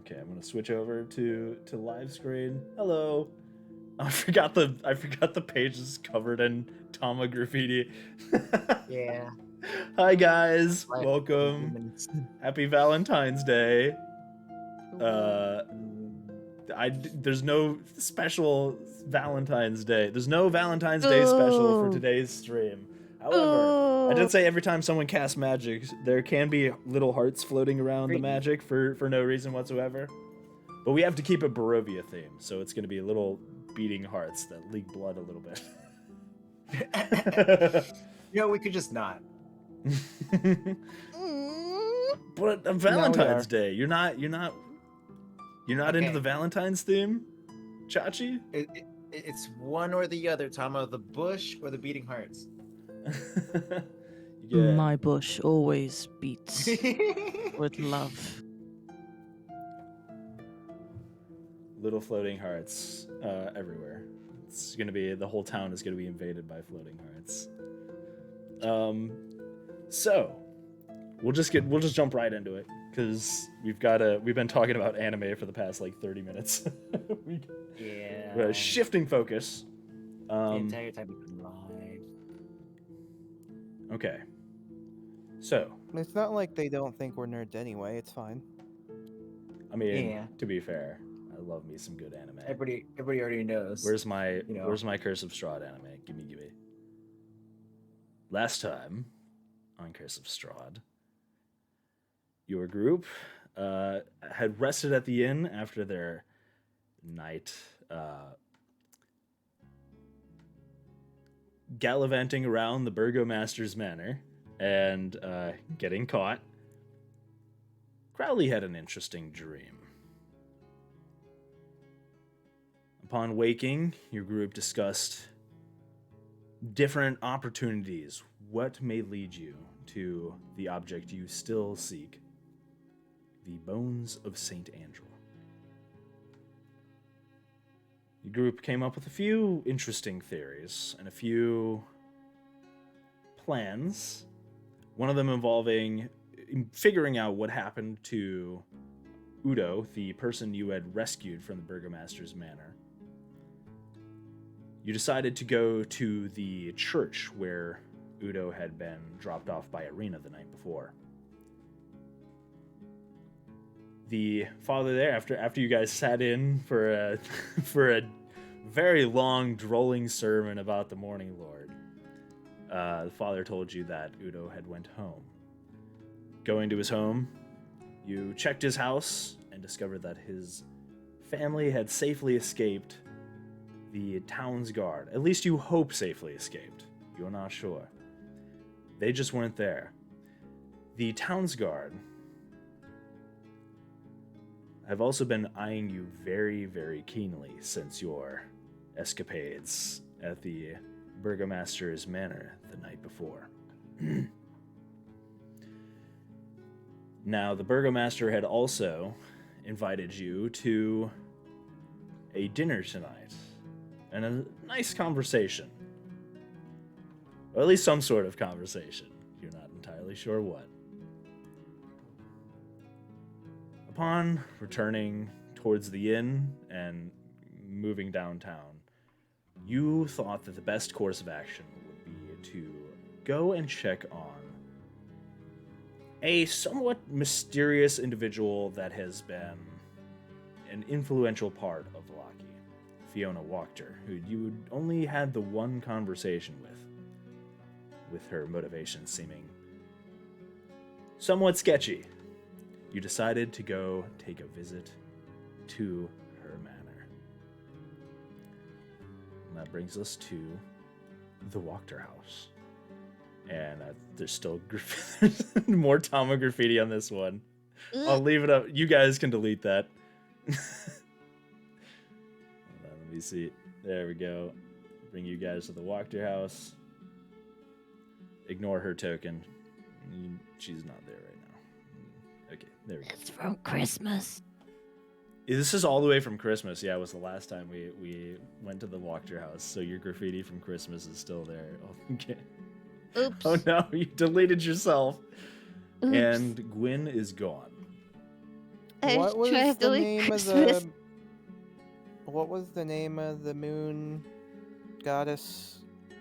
Okay, I'm gonna switch over to live screen. Hello. I forgot the page is covered in Tama graffiti. Yeah. Hi guys, Life of welcome. humans. Happy Valentine's Day. There's no special Valentine's Day. There's no Valentine's Day special for today's stream. However, I did say every time someone casts magic, there can be little hearts floating around the magic for no reason whatsoever. But we have to keep it Barovia themed, so it's going to be little beating hearts that leak blood a little bit. We could just not. But Valentine's Day, you're not into the Valentine's theme, Chachi? It's one or the other, Tama, the bush or the beating hearts. Yeah. My bush always beats with love. Little floating hearts everywhere. It's gonna be, the whole town is gonna be invaded by floating hearts. So we'll just jump right into it because we've been talking about anime for the past like 30 minutes. We're shifting focus. The entire time we've been live. Okay. So it's not like they don't think we're nerds anyway. It's fine. I mean, to be fair, I love me some good anime. Everybody already knows. Where's my Curse of Strahd anime? Give me. Last time on Curse of Strahd, your group had rested at the inn after their night gallivanting around the Burgomaster's manor and getting caught. Crowley had an interesting dream. Upon waking, your group discussed different opportunities. What may lead you to the object you still seek, the bones of Saint Andrew. The group came up with a few interesting theories and a few plans. One of them involving figuring out what happened to Udo, the person you had rescued from the Burgomaster's manor. You decided to go to the church where Udo had been dropped off by Irina the night before. The father there, after you guys sat in for a very long, drolling sermon about the Morning Lord, the father told you that Udo had went home. Going to his home, you checked his house and discovered that his family had safely escaped the town's guard. At least you hope safely escaped. You're not sure. They just weren't there. The town's guard have also been eyeing you very, very keenly since your escapades at the Burgomaster's manor the night before. Now, the Burgomaster had also invited you to a dinner tonight and a nice conversation. Or at least some sort of conversation. You're not entirely sure what. Upon returning towards the inn and moving downtown, you thought that the best course of action would be to go and check on a somewhat mysterious individual that has been an influential part of Laki, Fiona Wachter, who you only had the one conversation with her motivation seeming somewhat sketchy. You decided to go take a visit to her manor. And that brings us to the Wachter house. And there's still more Tama graffiti on this one. I'll leave it up. You guys can delete that. Hold on, let me see. There we go. Bring you guys to the Wachter house. Ignore her token. She's not there right now. Okay, there we go. It's from Christmas. This is all the way from Christmas. Yeah, it was the last time we went to the Wachter house. So your graffiti from Christmas is still there. Okay. Oops. Oh no, you deleted yourself. Oops. And Gwyn is gone. I What was trying to the like name of Christmas. the? What was the name of the moon goddess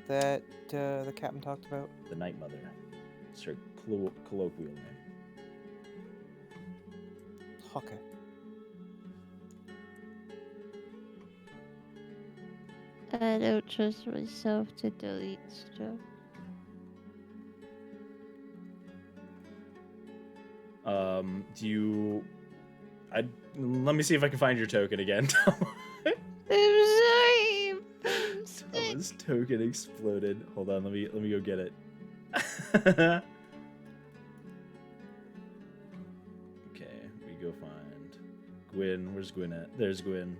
that the captain talked about? The Night Mother. It's her colloquial name. Okay. I don't trust myself to delete stuff. Do you? Let me see if I can find your token again. I'm sorry. I'm sick. Thomas' token exploded. Hold on, let me go get it. Okay, we go find Gwyn. Where's Gwyn at? There's Gwyn.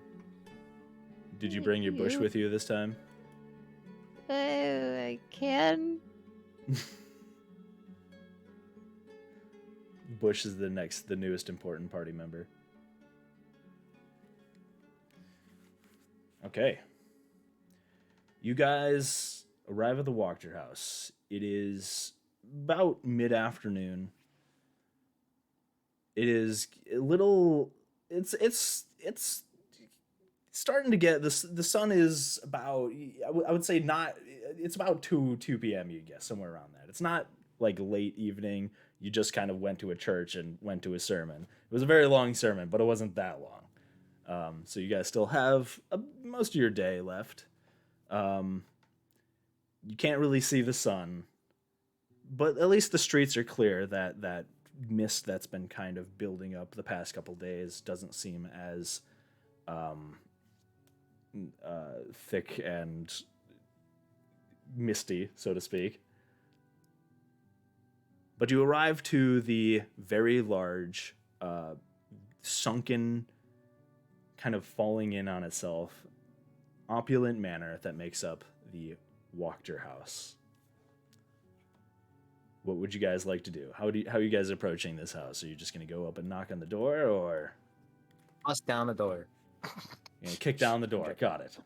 Did you bring your bush with you this time? I can. Bush is the newest important party member. Okay. You guys arrive at the Walker house. It is about mid-afternoon. It is a little. It's starting to get this. The sun is about. I would say not. It's about 2 p.m. You guess somewhere around that. It's not like late evening. You just kind of went to a church and went to a sermon. It was a very long sermon, but it wasn't that long. So you guys still have most of your day left. You can't really see the sun, but at least the streets are clear. That mist that's been kind of building up the past couple days doesn't seem as thick and misty, so to speak. But you arrive to the very large, sunken, kind of falling in on itself, opulent manor that makes up the Walker house. What would you guys like to do? How are you guys approaching this house? Are you just gonna go up and knock on the door, or Bust down the door. kick down the door? Got it.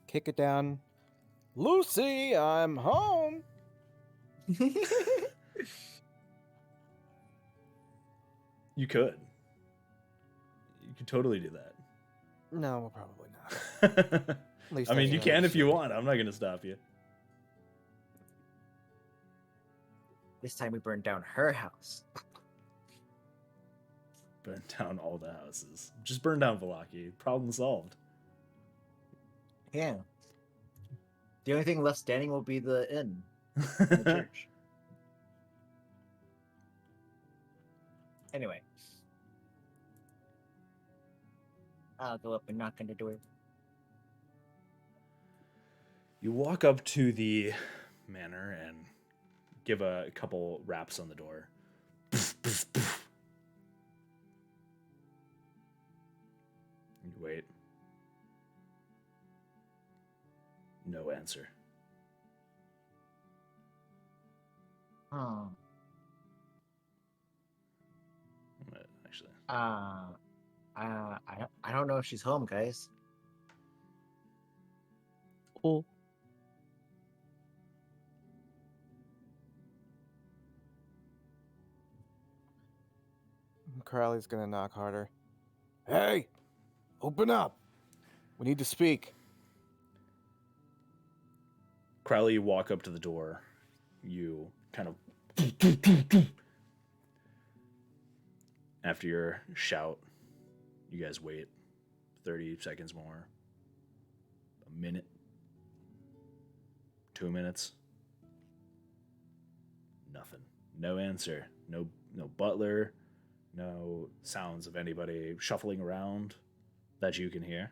Kick it down. Lucy, I'm home. You could. You could totally do that. No, probably not. At least I mean, you can if you should. want. I'm not gonna stop you. This time we burned down her house. Burn down all the houses. Just burn down Velaki. Problem solved. Yeah. The only thing left standing will be the inn, the church. Anyway. I'll go up and knock on the door. You walk up to the manor and give a couple raps on the door. You wait. No answer. Oh. Actually. I don't know if she's home, guys. Oh. Crowley's gonna knock harder. Hey, open up. We need to speak. Crowley, you walk up to the door. You kind of after your shout, you guys wait 30 seconds more. A minute. 2 minutes. Nothing. No answer. No butler. No sounds of anybody shuffling around that you can hear.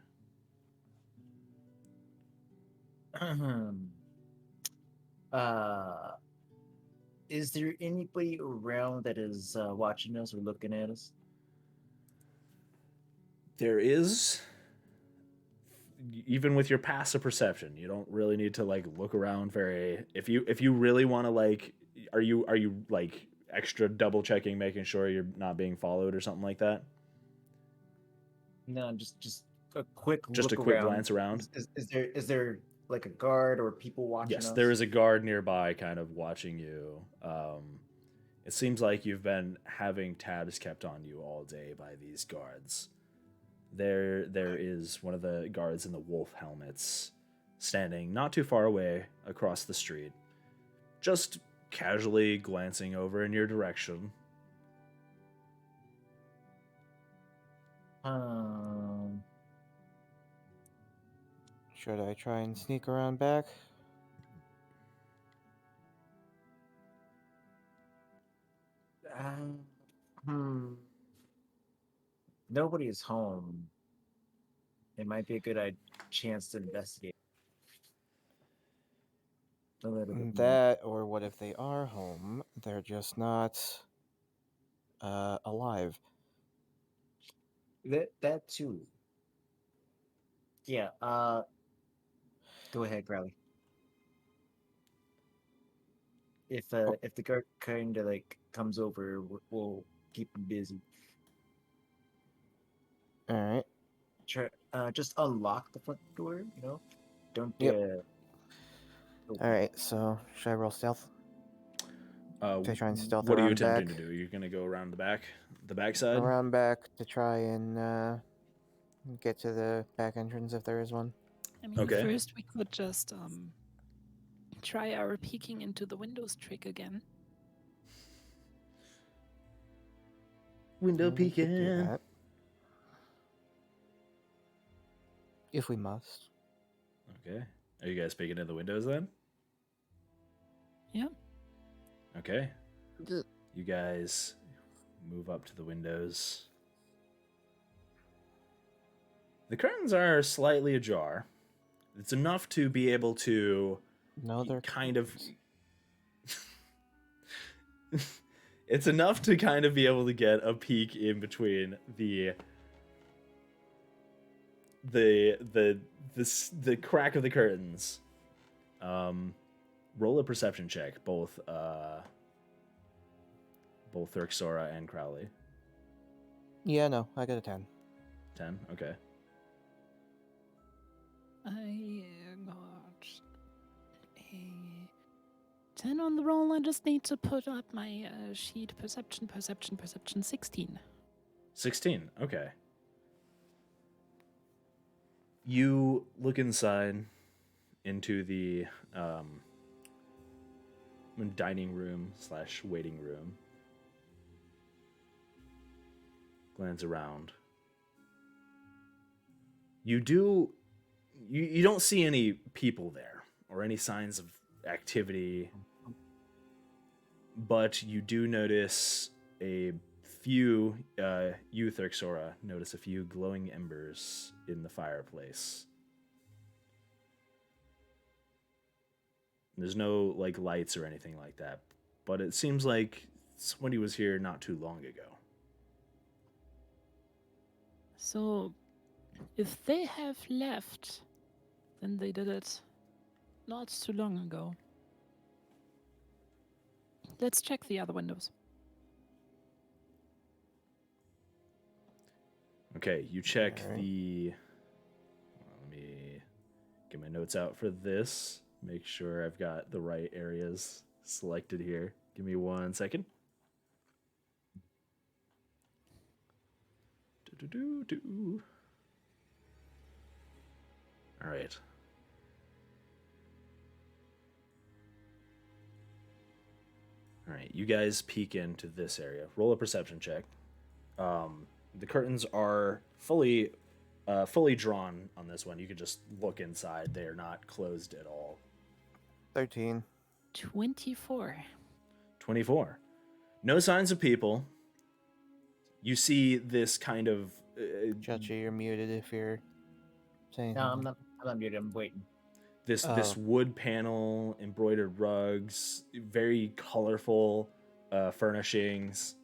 Is there anybody around that is watching us or looking at us? There is, even with your passive perception, you don't really need to like look around very. If you really want to like, are you like extra double checking, making sure you're not being followed or something like that? No, just a quick Just a look quick around. glance around. Is there like a guard or people watching Yes, us? there is a guard nearby, kind of watching you. It seems like you've been having tabs kept on you all day by these guards. There is one of the guards in the wolf helmets standing not too far away across the street, just casually glancing over in your direction. Should I try and sneak around back? Um, hmm. Nobody is home. It might be a good chance to investigate a little bit more. That, or what if they are home? They're just not alive. That too. Yeah. Go ahead, Crowley. If the guard kind of like comes over, we'll keep him busy. All right. Try, just unlock the front door. Don't. Yep. Open All right. So should I roll stealth? To try and stealth what are you around attempting back? to do? You're gonna go around the back side. Around back to try and get to the back entrance if there is one. I mean, Okay. first we could just try our peeking into the windows trick again. Window We could do peeking. that. If we must. Okay. Are you guys peeking in the windows then? Yeah. Okay. D- You guys move up to the windows. The curtains are slightly ajar. It's enough to be able to No, they're kind of. curtains. It's enough to kind of be able to get a peek in between the crack of the curtains. Roll a perception check, both Thurxora and Crowley. Yeah, no, I got a 10. 10? Okay. I got a 10 on the roll. I just need to put up my sheet. Perception, 16. 16. Okay. You look inside into the dining room / waiting room. Glance around. You don't see any people there or any signs of activity, but you do notice a few, you, Thurxora, notice a few glowing embers in the fireplace. There's no, lights or anything like that, but it seems like somebody was here not too long ago. So, if they have left, then they did it not too long ago. Let's check the other windows. Okay, you check Alright. let me get my notes out for this. Make sure I've got the right areas selected here. Give me 1 second. All right. All right, you guys peek into this area. Roll a perception check. The curtains are fully drawn on this one. You can just look inside. They are not closed at all. 13. 24. 24. No signs of people. You see this kind of Chachi, you're muted if you're saying No, I'm something. not. I'm not muted. I'm waiting. this Oh. wood panel, embroidered rugs, very colorful furnishings.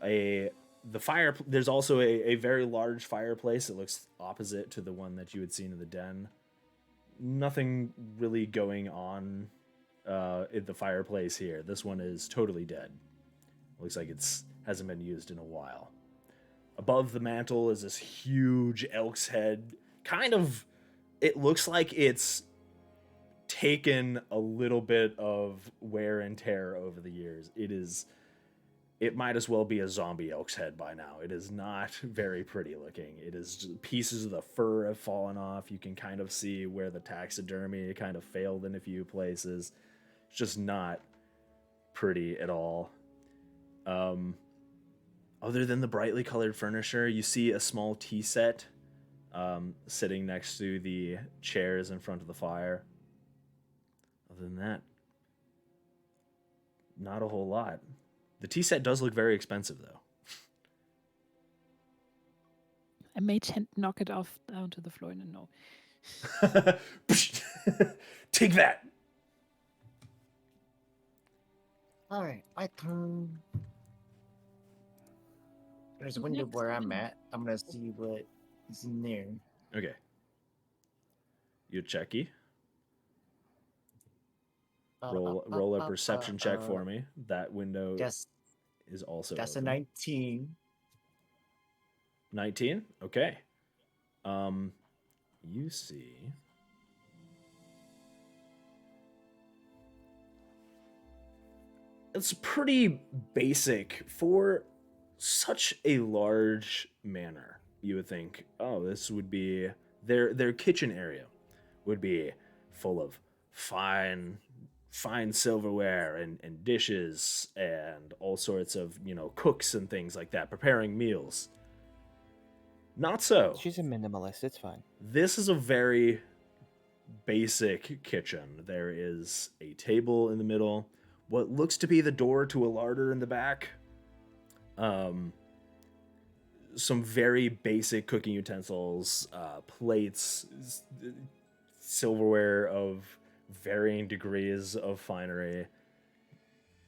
There's also a very large fireplace that looks opposite to the one that you had seen in the den. Nothing really going on in the fireplace here. This one is totally dead. Looks like it's hasn't been used in a while. Above the mantle is this huge elk's head. Kind of, it looks like it's taken a little bit of wear and tear over the years. It might as well be a zombie elk's head by now. It is not very pretty looking. It is just, pieces of the fur have fallen off. You can kind of see where the taxidermy kind of failed in a few places. It's just not pretty at all. Other than the brightly colored furniture, you see a small tea set sitting next to the chairs in front of the fire. Other than that, not a whole lot. The tea set does look very expensive, though. I may knock it off down to the floor in a no. Take that! All right, my turn. There's a window Next where I'm window. at. I'm gonna see what is in there. Okay. You checky. Roll a perception check for me. That window Guess is also that's open. a 19. 19? Okay. You see it's pretty basic for such a large manor. You would think, oh, this would be their kitchen area would be full of fine silverware and dishes and all sorts of, cooks and things like that preparing meals. Not so. She's a minimalist. It's fine. This is a very basic kitchen. There is a table in the middle, what looks to be the door to a larder in the back. Some very basic cooking utensils, plates, silverware of varying degrees of finery,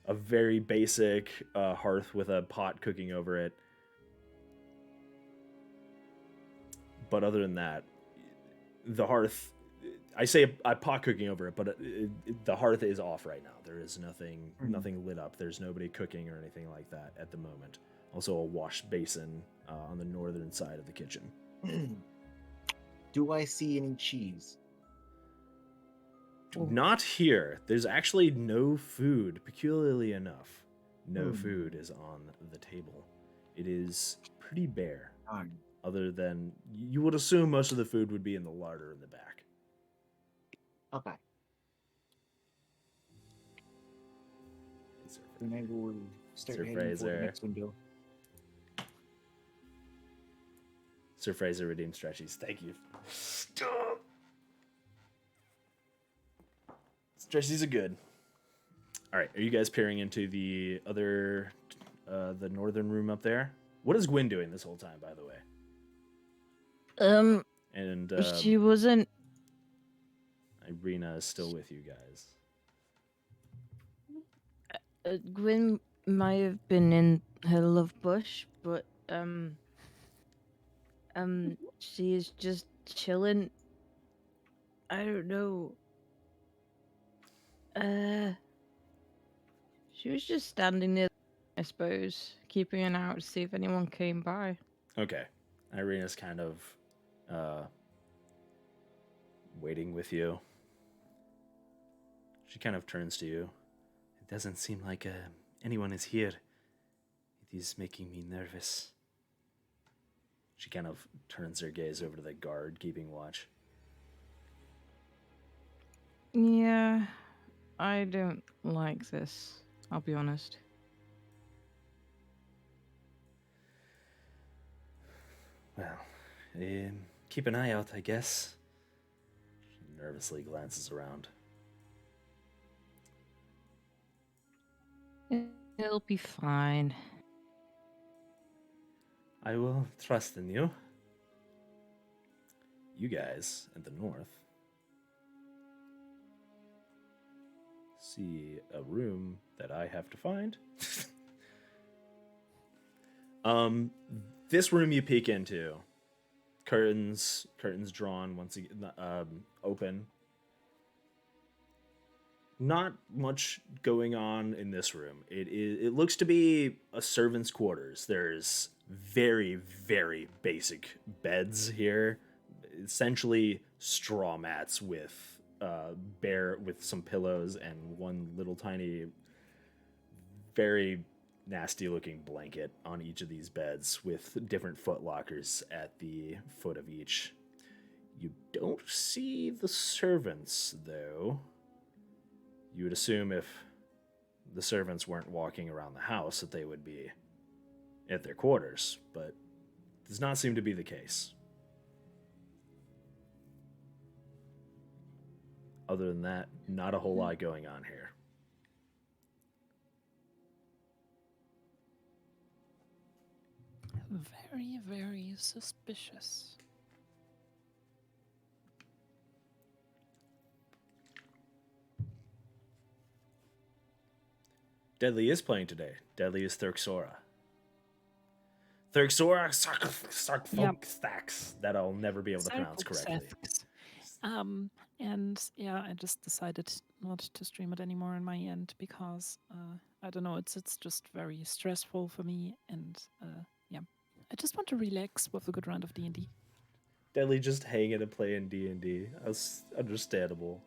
a very basic hearth with a pot cooking over it. But other than that, the hearth, I say a pot cooking over it, but the hearth is off right now. There is nothing lit up. There's nobody cooking or anything like that at the moment. Also a wash basin on the northern side of the kitchen. Do I see any cheese? Not here. There's actually no food, peculiarly enough. No food is on the table. It is pretty bare. Darn. Other than, you would assume most of the food would be in the larder in the back. Okay. And I will start Sir heading for the Fraser. next window. Sir Fraser redeemed stretchies. Thank you. Stop. Stretchies are good. All right, are you guys peering into the other, the northern room up there? What is Gwen doing this whole time, by the way? And She wasn't. Irina is still with you guys. Gwyn might have been in her love bush, but she is just chilling. I don't know. She was just standing there, I suppose, keeping an eye out to see if anyone came by. Okay. Irina's kind of waiting with you. She kind of turns to you. It doesn't seem like anyone is here. It is making me nervous. She kind of turns her gaze over to the guard keeping watch. Yeah, I don't like this. I'll be honest. Well, keep an eye out, I guess. She nervously glances around. It'll be fine. I will trust in you. You guys at the north see a room that I have to find. This room you peek into, curtains drawn once again, open. Not much going on in this room. It looks to be a servant's quarters. There's very, very basic beds here, essentially straw mats with bear with some pillows and one little tiny, very nasty looking blanket on each of these beds with different foot lockers at the foot of each. You don't see the servants, though. You would assume if the servants weren't walking around the house that they would be at their quarters, but does not seem to be the case. Other than that, not a whole lot going on here. Very, very suspicious. Deadly is playing today. Deadly is Thurxora. Thurxora Stacks. That I'll never be able to pronounce correctly. And yeah, I just decided not to stream it anymore on my end because I don't know, it's just very stressful for me, and yeah, I just want to relax with a good round of D&D. Deadly just hanging and playing D&D. That's understandable.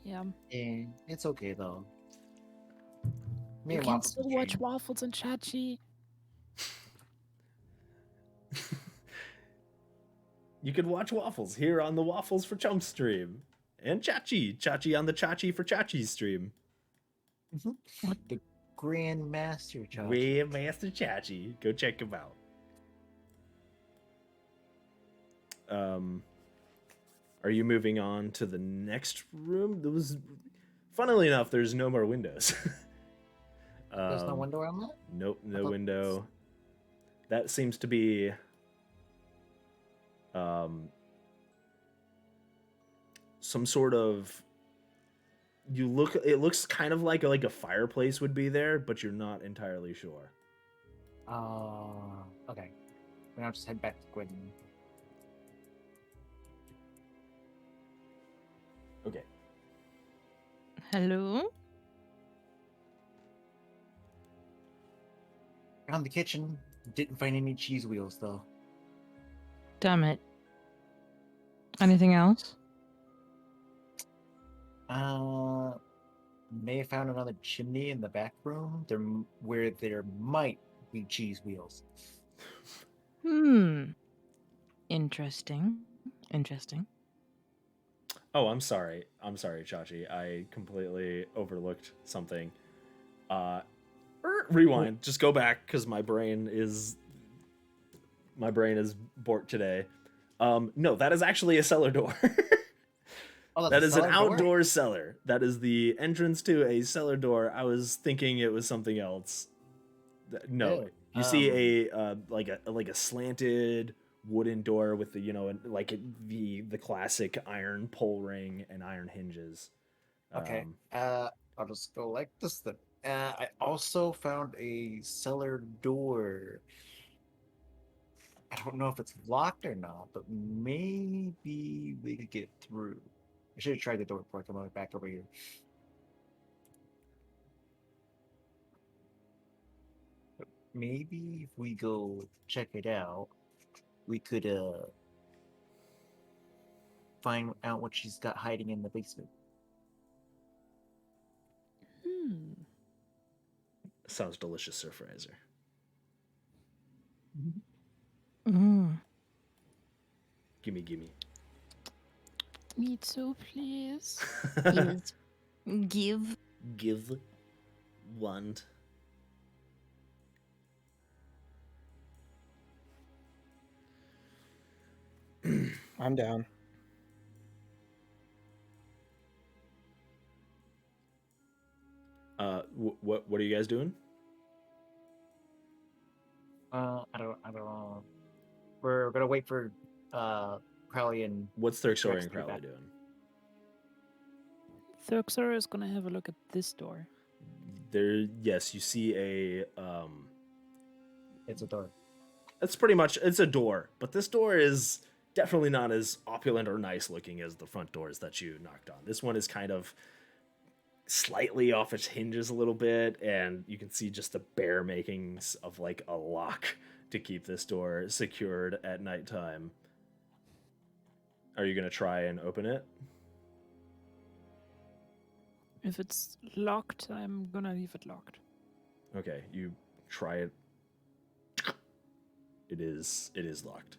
Yeah, Yeah, it's okay though. Me you and can Waffles still will watch stream. Waffles and Chachi. You can watch Waffles here on the Waffles for Chump stream. And Chachi on the Chachi for Chachi stream. The Grandmaster Chachi. Grandmaster Chachi. Go check him out. Are you moving on to the next room? There was, funnily enough, there's no more windows. There's no window on that? Nope, no thought- window. That seems to be some sort of, it looks kind of like a fireplace would be there, but you're not entirely sure. Okay. Then I'll just head back to Gwyn. Okay. Hello? Around the kitchen, didn't find any cheese wheels though. Damn it. Anything else? May have found another chimney in the back room where there might be cheese wheels. Interesting. Interesting. Oh, I'm sorry, Chachi. I completely overlooked something. Rewind. Just go back because my brain is borked today. No, that is actually a cellar door. Oh, That a is an cellar door? outdoor cellar. That is the entrance to a cellar door. I was thinking it was something else. No, Oh, you see a like a slanted wooden door with the the classic iron pull ring and iron hinges. Okay. I'll just go like this then. I also found a cellar door. I don't know if it's locked or not, but maybe we could get through. I should have tried the door before I come back over here. But maybe if we go check it out, we could find out what she's got hiding in the basement. Sounds delicious, Sir Fraser. Gimme. Me too, please. Yes. Give. Give. Want. I'm down. What are you guys doing? I don't know. We're gonna wait for Crowley and What's Thurxora Rex and to be Crowley back. doing? Thurxora is gonna have a look at this door. Yes, you see a It's a door. it's pretty much, it's a door, but this door is definitely not as opulent or nice looking as the front doors that you knocked on. This one is kind of slightly off its hinges a little bit, and you can see just the bare makings of like a lock to keep this door secured at nighttime. Are you gonna try and open it? If it's locked, I'm gonna leave it locked. Okay, you try it. It is locked.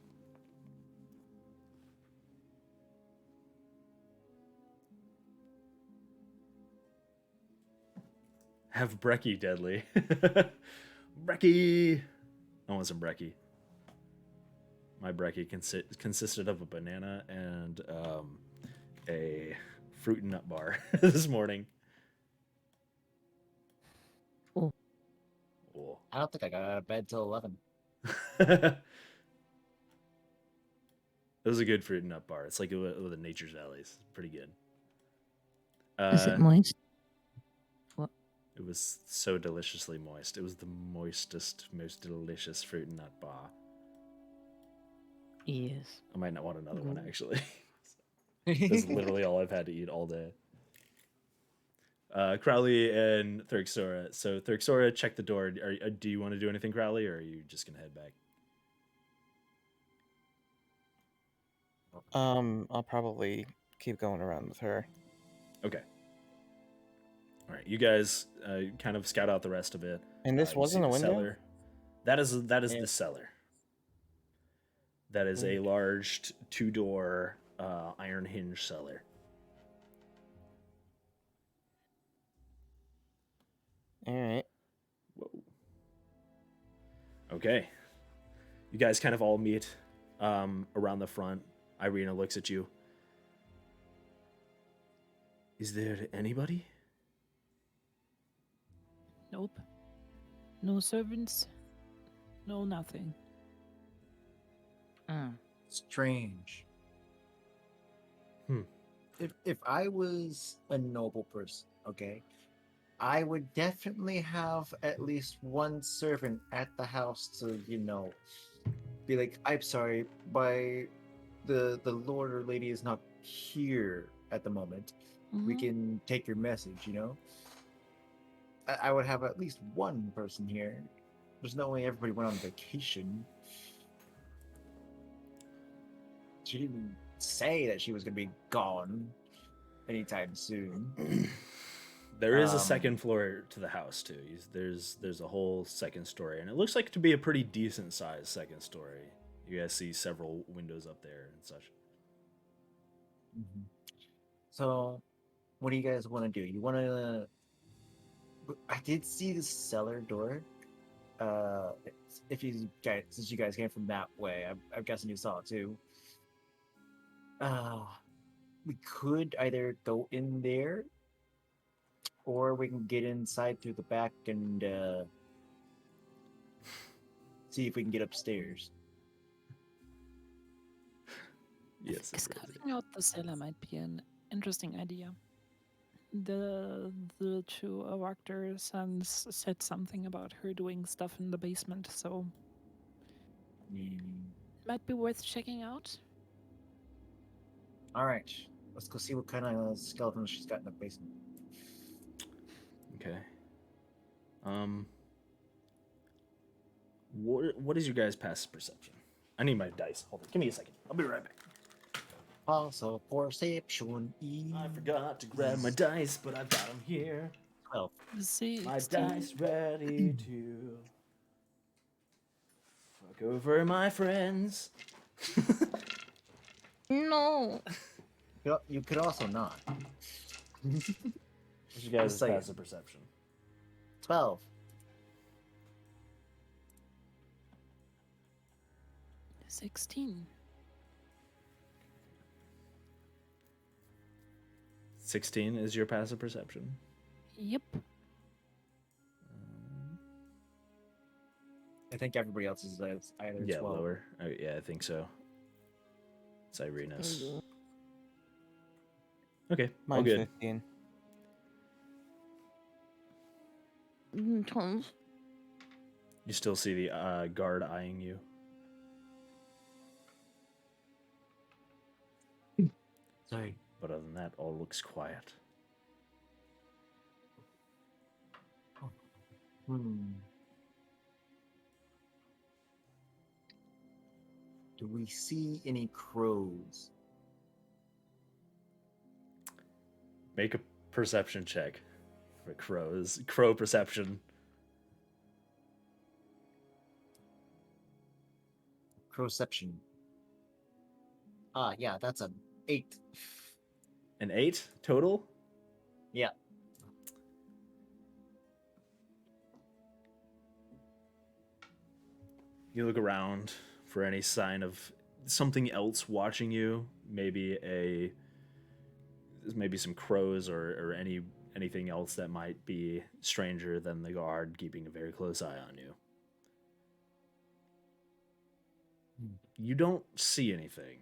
Have brekkie, Deadly. Brekkie! I want some brekkie. My brekkie consisted of a banana and a fruit and nut bar this morning. Oh. Oh. I don't think I got out of bed till 11. It was a good fruit and nut bar. It's like with the Nature's Valleys. Pretty good. Is it moist? It was so deliciously moist. It was the moistest, most delicious fruit and nut bar. Yes. I might not want another one, Ooh. actually. That's literally all I've had to eat all day. Crowley and Thurxora. So Thurxora, check the door. Do you want to do anything, Crowley, or are you just gonna head back? I'll probably keep going around with her. Okay. All right, you guys kind of scout out the rest of it. And this You wasn't see a the window? cellar. That is Yeah. the cellar. That is a large two-door iron hinge cellar. All right. Whoa. Okay. You guys kind of all meet around the front. Irina looks at you. Is there anybody? Nope. No servants. No nothing. Strange. Hmm. If I was a noble person, okay, I would definitely have at least one servant at the house to, be like, I'm sorry, the lord or lady is not here at the moment. We Mhm. can take your message, I would have at least one person here. There's no way everybody went on vacation. She didn't say that she was going to be gone anytime soon. There is a second floor to the house too. There's a whole second story, and it looks like to be a pretty decent sized second story. You guys see several windows up there and such. Mhm. So, what do you guys want to do? You want to? I did see the cellar door. If you guys, since you guys came from that way, I'm guessing you saw it too. We could either go in there, or we can get inside through the back and see if we can get upstairs. Yes. Scouting out the cellar might be an interesting idea. The two Awakter sons said something about her doing stuff in the basement, so might be worth checking out. All right, let's go see what kind of skeletons she's got in the basement. Okay. What is your guys' passive perception? I need my dice. Hold on. Give me a second. I'll be right back. Also, perception. I forgot to grab my dice, but I've got them here. 12. My 16. dice ready to fuck over my friends. No. You could also not. What's your guys' Just saying. passive perception? 12. 16. 16 is your passive perception. Yep. I think everybody else is either Yeah, 12. lower. Oh, yeah, I think so. It's Irina's. Okay, all Mine's good. 15. 12. You still see the guard eyeing you. Sorry. But other than that, all looks quiet. Do we see any crows? Make a perception check for crows. Crow perception. Crowception. Yeah, that's an 8. An 8 total? Yeah. You look around for any sign of something else watching you. Maybe some crows or anything else that might be stranger than the guard keeping a very close eye on you. You don't see anything.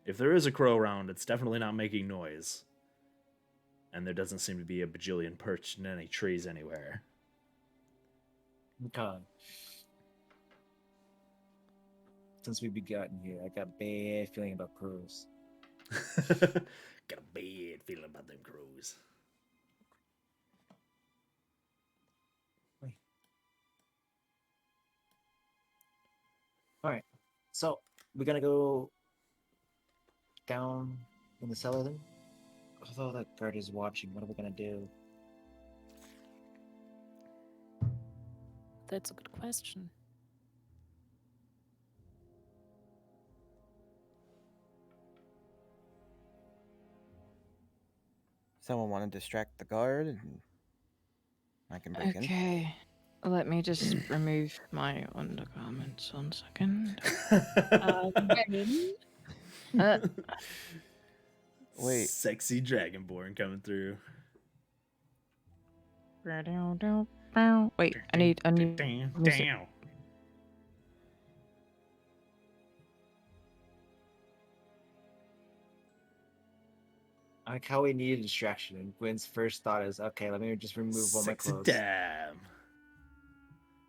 If there is a crow around, it's definitely not making noise. And there doesn't seem to be a bajillion perched in any trees anywhere. Okay. Since we've gotten here, I got a bad feeling about crows. Got a bad feeling about them crows. All right. So we're gonna go down in the cellar then. Although that guard is watching, what are we gonna do? That's a good question. Someone want to distract the guard, and I can break in. Okay. Let me just remove my undergarments 1 second. Dragon? Uh, Wait. Sexy dragonborn coming through. Wait, I need music. Damn. I like how we need a distraction, and Gwen's first thought is, okay, let me just remove all my Sexy clothes. damn.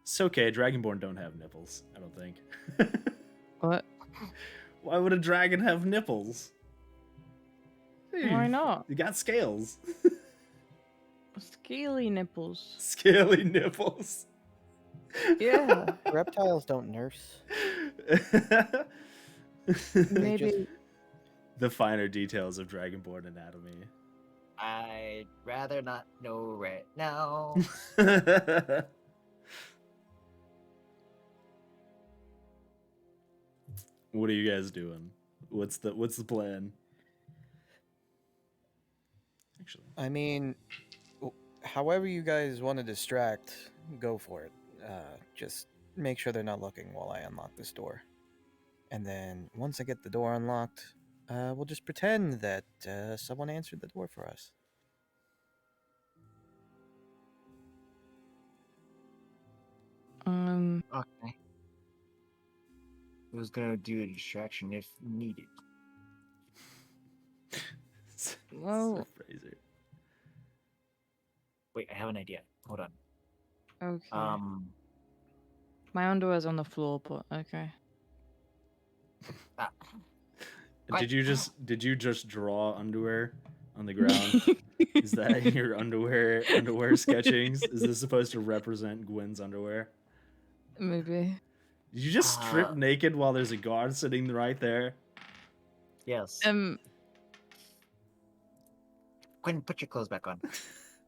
It's okay, dragonborn don't have nipples, I don't think. What? Why would a dragon have nipples? Why not? You got scales. Scaly nipples. Scaly nipples. Yeah. Reptiles don't nurse. Maybe. The finer details of dragonborn anatomy. I'd rather not know right now. What are you guys doing? What's the plan? Actually, I mean, however you guys want to distract, go for it. Just make sure they're not looking while I unlock this door. And then once I get the door unlocked, we'll just pretend that someone answered the door for us. Okay. Who's gonna do a distraction if needed? Well- Fraser. Wait, I have an idea. Hold on. Okay. My underwear's on the floor, but okay. Ah, Did you just draw underwear on the ground? Is that your underwear sketchings? Is this supposed to represent Gwen's underwear? Maybe. Did you just strip naked while there's a guard sitting right there? yes. Gwen, put your clothes back on.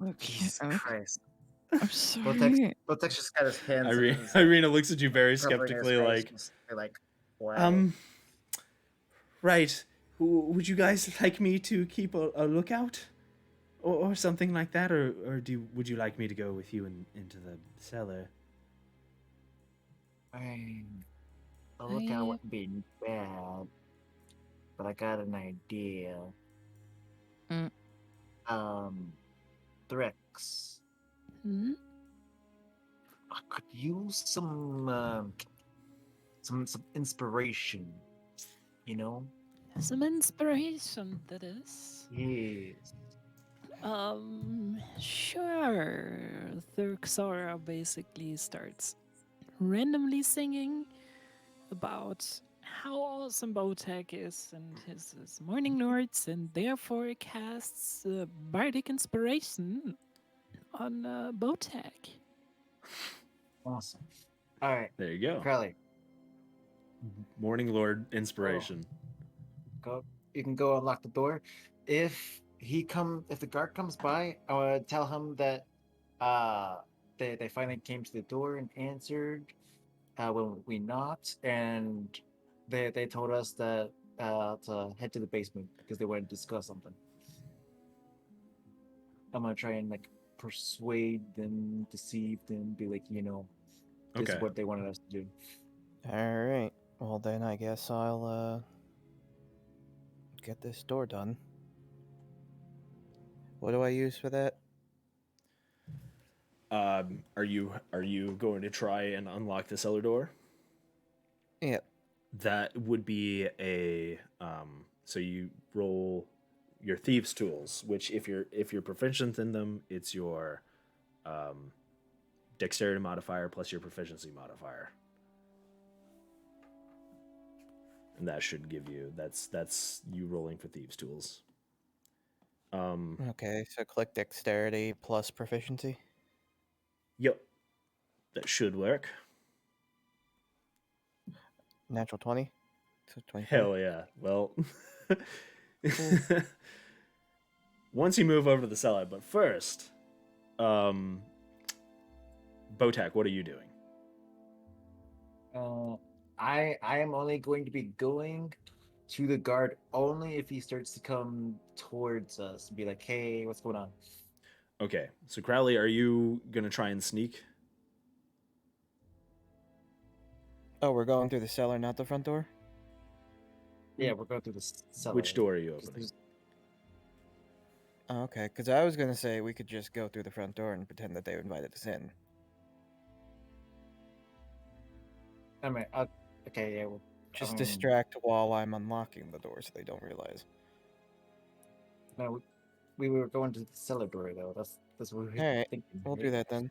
Okay. Jesus Christ. I'm sorry. Botex just got his hands. Irina looks at you very skeptically, like, wow. Right. Would you guys like me to keep a lookout, or something like that, or would you like me to go with you into the cellar? A lookout wouldn't be bad, but I got an idea. Threx. Hmm? I could use some inspiration. You know? Some inspiration, that is. Yes. Sure. Thurxara basically starts randomly singing about how awesome Botek is and his morning lords, and therefore casts bardic inspiration on Botek. Awesome. All right, There you go. Crowley, Morning Lord inspiration. go. You can go unlock the door. If if the guard comes by, tell him that they finally came to the door and answered when we knocked, and they told us that to head to the basement because they wanted to discuss something. I'm gonna try and like persuade them, deceive them, be like, this is Okay. what they wanted us to do. All right. Well, then I guess I'll get this door done. What do I use for that? Are you going to try and unlock the cellar door? Yeah. That would be a so you roll your thieves tools, which if you're proficient in them, it's your dexterity modifier plus your proficiency modifier. And that should give you that's you rolling for thieves tools. Okay, so click dexterity plus proficiency. Yep. That should work. Natural 20. So 24. Hell yeah. Well, once you move over to the cellar, but first, Botak, what are you doing? I am only going to be going to the guard only if he starts to come towards us and be like, "Hey, what's going on?" Okay, so Crowley, are you gonna try and sneak? Oh, we're going through the cellar, not the front door? Yeah, we're going through the cellar. Which door are you 'cause opening? there's- Oh, okay, because I was going to say we could just go through the front door and pretend that they invited us in. I mean, okay, yeah. Just distract while I'm unlocking the door so they don't realize. No, we were going to the cellar door though. That's what we were Alright, thinking. we'll right? do that then.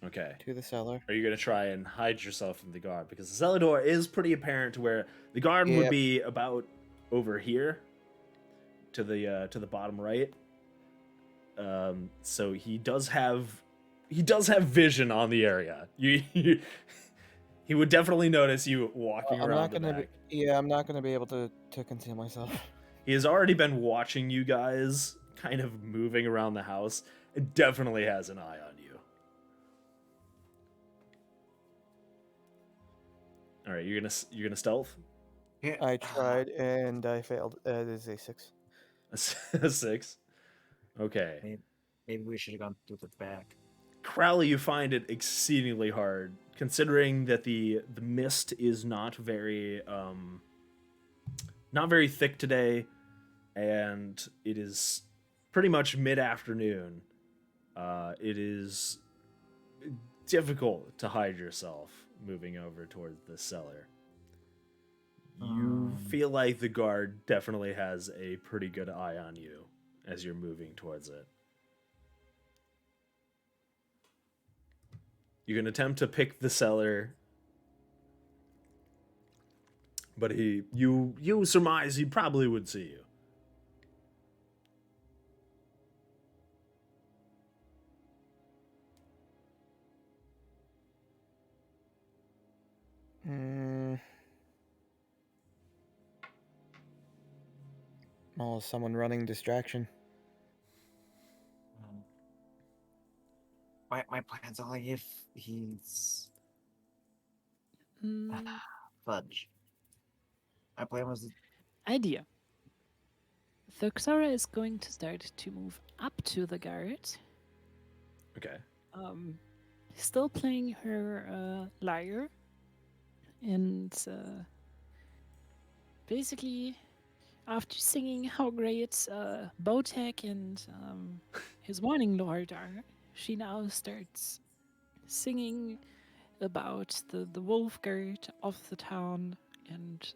Okay. To the cellar. Are you gonna try and hide yourself from the guard? Because the cellar door is pretty apparent to where the guard would Yep. be about over here, to the bottom right. So he does have vision on the area. He would definitely notice you walking I'm around not the gonna back. I'm not gonna be able to conceal myself. He has already been watching you guys kind of moving around the house. It definitely has an eye on you. All right, you're gonna stealth. Yeah, I tried and I failed. It is a 6. A 6. Okay. maybe we should have gone through the back. Crowley, you find it exceedingly hard, considering that the mist is not very thick today, and it is pretty much mid-afternoon. It is difficult to hide yourself moving over towards the cellar. You feel like the guard definitely has a pretty good eye on you as you're moving towards it. You can attempt to pick the cellar, but you surmise he probably would see you. Oh, someone running distraction. My plan's only if he's Mm, fudge. My plan was idea. Thuxara is going to start to move up to the guard. Okay. Still playing her lyre. And basically, after singing how great Botek and his Morning Lord are, she now starts singing about the wolf guard of the town and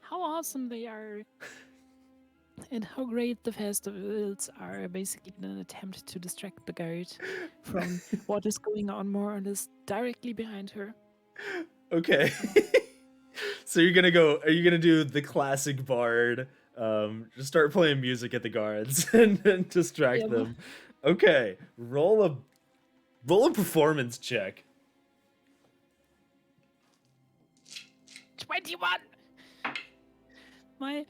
how awesome they are and how great the festivals are, basically in an attempt to distract the guard from what is going on more or less directly behind her. Okay. So are you gonna do the classic bard, just start playing music at the guards and distract Yeah. them. Okay, roll a performance check. 21. My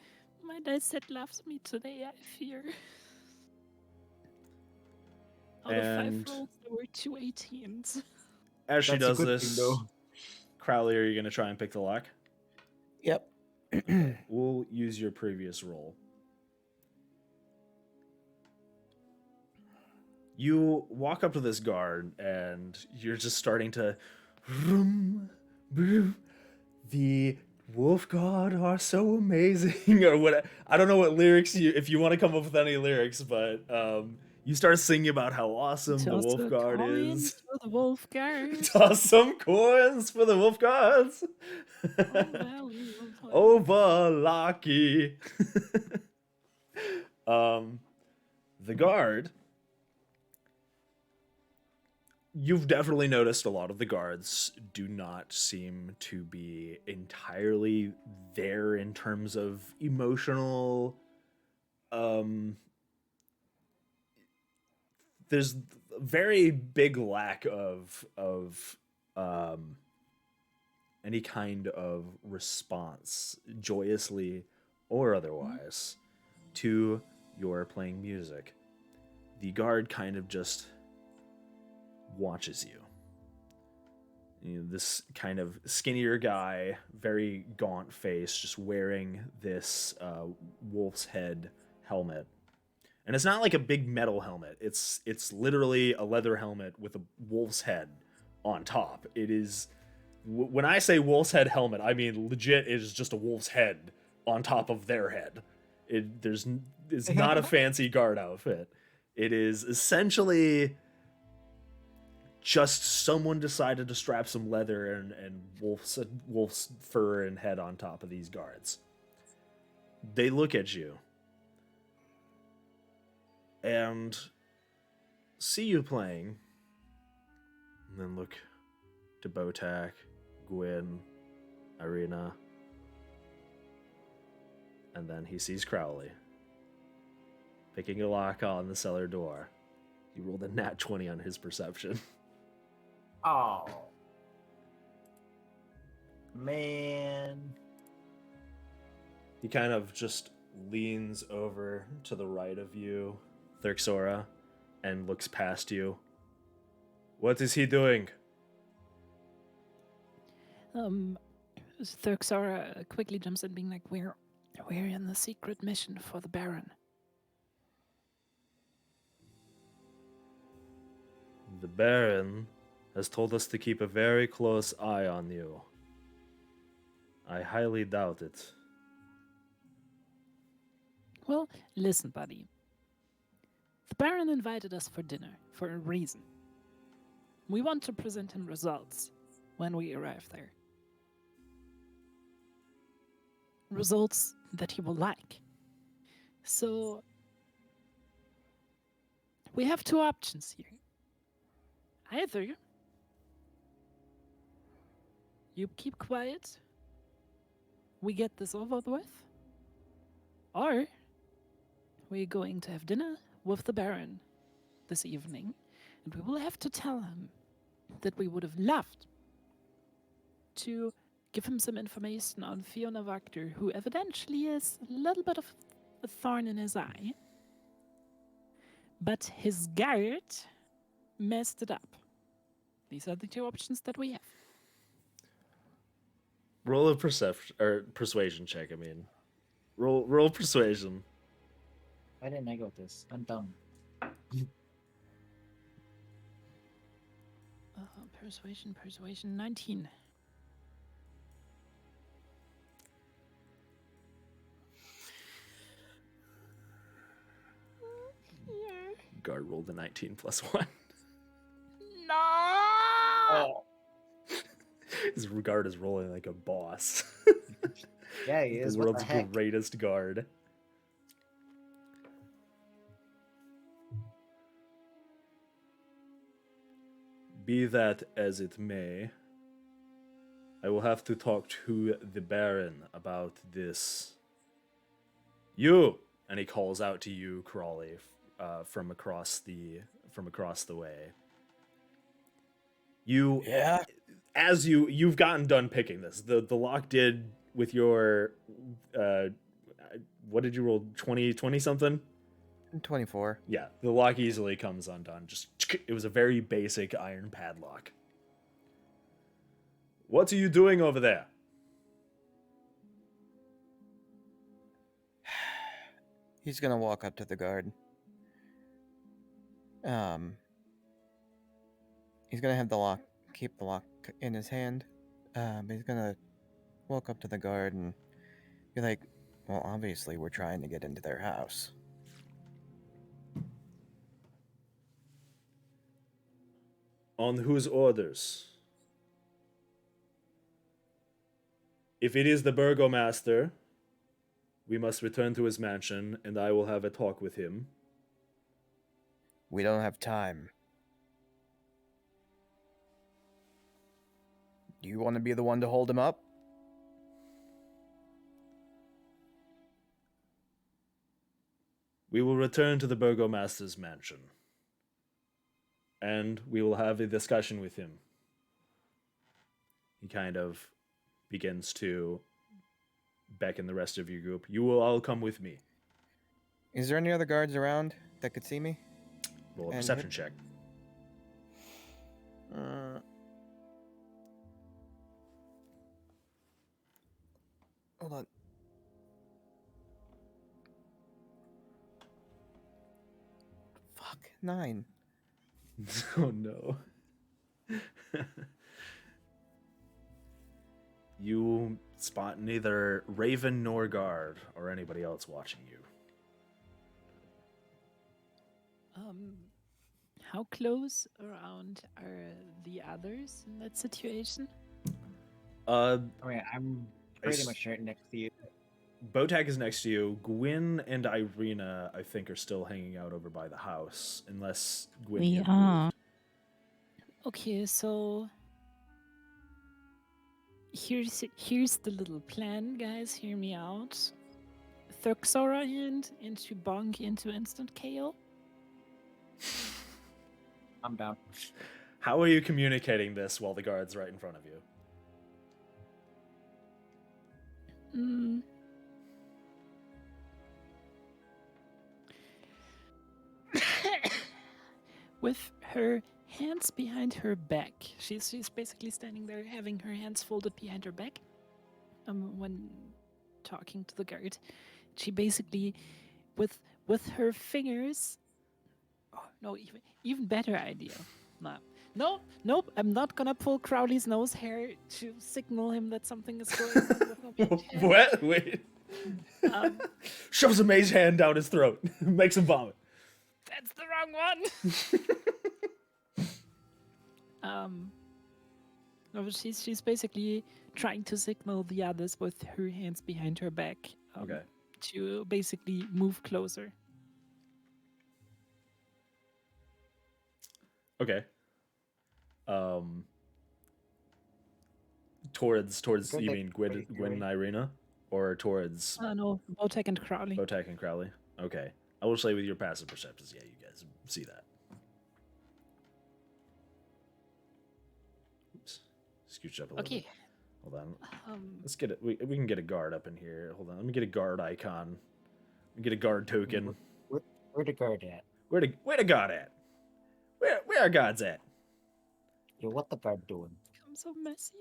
My dice set loves me today, I fear. Out of 5 And- rolls, there were 2 18s. As she That's a does good thing, this, though. Crowley, are you going to try and pick the lock? Yep. We'll use your previous roll. You walk up to this guard, and you're just starting to. The wolf god are so amazing, or what? I don't know what lyrics if you want to come up with any lyrics, but you start singing about how awesome the Toss wolf a guard coin is. for the wolf guard. Toss some coins for the wolf guards. Oh, valley of fire. Over Lucky. The guard. You've definitely noticed a lot of the guards do not seem to be entirely there in terms of emotional. There's a very big lack of any kind of response, joyously or otherwise, to your playing music. The guard kind of just watches you. This kind of skinnier guy, very gaunt face, just wearing this wolf's head helmet. And it's not like a big metal helmet. It's literally a leather helmet with a wolf's head on top. It is... When I say wolf's head helmet, I mean legit it is just a wolf's head on top of their head. It's not a fancy guard outfit. It is essentially just someone decided to strap some leather and wolf's fur and head on top of these guards. They look at you and see you playing, and then look to Botak, Gwyn, Irina, and then he sees Crowley picking a lock on the cellar door. He rolled a nat 20 on his perception. Oh. Man. He kind of just leans over to the right of you, Thyrxora, and looks past you. What is he doing? Thyrxora quickly jumps in, being like, we're in the secret mission for the Baron. The Baron has told us to keep a very close eye on you. I highly doubt it. Well, listen, buddy. The Baron invited us for dinner for a reason. We want to present him results when we arrive there. Results that he will like. So, we have 2 options here. Either you keep quiet, we get this over with, or we're going to have dinner with the Baron this evening, and we will have to tell him that we would have loved to give him some information on Fiona Wachter, who evidently is a little bit of a thorn in his eye, but his guard messed it up. These are the 2 options that we have. Roll a persuasion check, I mean. Roll persuasion. Why didn't I go with this? I'm dumb. Persuasion, 19. Guard rolled a 19 plus 1. No! Oh. His guard is rolling like a boss. Yeah, he is. The What world's the heck? greatest guard. Be that as it may, I will have to talk to the Baron about this. You! And he calls out to you, Crawley, from across the way. You, Yeah. as you've gotten done picking this, the lock did with your what did you roll? 20 something? 24. Yeah, the lock easily comes undone. Just it was a very basic iron padlock. What are you doing over there? He's gonna walk up to the guard. He's gonna have the lock, keep the lock in his hand. He's gonna walk up to the guard and be like, "Well, obviously we're trying to get into their house." On whose orders? If it is the burgomaster, we must return to his mansion, and I will have a talk with him. We don't have time. Do you want to be the one to hold him up? We will return to the burgomaster's mansion, and we will have a discussion with him. He kind of begins to beckon the rest of your group. You will all come with me. Is there any other guards around that could see me? Roll a And perception check. Hold on. Fuck, 9. Oh no. You spot neither Raven nor guard or anybody else watching you. How close around are the others in that situation? Uh, I mean, I'm pretty much right next to you. Botak is next to you. Gwyn and Irina, I think, are still hanging out over by the house, unless Gwyn. We you've are. moved. Okay, so here's the little plan, guys. Hear me out. Thuxora hand into bonk into instant KO. I'm down. How are you communicating this while the guard's right in front of you? With her hands behind her back, she's basically standing there, having her hands folded behind her back. When talking to the guard, she basically, with her fingers. Oh no, even better idea. Nope. I'm not gonna pull Crowley's nose hair to signal him that something is going on with my mage hand. What? Wait. Shoves a mage hand down his throat. Makes him vomit. That's the wrong one. No, but she's basically trying to signal the others with her hands behind her back. Okay. To basically move closer. Okay. Towards Good, you like, mean Gwyn and Irina, or towards No, Botek and Crowley. Botak and Crowley? Okay. I will say with your passive perceptions, yeah, you guys see that. Oops. Scooch up a little bit. Okay. Hold on. Let's get it. We can get a guard up in here. Hold on. Let me get a guard icon. Let me get a guard token. Where the guard at? Where the guard at? Where are guards at? Yo, what the guard doing? I'm so messy.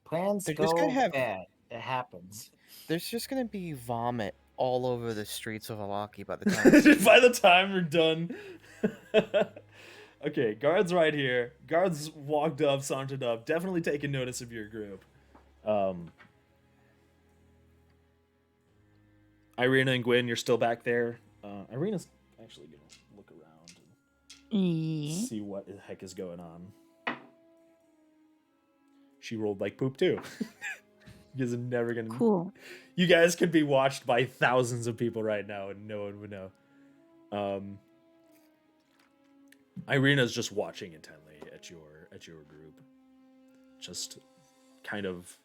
Plans They're go just gonna have- bad. It happens. There's just gonna be vomit all over the streets of Alaki by the time. By the time we're done. Okay, guards right here. Guards walked up, sauntered up, definitely taking notice of your group. Irina and Gwyn, you're still back there. Irina's actually gonna look around and see what the heck is going on. She rolled like poop too. You guys are never gonna. Cool. You guys could be watched by thousands of people right now, and no one would know. Irina's just watching intently at your group. Just kind of.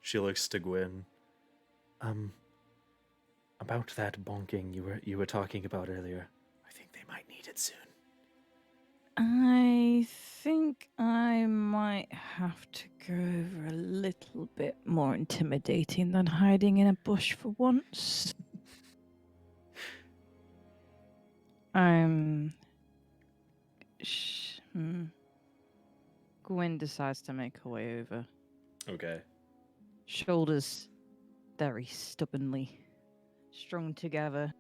She looks to Gwyn. About that bonking you were talking about earlier. I think they might need it soon. I think I might have to go over a little bit more intimidating than hiding in a bush for once. Gwen decides to make her way over. Okay. Shoulders very stubbornly strung together.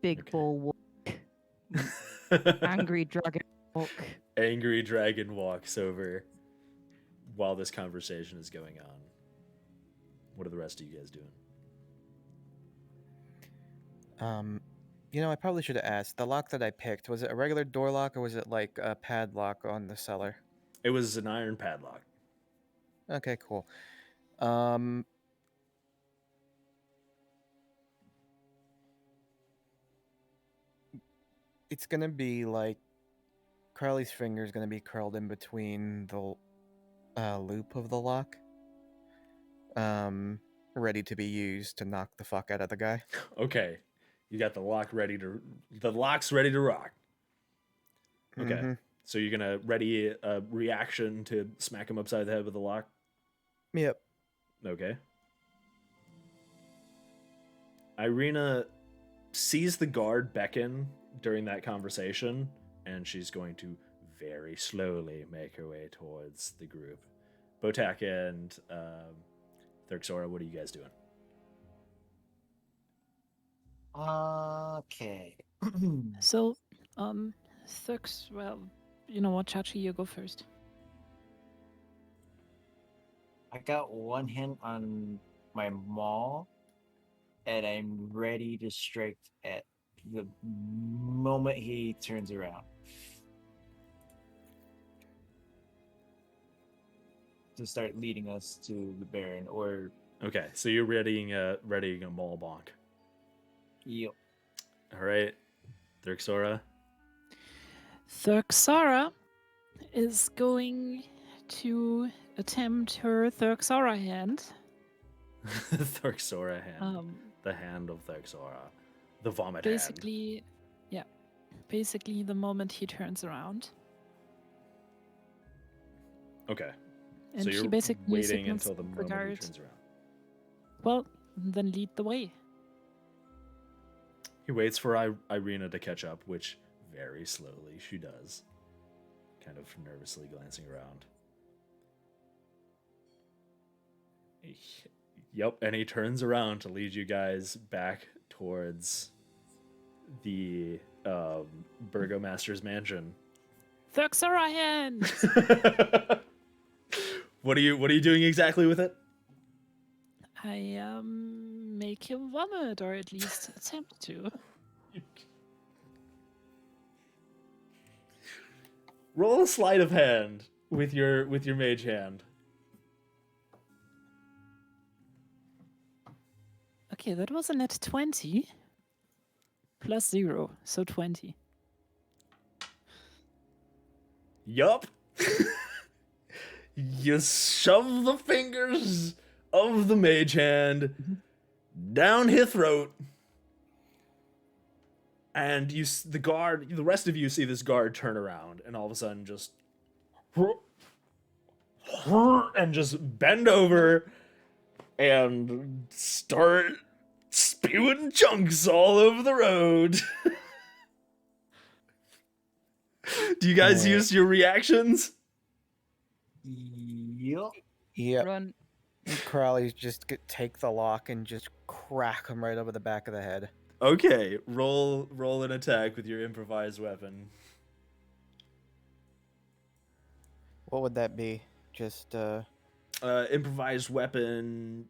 Big Okay. ball walk. Angry dragon walk. Angry dragon walks over while this conversation is going on. What are the rest of you guys doing? I probably should have asked. The lock that I picked, was it a regular door lock or was it like a padlock on the cellar? It was an iron padlock. Okay, cool. It's gonna be like Carly's finger is gonna be curled in between the loop of the lock, ready to be used to knock the fuck out of the guy. Okay. You got the lock's ready to rock. Okay. Mhm. So you're gonna ready a reaction to smack him upside the head with the lock? Yep. Okay. Irina sees the guard beckon during that conversation, and she's going to very slowly make her way towards the group. Botak and Thurxora, what are you guys doing? Okay. So, Thux, well, you know what, Chachi, you go first. I got one hand on my maul, and I'm ready to strike at the moment he turns around. To start leading us to the Baron, or Okay, so you're readying a maul bonk. yep. All right, Thurxora. Thurxara is going to attempt her Thurxara hand. Thurxora hand. The hand of Thurxora. The vomit hand. Basically the moment he turns around. Okay. And So she you're basically waiting signals until the the moment he guard. turns around. Well, then lead the way. He waits for Irina to catch up, which very slowly she does. Kind of nervously glancing around. Yep, and he turns around to lead you guys back towards the Burgomaster's mansion. Thurxara hand! What are you doing exactly with it? I make him vomit, or at least attempt to. Roll a sleight of hand with your mage hand. Okay, that was a net 20 plus 0, so 20. Yup. You shove the fingers of the mage hand down his throat, and the rest of you see this guard turn around, and all of a sudden just and just bend over and start spewing chunks all over the road. Do you guys use your reactions? Yep. Yep. Run. Crowley's just take the lock and just crack him right over the back of the head. Okay, roll an attack with your improvised weapon. What would that be? Just Improvised weapon.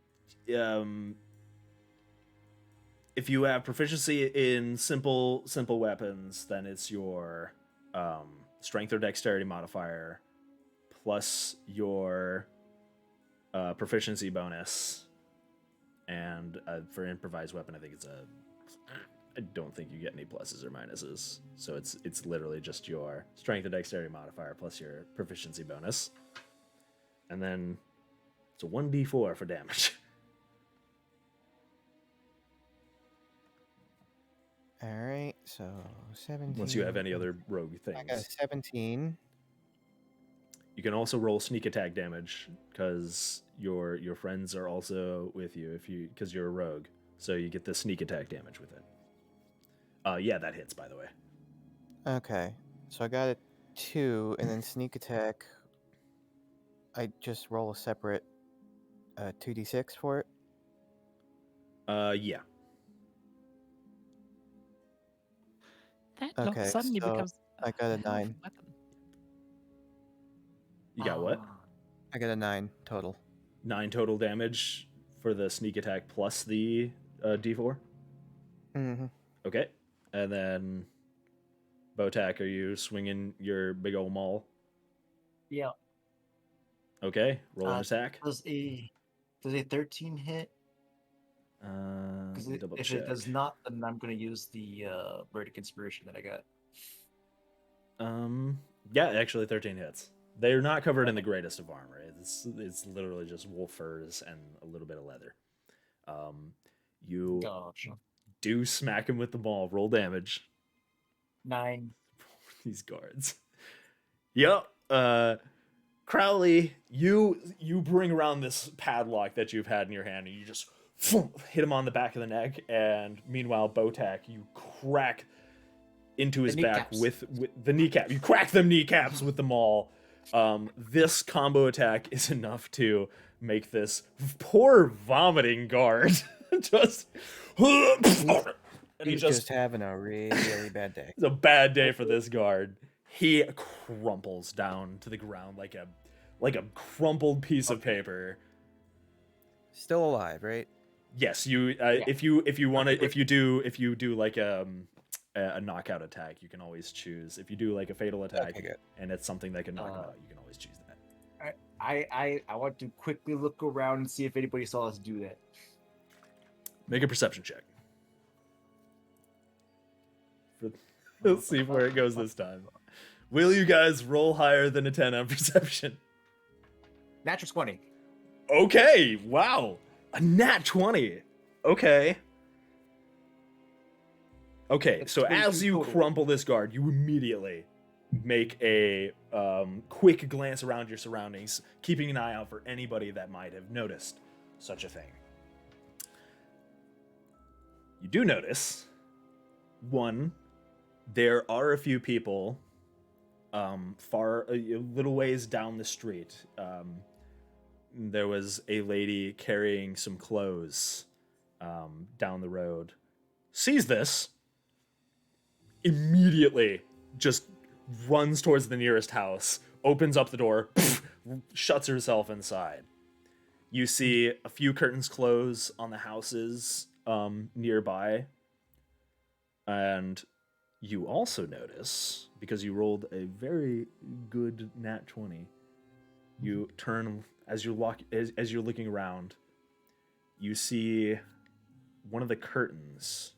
If you have proficiency in simple weapons, then it's your strength or dexterity modifier plus your proficiency bonus. And for improvised weapon, I think I don't think you get any pluses or minuses. So it's literally just your strength or dexterity modifier plus your proficiency bonus. And then it's a 1d4 for damage. all right. So 17. Once you have any other rogue I got a things. 17. You can also roll sneak attack damage because your friends are also with you because you're a rogue. So you get the sneak attack damage with it. Yeah, that hits, by the way. Okay. So I got a 2, and then sneak attack. I just roll a separate 2d6 for it. Yeah. That lock Okay, suddenly so becomes I got a hell of 9. weapon. You got what? I got a 9 total. 9 total damage for the sneak attack plus the D4. Mm-hmm. Okay, and then Botak, are you swinging your big old maul? Yeah. Okay, roll an Uh, attack. Does a 13 hit? Because Double if check. it does not, then I'm gonna use the Verdict Inspiration that I got. Yeah, actually 13 hits. They're not covered in the greatest of armor. It's literally just wolf furs and a little bit of leather. You Gotcha. do smack him with the ball. Roll damage. 9. These guards. Yep. Crowley, you bring around this padlock that you've had in your hand, and you just hit him on the back of the neck. And meanwhile, Botak, you crack into his back with the kneecap. You crack them kneecaps with the maul. This combo attack is enough to make this poor vomiting guard just. And He's just having a really bad day. It's a bad day for this guard. He crumples down to the ground like a crumpled piece of paper. Still alive, right? Yes, you. If you want to, if you do like a knockout attack, you can always choose. If you do like a fatal attack, and it's something that can knock him out, you can always choose that. I want to quickly look around and see if anybody saw us do that. Make a perception check. Let's see where it goes this time. Will you guys roll higher than a 10 on perception? Natural 20. Okay, wow. A nat 20. Okay. Okay, That's so 22 as you total. crumple this guard, you immediately make a quick glance around your surroundings, keeping an eye out for anybody that might have noticed such a thing. You do notice, one, there are a few people far a little ways down the street. There was a lady carrying some clothes down the road. Sees this, immediately just runs towards the nearest house, opens up the door, shuts herself inside. You see a few curtains close on the houses nearby, and you also notice, because you rolled a very good nat 20, you turn as you're looking around, you see one of the curtains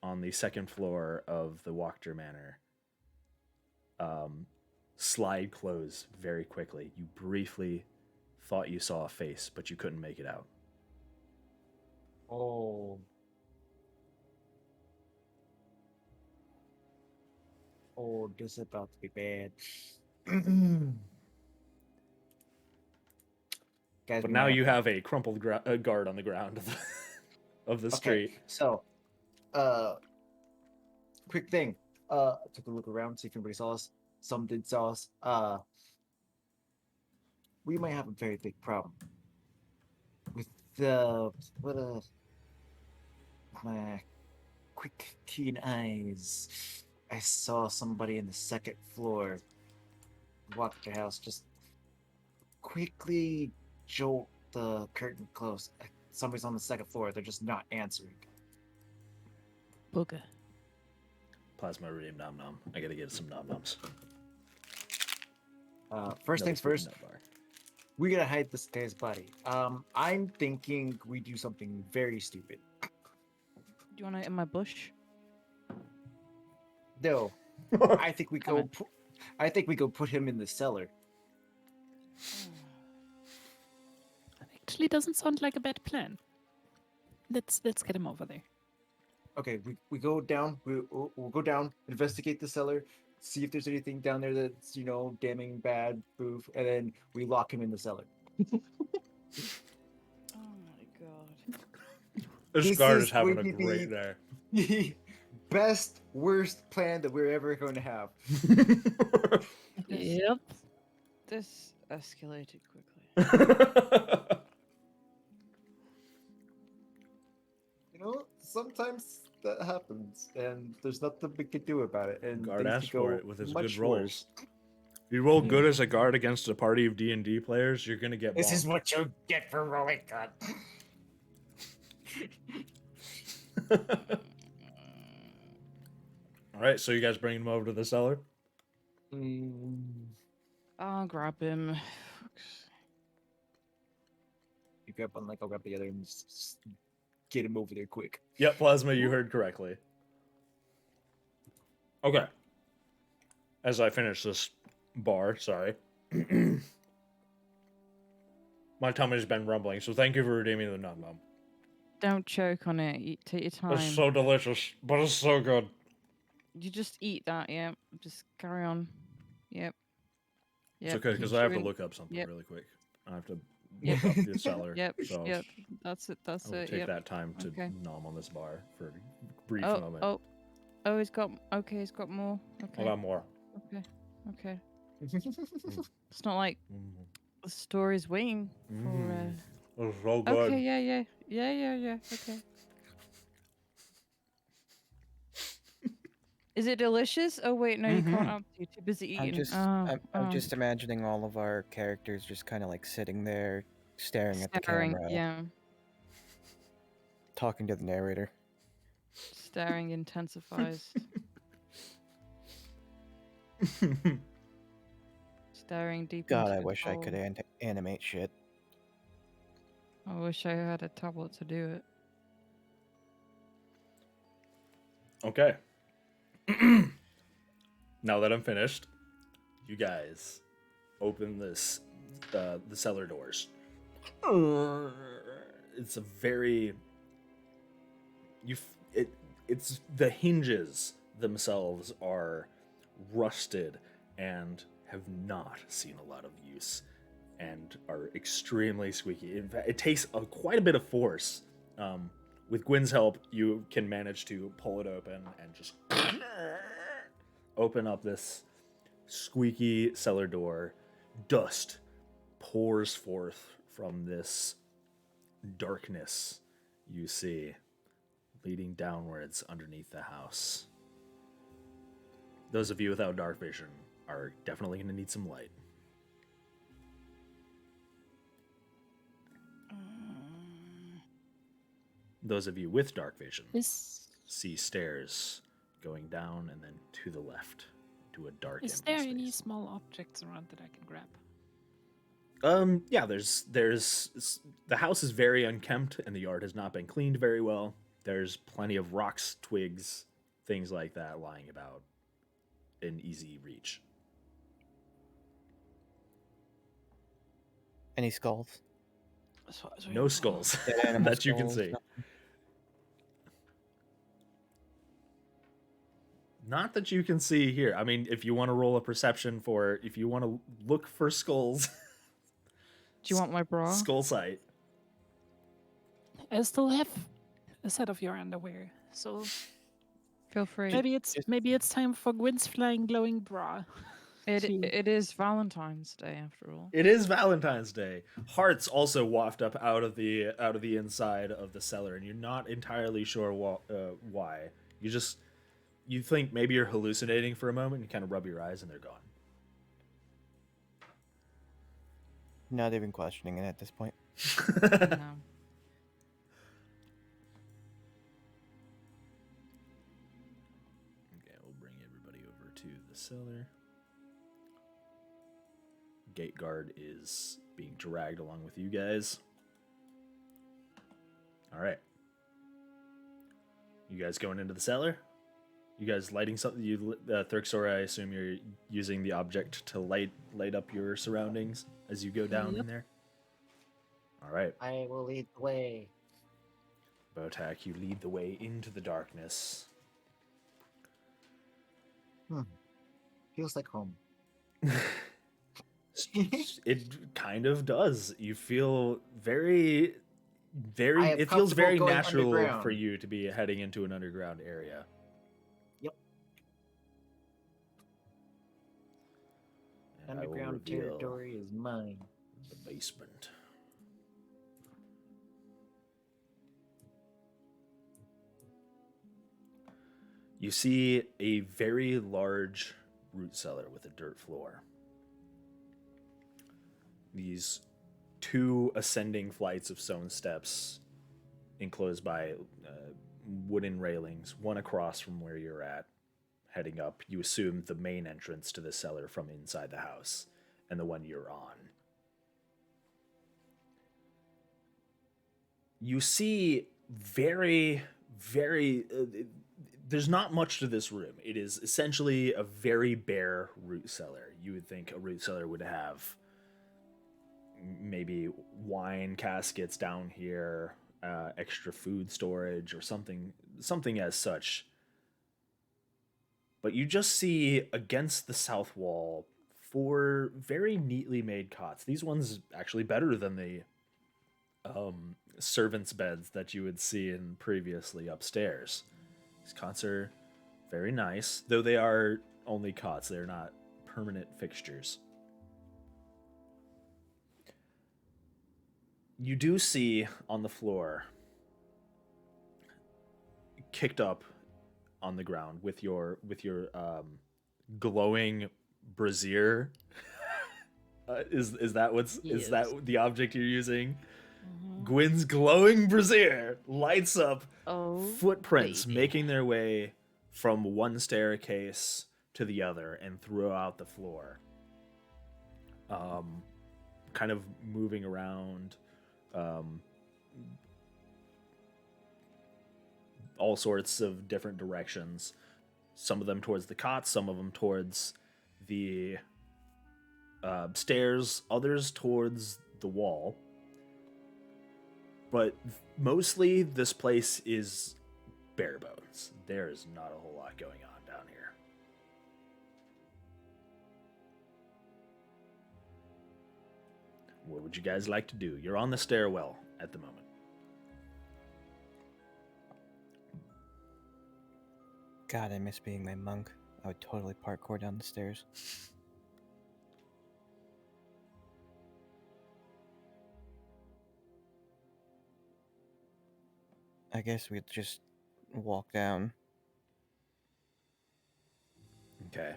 on the second floor of the Wachter Manor slide close very quickly. You briefly thought you saw a face, but you couldn't make it out. Oh. Oh, this is about to be bad. Guys, But now you have a crumpled guard on the ground of the street. Okay, so, quick thing. I took a look around, see if anybody saw us. Some did saw us. We might have a very big problem with my quick keen eyes. I saw somebody in the second floor walk the house, just quickly jolt the curtain close. Somebody's on the second floor. They're just not answering. Booger. Plasma Iridium Nom Nom. I gotta get some Nom Noms. First things first, Nut bar. we gotta hide this guy's body. I'm thinking we do something very stupid. Do you want to in my bush? No, I think we go. I think we go put him in the cellar. That actually doesn't sound like a bad plan. Let's get him over there. Okay, we go down. We'll go down, investigate the cellar, see if there's anything down there that's damning bad, boof, and then we lock him in the cellar. Oh my god. This This guard is is having a going to great be- day. The best worst plan that we're ever going to have. This, Yep. this escalated quickly. Sometimes that happens, and there's nothing we can do about it. And Guard things asked could go for it with his much good rolls. worse. If you roll good as a guard against a party of D&D players, you're gonna get This is bombed. what you get for rolling good. All right, so you guys bring him over to the cellar. I'll grab him. You grab one leg, I'll grab the other, and just get him over there quick. Yep, Plasma, you heard correctly. Okay. As I finish this bar, sorry. My tummy's been rumbling, so thank you for redeeming the num num. Don't choke on it. Take your time. It's so delicious, but it's so good. You just eat that, yeah. Just carry on. Yep. It's Yep, okay, because keep I have to chewing. look up something Yep. really quick. I have to Yep. look up the cellar. Yep. So Yep. That's it. That's I will it. take Yep. that time to Okay. nom on this bar for a brief Oh, moment. oh, he's got. Okay, he's got more. I Okay. got more. Okay. Okay. It's not like Mm. the story's waiting for. Mm. It's so good. Okay. Yeah. Okay. Is it delicious? Oh wait, no, you can't. Mhm. You're too busy I'm eating. just, Oh, I'm just imagining all of our characters just kind of like sitting there, staring at the staring. camera, Yeah, talking to the narrator. staring intensifies. Staring deep. God, into I its wish I could soul. animate shit. I wish I had a tablet to do it. Okay. Now that I'm finished, you guys open this the cellar doors. It's a very it's the hinges themselves are rusted and have not seen a lot of use and are extremely squeaky. In fact, it takes quite a bit of force. With Gwyn's help, you can manage to pull it open and just open up this squeaky cellar door. Dust pours forth from this darkness you see leading downwards underneath the house. Those of you without dark vision are definitely going to need some light. Those of you with dark vision see stairs going down and then to the left to a dark Is empty there any space. small objects around that I can grab? Yeah, there's the house is very unkempt and the yard has not been cleaned very well. There's plenty of rocks, twigs, things like that lying about in easy reach. Any skulls? No skulls Dead animal that you can skulls, see. nothing? Not that you can see here. I mean, if you want to roll a perception for, if you want to look for skulls, Do you want my bra? skull sight. I still have a set of your underwear, so Feel free. maybe it's time for Gwyn's flying glowing bra. It is Valentine's Day after all. It is Valentine's Day. Hearts also waft up out of the inside of the cellar, and you're not entirely sure why. You think maybe you're hallucinating for a moment. You kind of rub your eyes, and they're gone. Not even questioning it at this point. No. Okay, we'll bring everybody over to the cellar. Gate guard is being dragged along with you guys. All right. You guys going into the cellar? You guys lighting something? Thrixor, I assume you're using the object to light up your surroundings as you go down in Yep. there. All right. I will lead the way. Botak, you lead the way into the darkness. Feels like home. It kind of does. You feel very, very. I am It feels comfortable very going natural for underground. you to be heading into an underground area. Yep. And I will Underground reveal territory is mine. the basement. You see a very large root cellar with a dirt floor. These two ascending flights of stone steps enclosed by wooden railings, one across from where you're at, heading up. You assume the main entrance to the cellar from inside the house, and the one you're on. You see very, very. There's not much to this room. It is essentially a very bare root cellar. You would think a root cellar would have maybe wine caskets down here, extra food storage, or something as such. But you just see against the south wall 4 very neatly made cots. These ones actually better than the servants' beds that you would see in previously upstairs. These cots are very nice, though they are only cots. They're not permanent fixtures. You do see on the floor, kicked up on the ground with your glowing brazier. Is that what's Yes. is that the object you're using? Mhm. Gwyn's glowing brazier lights up Oh, footprints baby. making their way from one staircase to the other and throughout the floor. Kind of moving around, all sorts of different directions. Some of them towards the cots, some of them towards the stairs, others towards the wall. But mostly this place is bare bones. There's not a whole lot going on down here. What would you guys like to do? You're on the stairwell at the moment. God, I miss being my monk. I would totally parkour down the stairs. I guess we'd just walk down. Okay.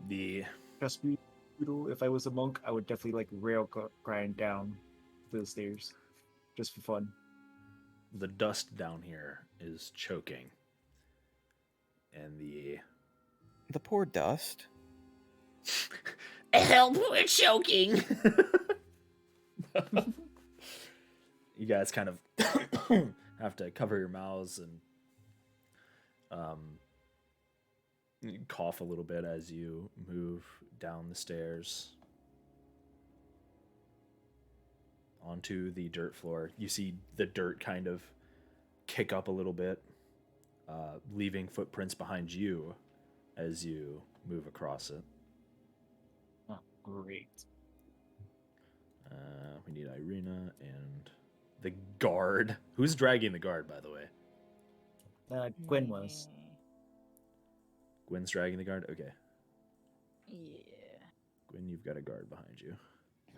The Trust me, Poodle, if I was a monk, I would definitely like grind down the stairs just for fun. dust down here is choking. And the The poor dust. help, we're choking. You guys kind of have to cover your mouths and cough a little bit as you move down the stairs onto the dirt floor. You see the dirt kind of kick up a little bit, leaving footprints behind you as you move across it. Oh, great. We need Irina and the guard. Who's dragging the guard, by the way? Gwen was. Gwen's dragging the guard? Okay. Yeah. Gwen, you've got a guard behind you.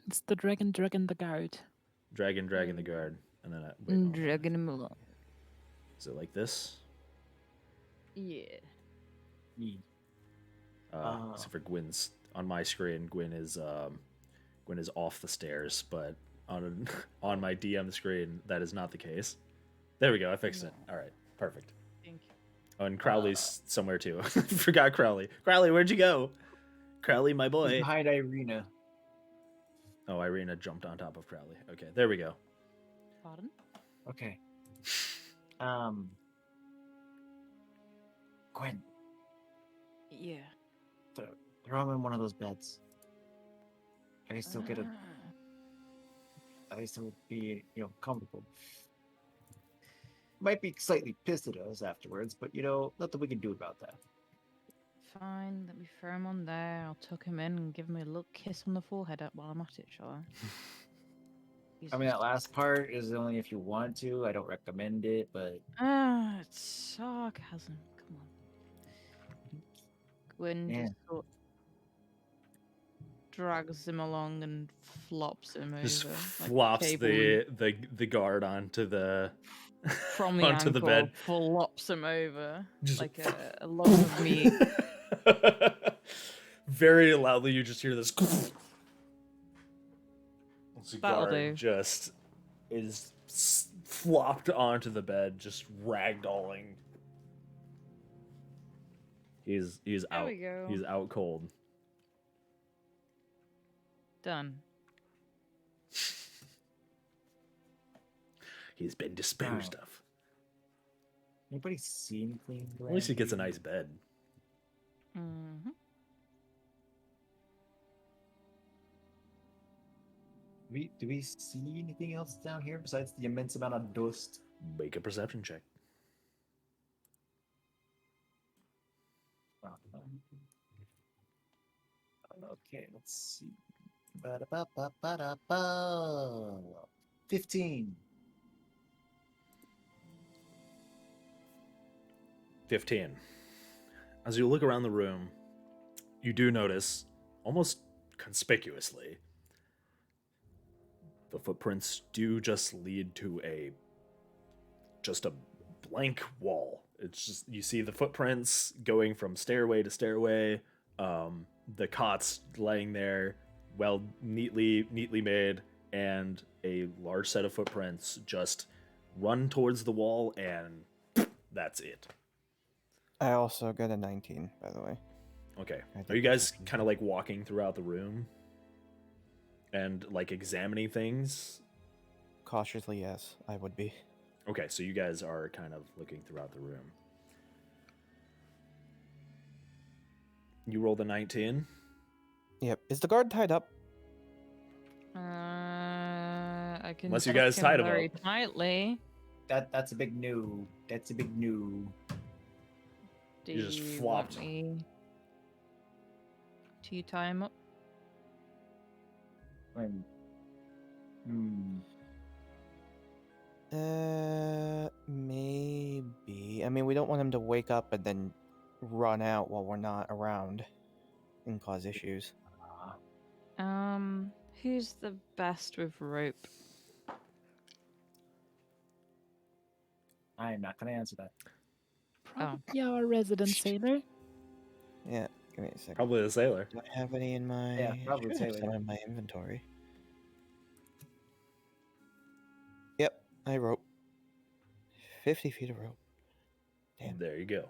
It's the dragon the guard. Dragging the guard. And then wait, hold on. Dragging him along. Is it like this? Yeah. Me. Except for Gwen's on my screen. Gwen is off the stairs, but on my DM screen that is not the case. There we go. I fixed it. All right, perfect. Thank you. Oh, and Crowley's somewhere too. Forgot Crowley. Crowley, where'd you go? Crowley, my He's boy. behind Irina. Oh, Irina jumped on top of Crowley. Okay, there we go. Pardon? Okay. Gwen, Yeah. throw him in one of those beds. At least he'll get a. Ah. At least he'll be, comfortable. might be slightly pissed at us afterwards, but nothing we can do about that. Fine, let me throw him on there. I'll tuck him in and give him a little kiss on the forehead while I'm at it, shall I? I mean, that last part is only if you want to. I don't recommend it, but It's sarcasm. Come on. Gwyn Yeah. just sort drags him along and flops him Just over. flops like a cable the guard onto the from the onto ankle, the bed. flops him over Just like a log of meat. Very loudly, you just hear this. That'll Cigar do. just is flopped onto the bed, just ragdolling. He's There out. we go. He's out cold. Done. He's been disposed Wow. of. Anybody see anything? At least he gets a around nice bed. Mm-hmm. here? Do we see anything else down here besides the immense amount of dust? Make a perception check. Okay, let's see. Ba-da-ba-ba-ba-da-ba. 15. 15. As you look around the room, you do notice, almost conspicuously, the footprints do just lead to just a blank wall. It's just, you see the footprints going from stairway to stairway, the cots laying there, well, neatly made, and a large set of footprints just run towards the wall, and that's it. I also got a 19, by the way. Okay. I Are did you guys perception. kind of like walking throughout the room and like examining things? Cautiously, yes, I would be. Okay, so you guys are kind of looking throughout the room. You rolled a 19. Yep. Is the guard tied up? I can. Unless you tuck guys tied him very up. tightly. That's a big no. That's a big no. Do You just you flopped. want me to tie him up? Maybe. I mean, we don't want him to wake up and then run out while we're not around and cause issues. Who's the best with rope? I'm not gonna answer that. Probably our resident sailor. Yeah, give me a second. Probably the sailor. Do I have any in my... Yeah, probably I should have sailor. some in my inventory. Yep, I rope. 50 feet of rope. Damn. There you go.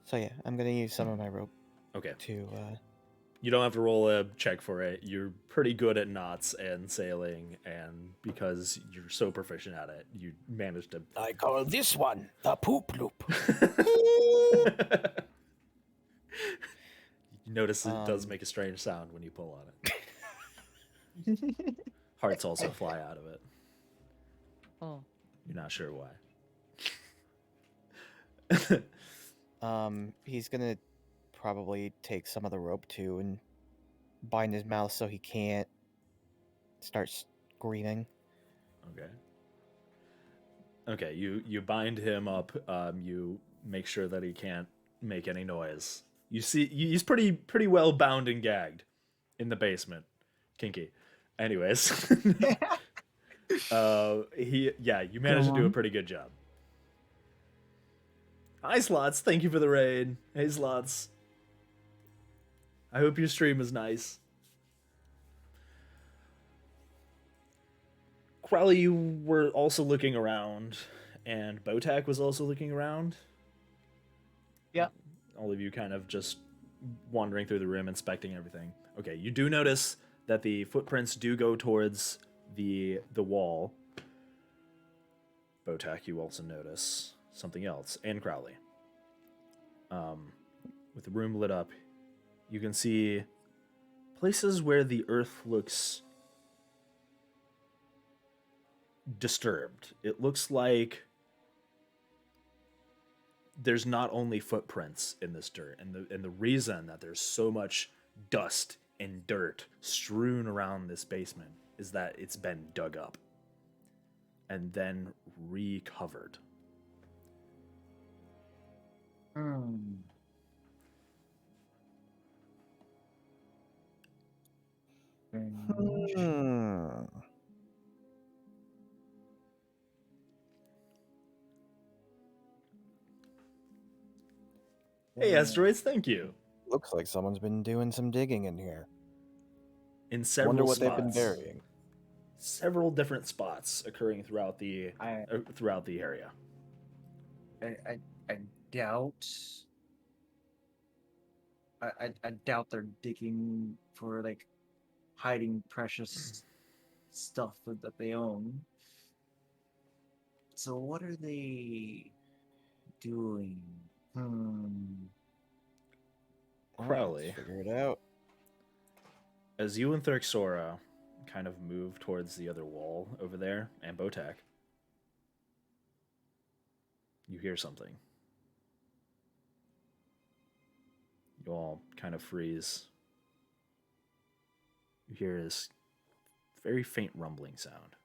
So yeah, I'm gonna use some of my rope Okay. to... You don't have to roll a check for it. You're pretty good at knots and sailing, and because you're so proficient at it, you managed to. I call this one the poop loop. You notice it does Um, make a strange sound when you pull on it. Hearts also fly out of it. Oh. You're not sure why. He's gonna probably take some of the rope too and bind his mouth so he can't start screaming. Okay. Okay, you bind him up. You make sure that he can't make any noise. You see, he's pretty well bound and gagged in the basement. Kinky. Anyways, you managed to do a on. pretty good job. Hi, Slots. Thank you for the raid. Hey, Slots. I hope your stream is nice. Crowley, you were also looking around, and Botak was also looking around. Yeah. All of you kind of just wandering through the room, inspecting everything. Okay, you do notice that the footprints do go towards the wall. Botak, you also notice something else, and Crowley. With the room lit up, you can see places where the earth looks disturbed. It looks like there's not only footprints in this dirt, and the reason that there's so much dust and dirt strewn around this basement is that it's been dug up and then recovered. Hmm. Strange. Hmm. Hey, Yeah. asteroids, thank you. Looks like someone's been doing some digging in here. In several Wonder what spots, they've been burying. several different spots occurring throughout the I, area. I doubt. I doubt they're digging for like hiding precious stuff that they own. So what are they doing? Crowley, Let's figure it out. as you and Thurxora kind of move towards the other wall over there, and Botak, you hear something. You all kind of freeze. You hear this very faint rumbling sound.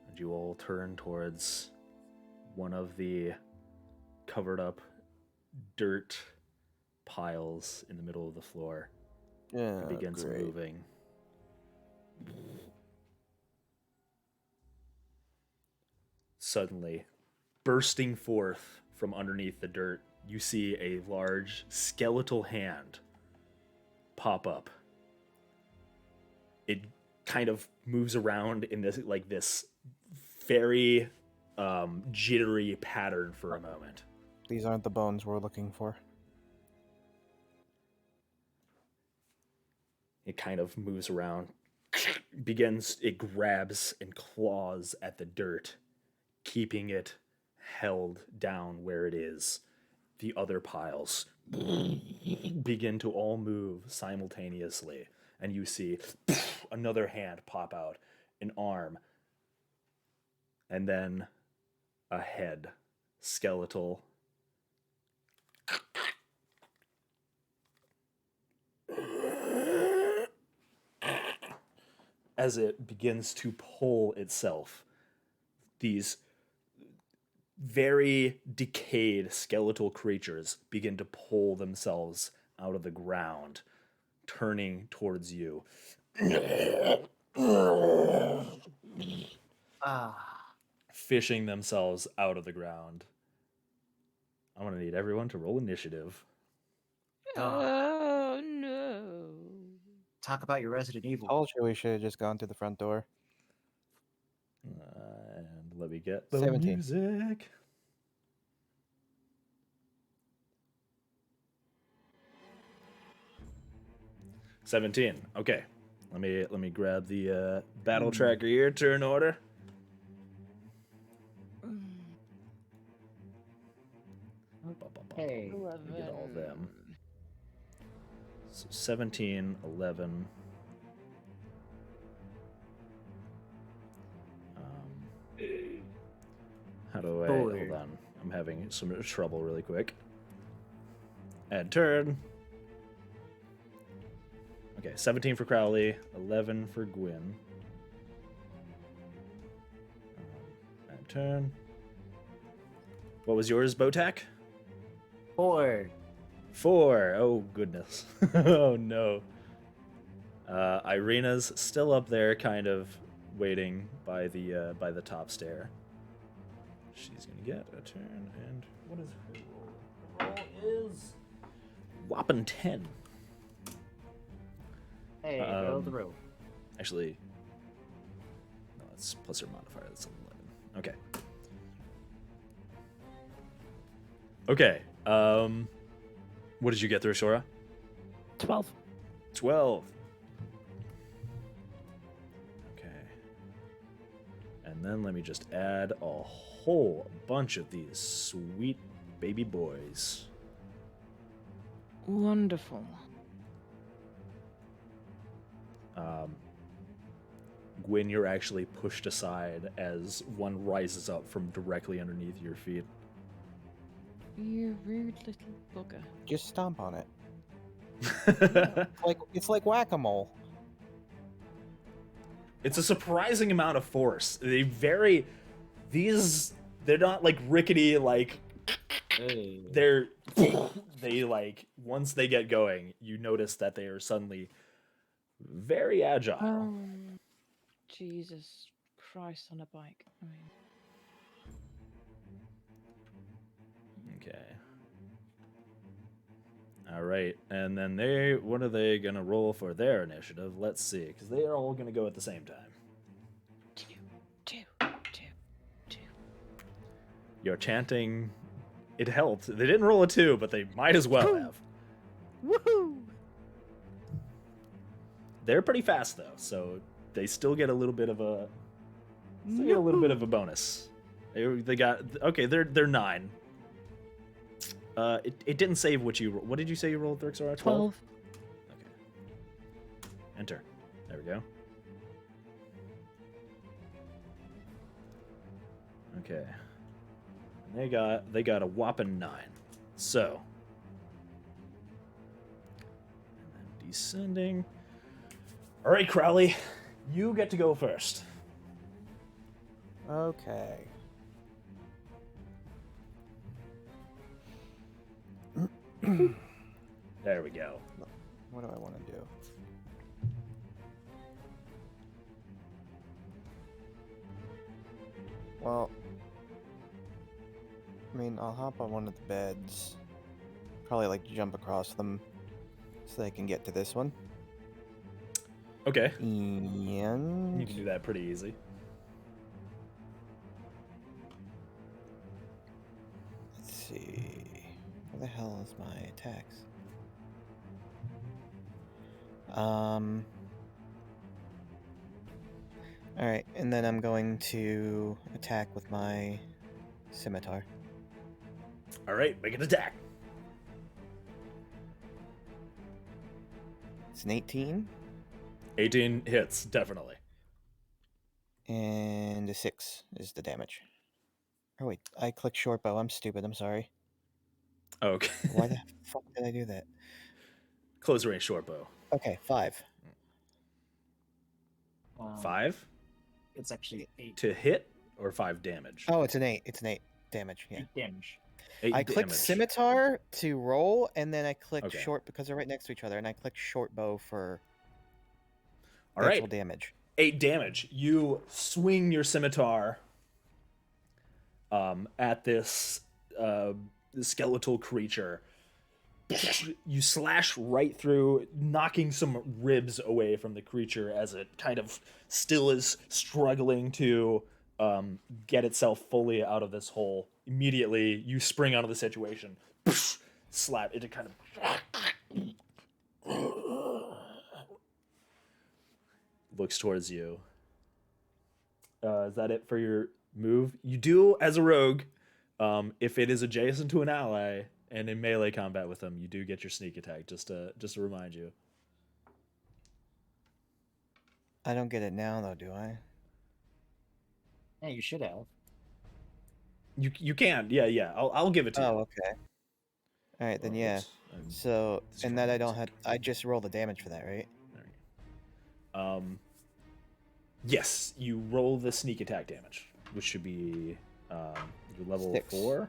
And you all turn towards one of the covered up dirt piles in the middle of the floor. Yeah, It begins great. moving. Suddenly, bursting forth from underneath the dirt, you see a large skeletal hand pop up. It kind of moves around in this very jittery pattern for a moment. These aren't the bones we're looking for. It kind of moves around, it grabs and claws at the dirt, keeping it held down where it is. The other piles begin to all move simultaneously, and you see another hand pop out, an arm, and then a head, skeletal. As it begins to pull itself, these very decayed skeletal creatures begin to pull themselves out of the ground, turning towards you. Fishing themselves out of the ground. I'm going to need everyone to roll initiative. Oh no. Talk about your Resident Evil. Told you we should have just gone to the front door. And let me get the 17. music. $17. Okay. Let me grab the battle tracker here. Turn order. Hey. Let me get all of them. So 17, 11. How do I... Four. Hold on. I'm having some trouble really quick. Add turn. Okay, 17 for Crowley, 11 for Gwyn. Add turn. What was yours, Botak? 4. 4. Oh, goodness. Oh, no. Irina's still up there, kind of waiting by the top stair. She's going to get a turn, and what is her roll? Her roll is whopping 10. Hey, go the road. Actually, no, that's plus her modifier. That's 11. Okay. Okay. What did you get through, Shora? 12. 12. Okay. And then let me just add a whole bunch of these sweet baby boys. Wonderful. Gwyn, you're actually pushed aside as one rises up from directly underneath your feet. You rude little bugger. Just stomp on it. It's It's like whack-a-mole. a surprising amount of force. They're not like rickety, like Hey. they like once they get going, you notice that they are suddenly very agile. Oh, Jesus Christ on a bike. I mean, Okay. All right, and then what are they gonna roll for their initiative? Let's see, because they are all gonna go at the same time. two. You're chanting. It helped. They didn't roll a 2, but they might as well have. Woohoo! They're pretty fast though, so they still get a little bit of a bonus. They got okay. They're 9. It didn't save what did you say you rolled, Thrixor? 12. Okay. Enter. There we go. Okay. And they got a whopping 9. So. And then descending. All right, Crowley, you get to go first. Okay. There we go. What do I want to do? Well, I mean, I'll hop on one of the beds. Probably like jump across them so they can get to this one. Okay. And You can do that pretty easy. let's see. Where the hell is my attacks? Alright, and then I'm going to attack with my scimitar. All right, make an attack. It's an 18 18 hits, definitely. and a 6 is the damage. Oh wait, I clicked short bow. I'm stupid. I'm sorry. Okay. Why the fuck did I do that? Close range short bow. Okay, 5. 5 It's actually 8. to hit or 5 damage? Oh, it's an 8. It's an 8 damage. Yeah. 8 damage. 8 I clicked damage. scimitar to roll, and then I clicked Okay. short because they're right next to each other, and I clicked short bow for All actual right. damage. 8 damage. You swing your scimitar at this skeletal creature. You slash right through, knocking some ribs away from the creature as it kind of still is struggling to get itself fully out of this hole. Immediately, you spring out of the situation, slap it. Kind of looks towards you. Is that it for your move? You do, as a rogue, if it is adjacent to an ally and in melee combat with them, you do get your sneak attack. Just to remind you. I don't get it now, though, do I? Yeah, you should have. You can, yeah. I'll give it to you. Oh, okay. All right, then Oh, yeah. oops. I'm So, and that I don't have. destroying I just roll the damage for that, right? Yes, you roll the sneak attack damage, which should be your level 6. 4.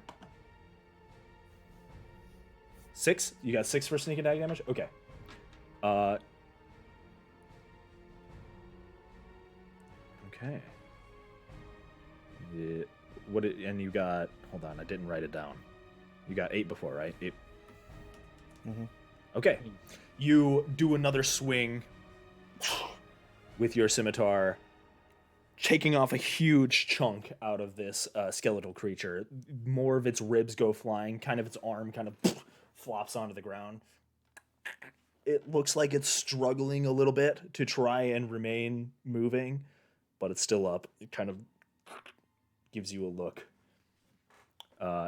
6? You got 6 for sneak attack damage? Okay. Okay. And you got, hold on, I didn't write it down. You got 8 before, right? 8. Mm-hmm. Okay. You do another swing with your scimitar, taking off a huge chunk out of this skeletal creature. More of its ribs go flying, kind of its arm kind of flops onto the ground. It looks like it's struggling a little bit to try and remain moving, but it's still up. It kind of gives you a look.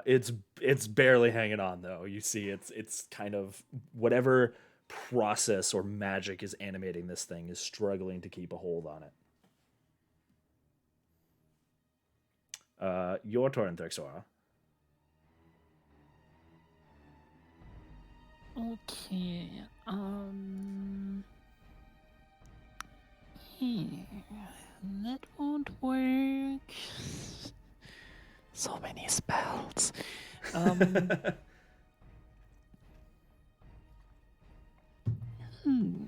It's barely hanging on though. You see it's kind of whatever process or magic is animating this thing is struggling to keep a hold on it. Your turn, Thrixora. Okay. That won't work. So many spells. Hmm. Hmm.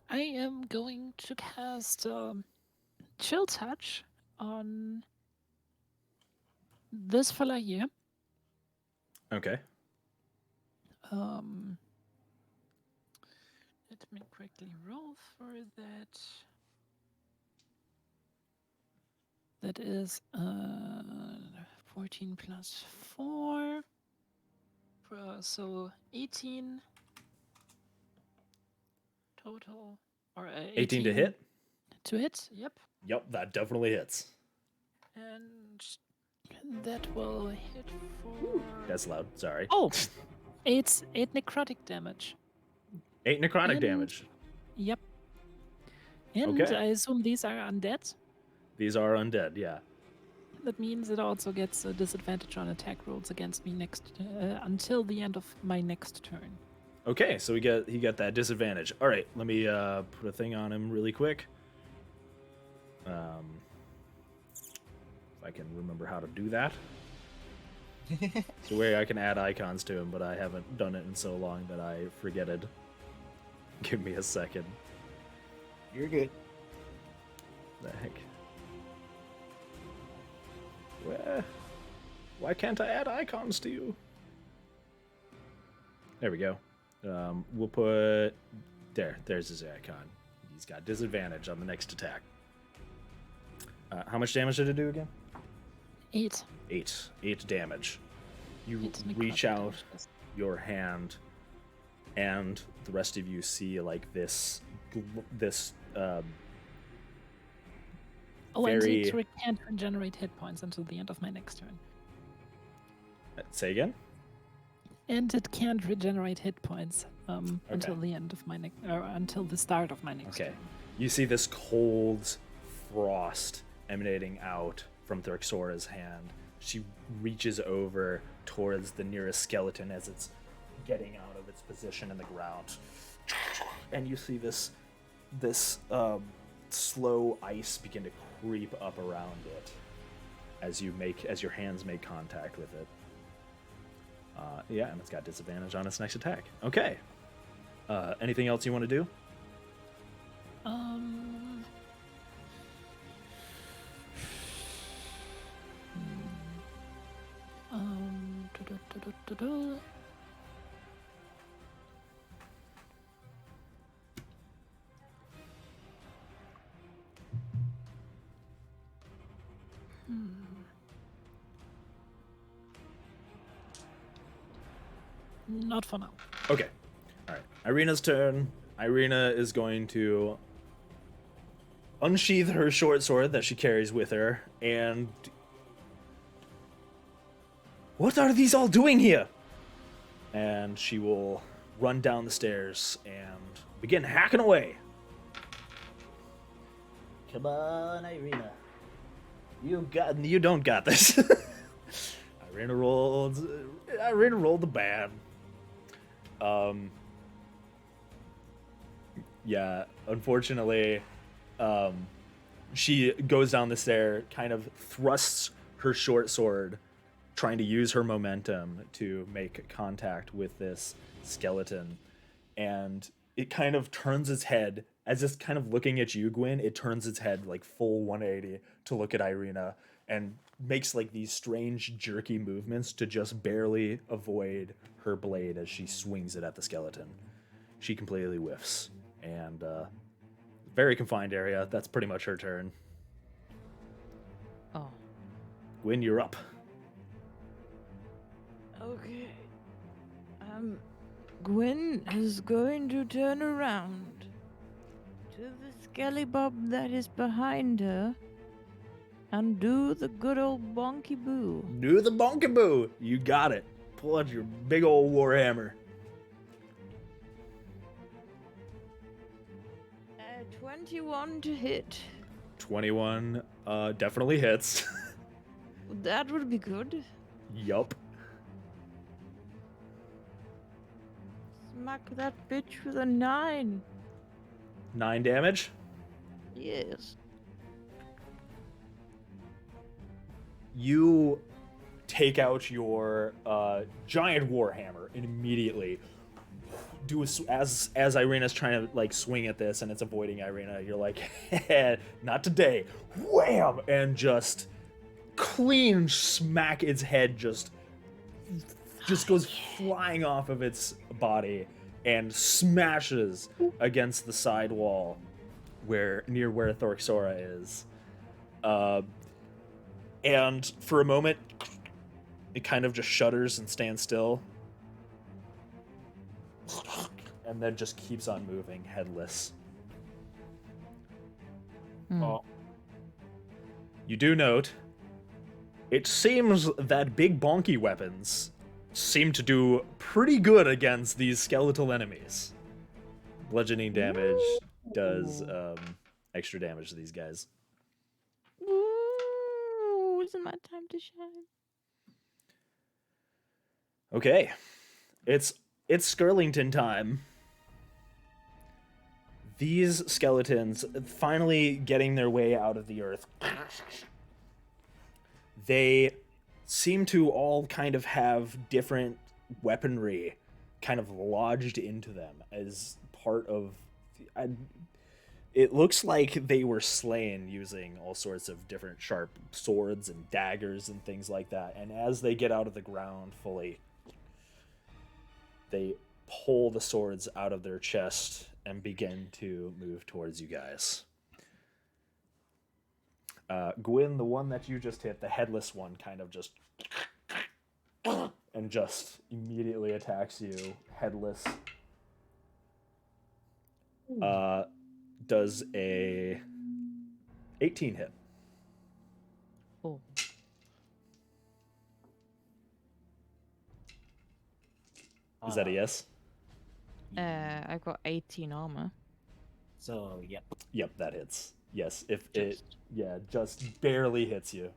I am going to cast Chill Touch on this fella here. Okay. Let me quickly roll for that. That is 14 plus 4. So 18 total. Or 18 to hit? To hit, yep. Yep, that definitely hits. And that will hit for... That's loud, sorry. Oh! It's 8 necrotic damage. 8 necrotic And- damage. Yep. And Okay. I assume these are undead. These are undead, yeah. That means it also gets a disadvantage on attack rolls against me until the end of my next turn. Okay, so he got that disadvantage. All right, let me put a thing on him really quick. If I can remember how to do that. It's a way I can add icons to him, but I haven't done it in so long that I forget it. Give me a second. You're good. The heck? Why can't I add icons to you? There we go. We'll put... There's his icon. He's got disadvantage on the next attack. How much damage did it do again? 8. 8 damage. You 8 necrotic reach out damage, yes. your hand, and the rest of you see like this Oh, very... and it can't regenerate hit points until the end of my next turn. Say again? And it can't regenerate hit points until the end of my until the start of my next Okay. turn. You see this cold frost emanating out from Thrixora's hand. She reaches over towards the nearest skeleton as it's getting out of its position in the ground. And you see this slow ice begin to creep up around it as your hands make contact with it. Yeah, and it's got disadvantage on its next attack. Okay. Anything else you want to do? Da-da-da-da-da. Not for now. Okay. All right. Irina's turn. Irina is going to unsheath her short sword that she carries with her, and... What are these all doing here? And she will run down the stairs and begin hacking away. Come on, Irina. You don't got this. Irina rolled the bad. Yeah, unfortunately, she goes down the stair, kind of thrusts her short sword, trying to use her momentum to make contact with this skeleton, and it kind of turns its head, as it's kind of looking at you, Gwyn, it turns its head like full 180 to look at Irina, and makes like these strange jerky movements to just barely avoid her blade as she swings it at the skeleton. She completely whiffs, and very confined area. That's pretty much her turn. Oh. Gwyn, you're up. Okay. Gwyn is going to turn around to the skellybob that is behind her And do the good old bonky boo. Do the bonkaboo. You got it. Pull out your big old warhammer. 21 to hit. 21 definitely hits. That would be good. Yup. Smack that bitch with a 9. 9 damage. Yes. You take out your giant warhammer and immediately do as Irina's trying to like swing at this and it's avoiding Irina. You're like, not today. Wham! And just clean smack its head just goes flying off of its body and smashes against the side wall near where Thorxora is. And for a moment, it kind of just shudders and stands still. And then just keeps on moving, headless. Oh, You do note, it seems that big bonky weapons seem to do pretty good against these skeletal enemies. Bludgeoning damage does extra damage to these guys. Ooh, isn't my time to shine? Okay, it's Skirlington time. These skeletons finally getting their way out of the earth. They seem to all kind of have different weaponry kind of lodged into them as part of... It looks like they were slain using all sorts of different sharp swords and daggers and things like that. And as they get out of the ground fully, they pull the swords out of their chest and begin to move towards you guys. Gwyn, the one that you just hit, the headless one, kind of just... and just immediately attacks you, headless. Does a 18 hit. Oh. Is that a yes? I got 18 armor. so yep. Yep, that hits. Yes, if it... Yeah, just barely hits you.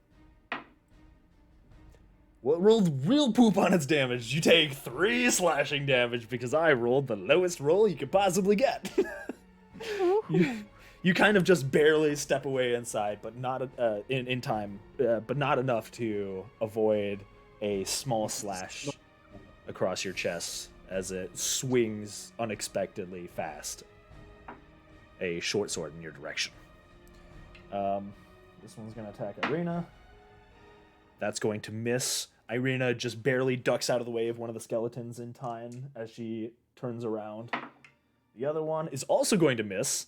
Well, it rolled real poop on its damage. You take 3 slashing damage because I rolled the lowest roll you could possibly get. You kind of just barely step away inside, but not in time, but not enough to avoid a small slash across your chest as it swings unexpectedly fast. A short sword in your direction. This one's going to attack Irina. That's going to miss. Irina just barely ducks out of the way of one of the skeletons in time as she turns around. The other one is also going to miss.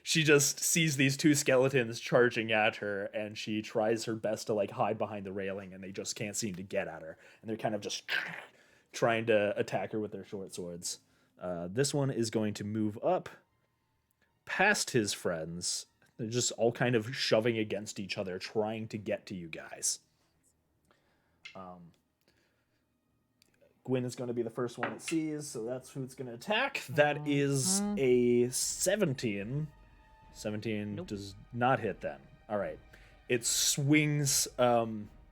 She just sees these 2 skeletons charging at her, and she tries her best to like hide behind the railing, and they just can't seem to get at her. And they're kind of just trying to attack her with their short swords. This one is going to move up past his friends. They're just all kind of shoving against each other, trying to get to you guys. Gwyn is going to be the first one it sees, so that's who it's going to attack. That is a 17. 17 does not hit then. All right. It swings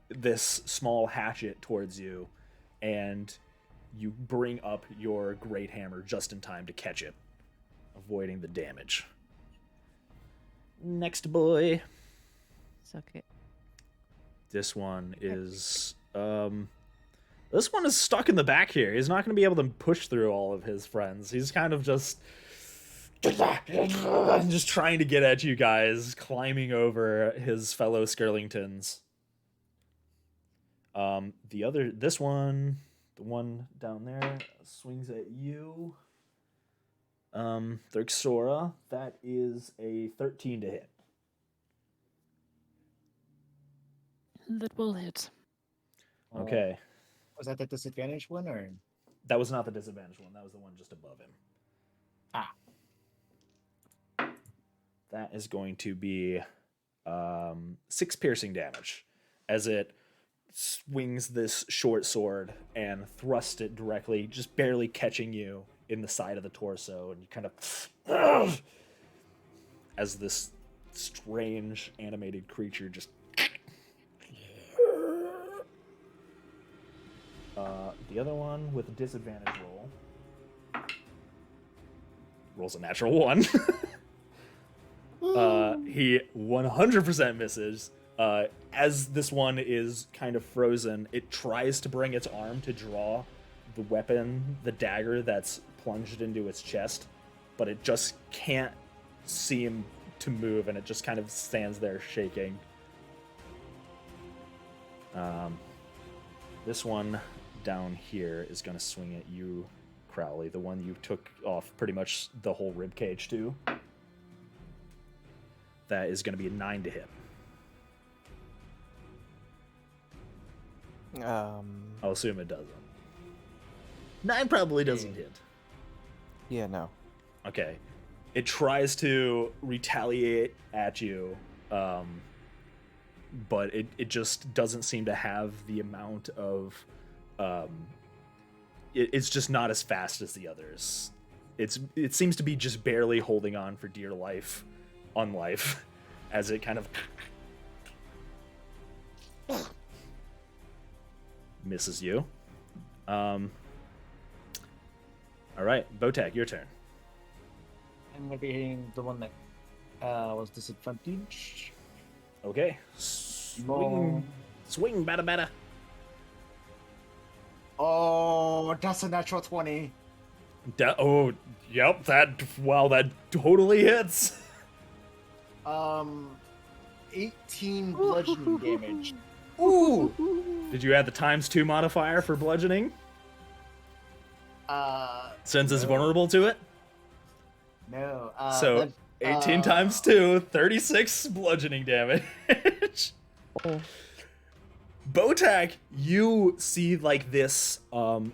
this small hatchet towards you, and you bring up your great hammer just in time to catch it, avoiding the damage. Next boy. Suck it. This one is this one is stuck in the back here. He's not going to be able to push through all of his friends. He's kind of just trying to get at you guys, climbing over his fellow Skirlingtons. This one, the one down there, swings at you. Thorxora, that is a 13 to hit. That will hit. Okay. Was that the disadvantage one or? That was not the disadvantage one. That was the one just above him. Ah. That is going to be 6 piercing damage as it swings this short sword and thrusts it directly, just barely catching you in the side of the torso, and you kind of as this strange animated creature just the other one with a disadvantage rolls a natural 1. He 100% misses. As this one is kind of frozen, it tries to bring its arm to draw the weapon, the dagger that's plunged into its chest, but it just can't seem to move, and it just kind of stands there shaking. This one down here is going to swing at you, Crowley, the one you took off pretty much the whole rib cage to. That is going to be a 9 to hit. I'll assume it doesn't. 9 probably doesn't hit. Yeah, no. Okay. It tries to retaliate at you, but it just doesn't seem to have the amount of... it's just not as fast as the others. It seems to be just barely holding on for dear life on life as it kind of misses you. All right, Botek, your turn. I'm gonna be hitting the one that was disadvantaged. Okay. Swing, bada bada. Oh, that's a natural 20. Oh, yep. That totally hits. 18 bludgeoning damage. Ooh. Did you add the ×2 modifier for bludgeoning? Since it's vulnerable to it? No. So 18 times 2, 36 bludgeoning damage. Botak, you see like this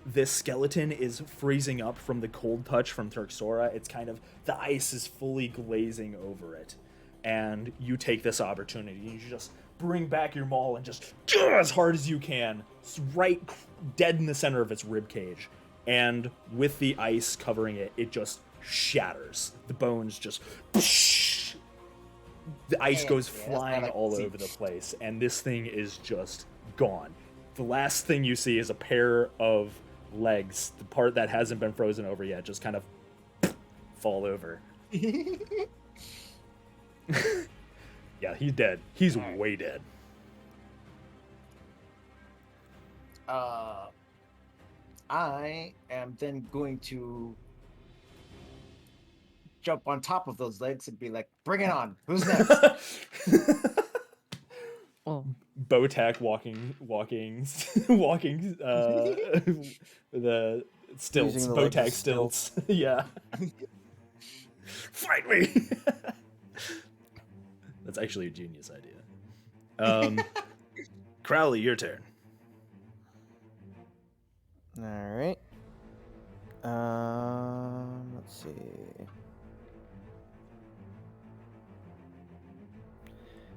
this skeleton is freezing up from the cold touch from Turksora. It's kind of, the ice is fully glazing over it. And you take this opportunity. You just bring back your maul and just as hard as you can, right dead in the center of its rib cage. And with the ice covering it, it just shatters. The bones just... The ice goes flying all over the place, and this thing is just gone. The last thing you see is a pair of legs, the part that hasn't been frozen over yet, just kind of fall over. Yeah, he's dead. He's way dead. I am then going to jump on top of those legs and be like, bring it on. Who's next? Oh, Botak walking the stilts. Using the legs as Botak stilts. Yeah. Fight me. That's actually a genius idea. Crowley, your turn. All right. Let's see.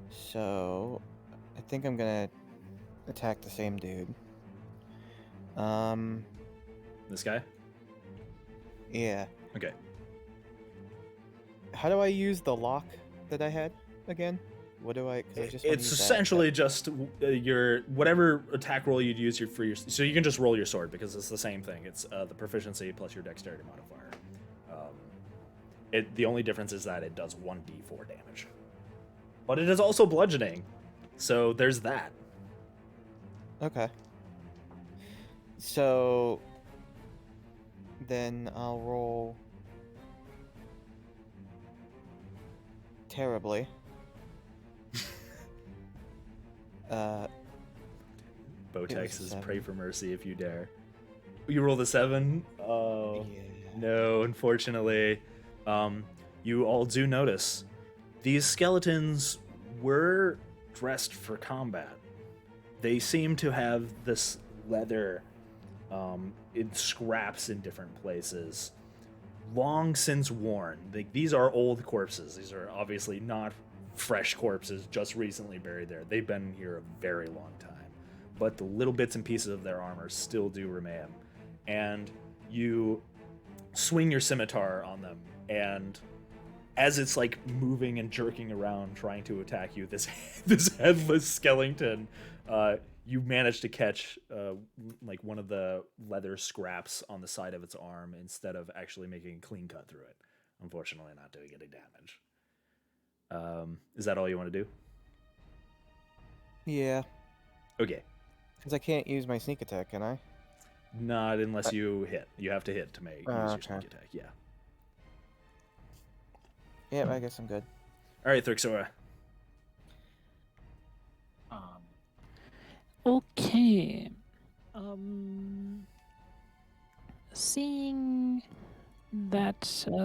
So, I think I'm gonna attack the same dude. This guy? Yeah. Okay. How do I use the lock that I had again? What do I? 'Cause I just wanna It's use that essentially attack. just your whatever attack roll you'd use for your. So you can just roll your sword because it's the same thing. It's the proficiency plus your dexterity modifier. The only difference is that it does 1d4 damage, but it is also bludgeoning. So there's that. Okay. So then I'll roll terribly. Botex says, seven. "Pray for mercy if you dare." You roll the 7. Oh Yeah. no! Unfortunately, you all do notice these skeletons were dressed for combat. They seem to have this leather in scraps in different places, long since worn. These are old corpses. These are obviously not fresh corpses just recently buried there. They've been here a very long time. But the little bits and pieces of their armor still do remain. And you swing your scimitar on them, and as it's like moving and jerking around trying to attack you, this headless skeleton, you manage to catch like one of the leather scraps on the side of its arm instead of actually making a clean cut through it. Unfortunately, not doing any damage. Is that all you want to do? Yeah, Okay. because I can't use my sneak attack, can I? Not unless you hit. You have to hit to make use your okay. sneak attack. Yeah. Yeah, I guess I'm good. All right, Thrixora. Okay. Seeing that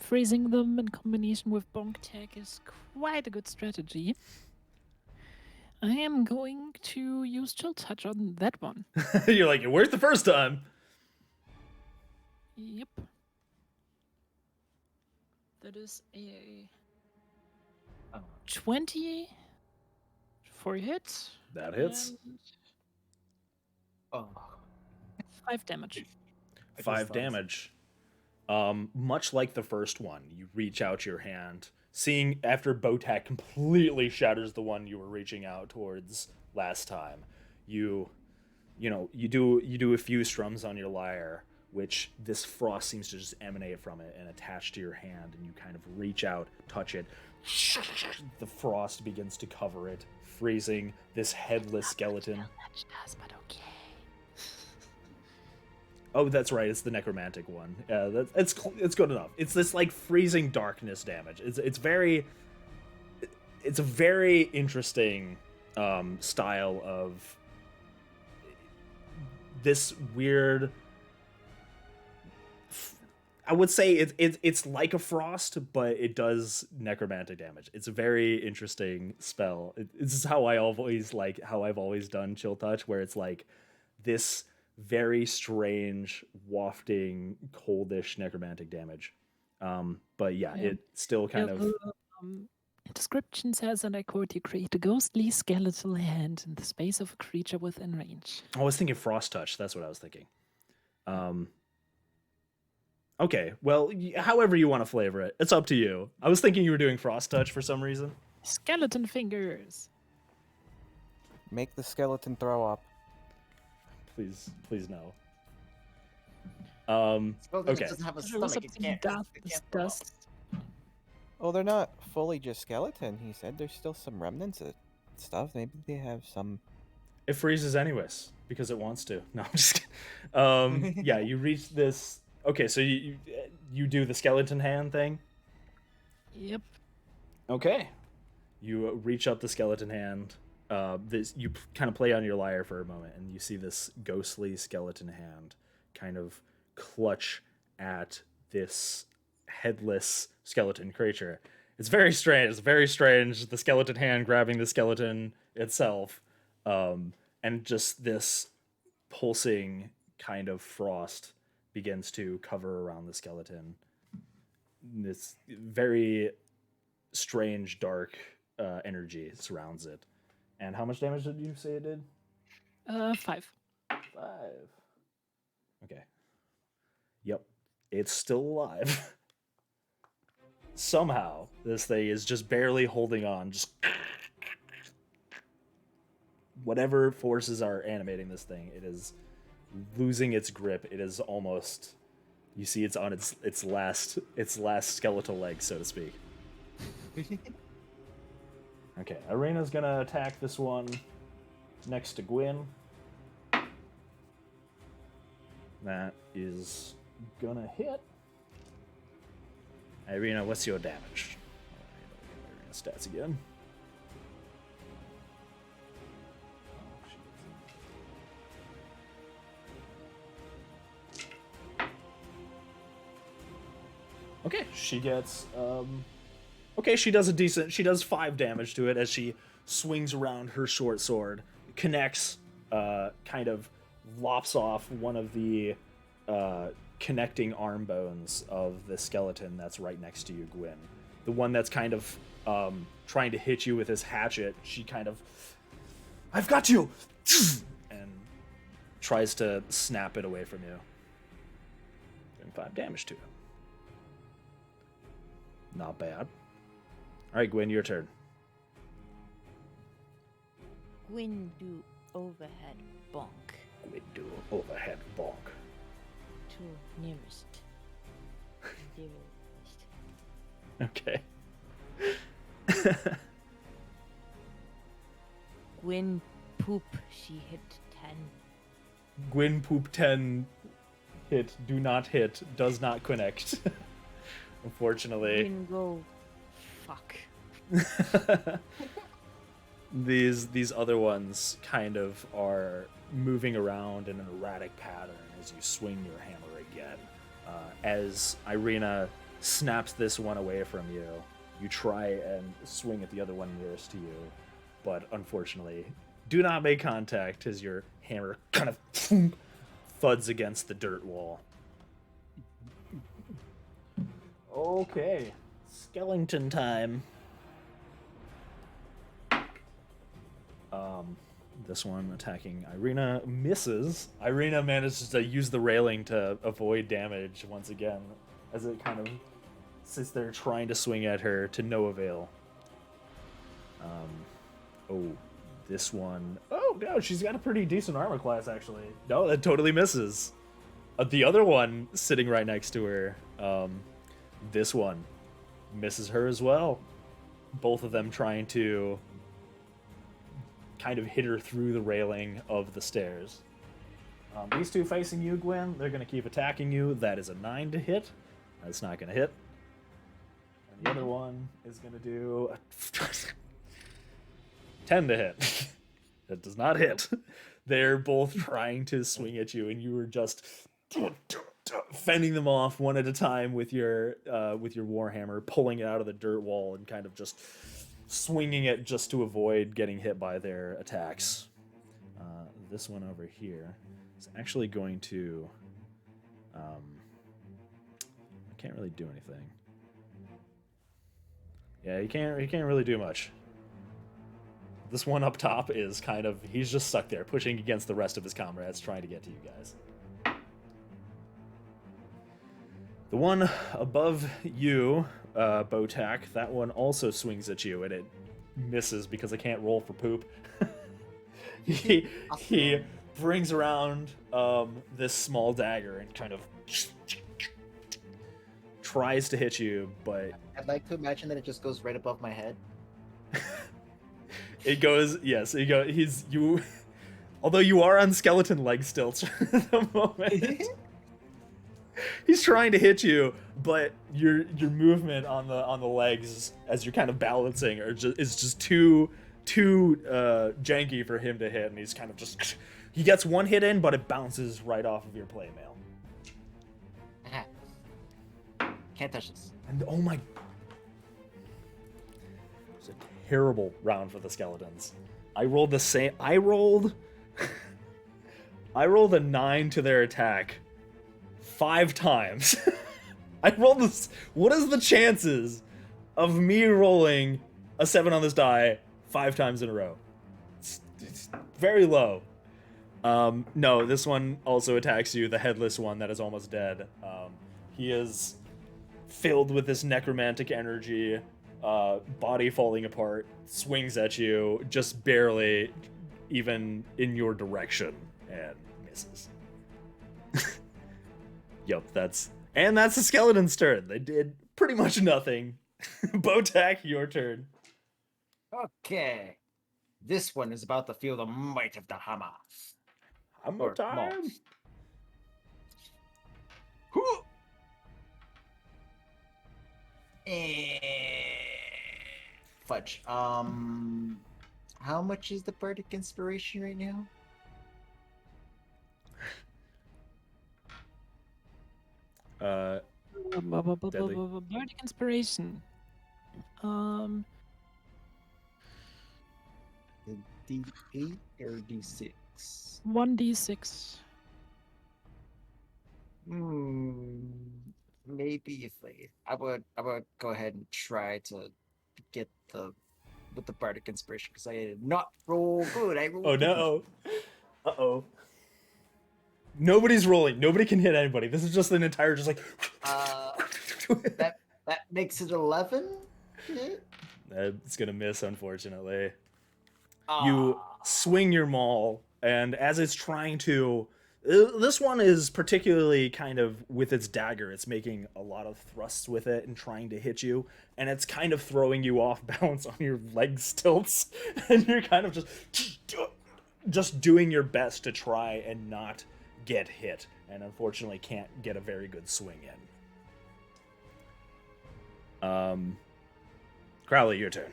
freezing them in combination with bonk tech is quite a good strategy, I am going to use chill touch on that one. You're like, it worked the first time. Yep. That is a 20 for a hit. That hits. and Oh, 5 damage. 5 damage. Much like the first one, you reach out your hand, seeing after Botak completely shatters the one you were reaching out towards last time. You do a few strums on your lyre, which this frost seems to just emanate from it and attach to your hand, and you kind of reach out, touch it. The frost begins to cover it, freezing this headless skeleton. Does, but okay. Oh, that's right. It's the necromantic one. It's good enough. It's this like freezing darkness damage. It's a very interesting style of this weird. I would say it's like a frost, but it does necromantic damage. It's a very interesting spell. This is how I've always done Chill Touch, where it's like this very strange, wafting, coldish necromantic damage. But yeah, it still kind of. Description says, and I quote, you create a ghostly skeletal hand in the space of a creature within range. I was thinking Frost Touch. That's what I was thinking. Okay, well, however you want to flavor it, it's up to you. I was thinking you were doing Frost Touch for some reason. Skeleton fingers. Make the skeleton throw up. Please no. Skeleton Okay. doesn't have a There was stomach. It something can't. dark It as can't throw up. dust. Oh, they're not fully just skeleton, he said. There's still some remnants of stuff. Maybe they have some... It freezes anyways because it wants to. No, I'm just kidding. Yeah, you reach this. Okay, so you do the skeleton hand thing. Yep. Okay, you reach up the skeleton hand. You kind of play on your lyre for a moment, and you see this ghostly skeleton hand kind of clutch at this headless skeleton creature. It's very strange. It's very strange. The skeleton hand grabbing the skeleton itself, and just this pulsing kind of frost begins to cover around the skeleton. This very strange, dark energy surrounds it. And how much damage did you say it did? 5. 5. Okay. Yep. It's still alive. Somehow, this thing is just barely holding on. Just whatever forces are animating this thing, it is losing its grip. It is almost. You see, it's on its last skeletal leg, so to speak. Okay, Arena's gonna attack this one next to Gwyn. That is gonna hit. Irina, what's your damage? Irina's stats again. Okay, she gets okay, she does 5 damage to it as she swings around her short sword, connects, kind of lops off one of the connecting arm bones of the skeleton that's right next to you, Gwyn. the one that's kind of trying to hit you with his hatchet, she kind of, I've got you, and tries to snap it away from you. Doing 5 damage to it. Not bad. All right, Gwen, your turn. Gwyn do overhead bonk Gwen, do overhead bonk. to nearest. Okay. Gwyn poop, she hit 10. Gwyn poop 10 hit, do not hit, does not connect. Unfortunately. Gwyn go, fuck. These other ones kind of are moving around in an erratic pattern as you swing your hammer again. As Irina snaps this one away from you, you try and swing at the other one nearest to you, but unfortunately do not make contact as your hammer kind of thuds against the dirt wall. Okay, skeleton time. This one attacking Irina misses. Irina manages to use the railing to avoid damage once again, as it kind of sits there trying to swing at her to no avail. Oh, this one. Oh no, she's got a pretty decent armor class actually. No, that totally misses. The other one sitting right next to her, this one misses her as well. Both of them trying to kind of hit her through the railing of the stairs. These two facing you, Gwen, they're going to keep attacking you. That is a 9 to hit. That's not going to hit. And the other one is going to do a 10 to hit. That does not hit. They're both trying to swing at you, and you were just fending them off one at a time with your warhammer, pulling it out of the dirt wall and kind of just swinging it just to avoid getting hit by their attacks. This one over here is actually going to... I can't really do anything. Yeah, he can't really do much. This one up top is kind of... He's just stuck there, pushing against the rest of his comrades, trying to get to you guys. The one above you, Botak, that one also swings at you, and it misses because I can't roll for poop. he brings around this small dagger and kind of tries to hit you, but I'd like to imagine that it just goes right above my head. it goes, yes, it goes, although you are on skeleton leg stilts at the moment. He's trying to hit you, but your movement on the legs as you're kind of balancing is just too janky for him to hit, and he's kind of just... He gets one hit in, but it bounces right off of your playmail. Can't touch this. And oh my... It's a terrible round for the skeletons. I rolled the same... I rolled a 9 to their attack 5 times. I rolled this... What is the chances of me rolling a 7 on this die 5 times in a row? It's very low. No, this one also attacks you, the headless one that is almost dead. He is filled with this necromantic energy, body falling apart, swings at you, just barely even in your direction, and misses. Yup, that's the skeleton's turn. They did pretty much nothing. Botak, your turn. Okay. This one is about to feel the might of the hammer. Hammer Or time. maul. Hoo! Fudge. How much is the bardic inspiration right now? Deadly. Bardic inspiration. The D8 or D6? 1d6. maybe if I would go ahead and try to get the bardic inspiration because I did not roll good. I rolled Oh poopy. no. Uh-oh. Nobody's rolling. Nobody can hit anybody. This is just an entire just like That makes it 11. It's gonna miss, unfortunately. Ah, You swing your maul, and as it's trying to, this one is particularly kind of with its dagger. It's making a lot of thrusts with it and trying to hit you, and it's kind of throwing you off balance on your leg stilts, and you're kind of just doing your best to try and not get hit, and unfortunately can't get a very good swing in. Crowley, your turn.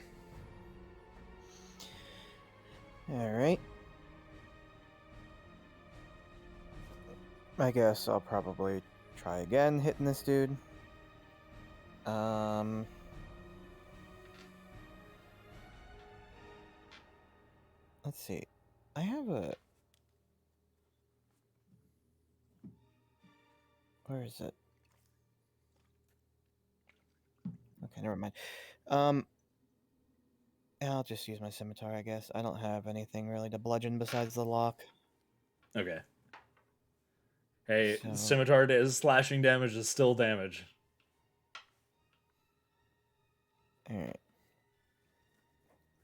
Alright. I guess I'll probably try again hitting this dude. Let's see. I have a... Where is it? Okay, never mind. I'll just use my scimitar, I guess. I don't have anything really to bludgeon besides the lock. Okay. Hey, So- scimitar is slashing damage is still damage. Alright.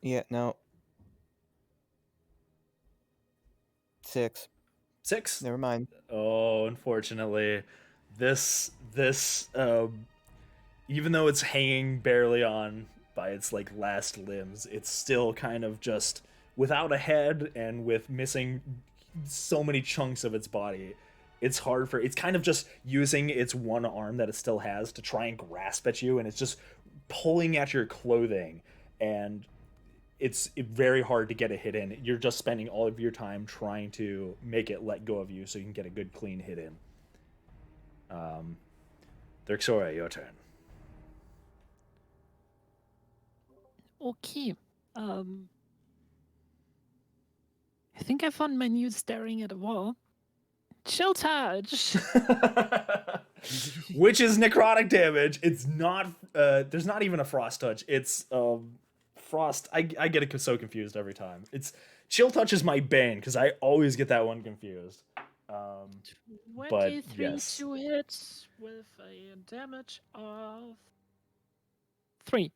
Yeah, no. 6. 6. Never mind. Oh, unfortunately, this even though it's hanging barely on by its like last limbs, it's still kind of just without a head and with missing so many chunks of its body. It's hard for it's kind of just using its one arm that it still has to try and grasp at you, and it's just pulling at your clothing, and it's very hard to get a hit in. You're just spending all of your time trying to make it let go of you so you can get a good clean hit in. Dirksora, your turn. Okay. I think I found my new staring at a wall. Chill touch. Which is necrotic damage. It's not there's not even a frost touch. It's frost. I get it so confused every time. It's chill touch is my bane because I always get that one confused. But 23 yes. to hit with a damage of 3.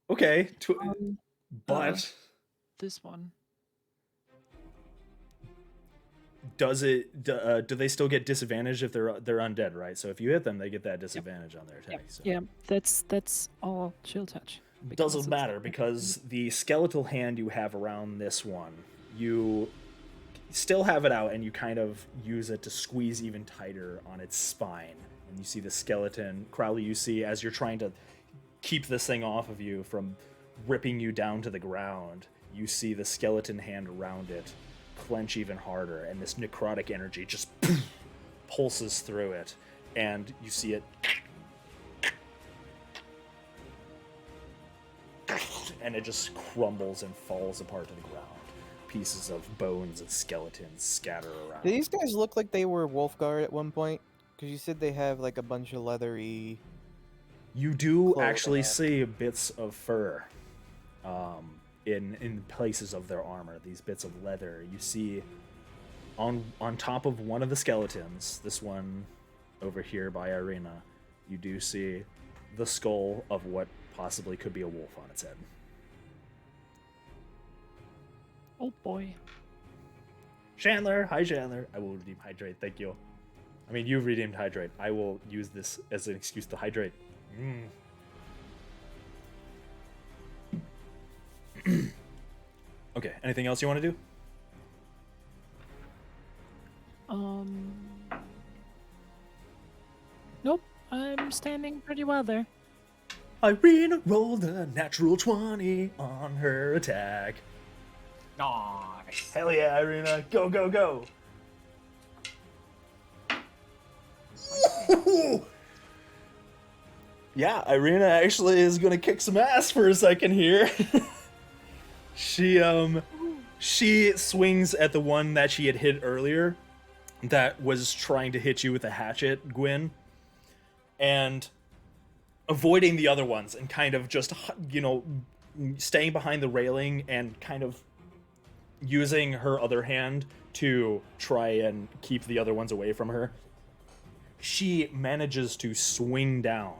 Okay, Um, but This one. does it do they still get disadvantage if they're undead, right? So if you hit them, they get that disadvantage on their attack. So. Yeah, that's all chill touch. because Doesn't it's matter like- because the skeletal hand you have around this one, you still have it out and you kind of use it to squeeze even tighter on its spine. And you see the skeleton. Crowley, you see as you're trying to keep this thing off of you from ripping you down to the ground, you see the skeleton hand around it clench even harder, and this necrotic energy just pulses through it, and you see it and it just crumbles and falls apart to the ground. Pieces of bones and skeletons scatter around. Do these guys look like they were Wolfguard at one point? Because you said they have like a bunch of leathery... You do clothing actually on. see bits of fur in places of their armor, these bits of leather. You see on top of one of the skeletons, this one over here by Irina, you do see the skull of what possibly could be a wolf on its head. Oh boy. Chandler, hi Chandler. I will redeem hydrate, thank you. I mean, you've redeemed hydrate. I will use this as an excuse to hydrate. Okay, anything else you want to do? Nope. I'm standing pretty well there. Irina rolled a natural 20 on her attack. nice. Hell yeah, Irina. Go, go, go. Yeah, Irina actually is gonna kick some ass for a second here. She swings at the one that she had hit earlier that was trying to hit you with a hatchet, Gwyn. and avoiding the other ones and kind of just, staying behind the railing and kind of using her other hand to try and keep the other ones away from her. She manages to swing down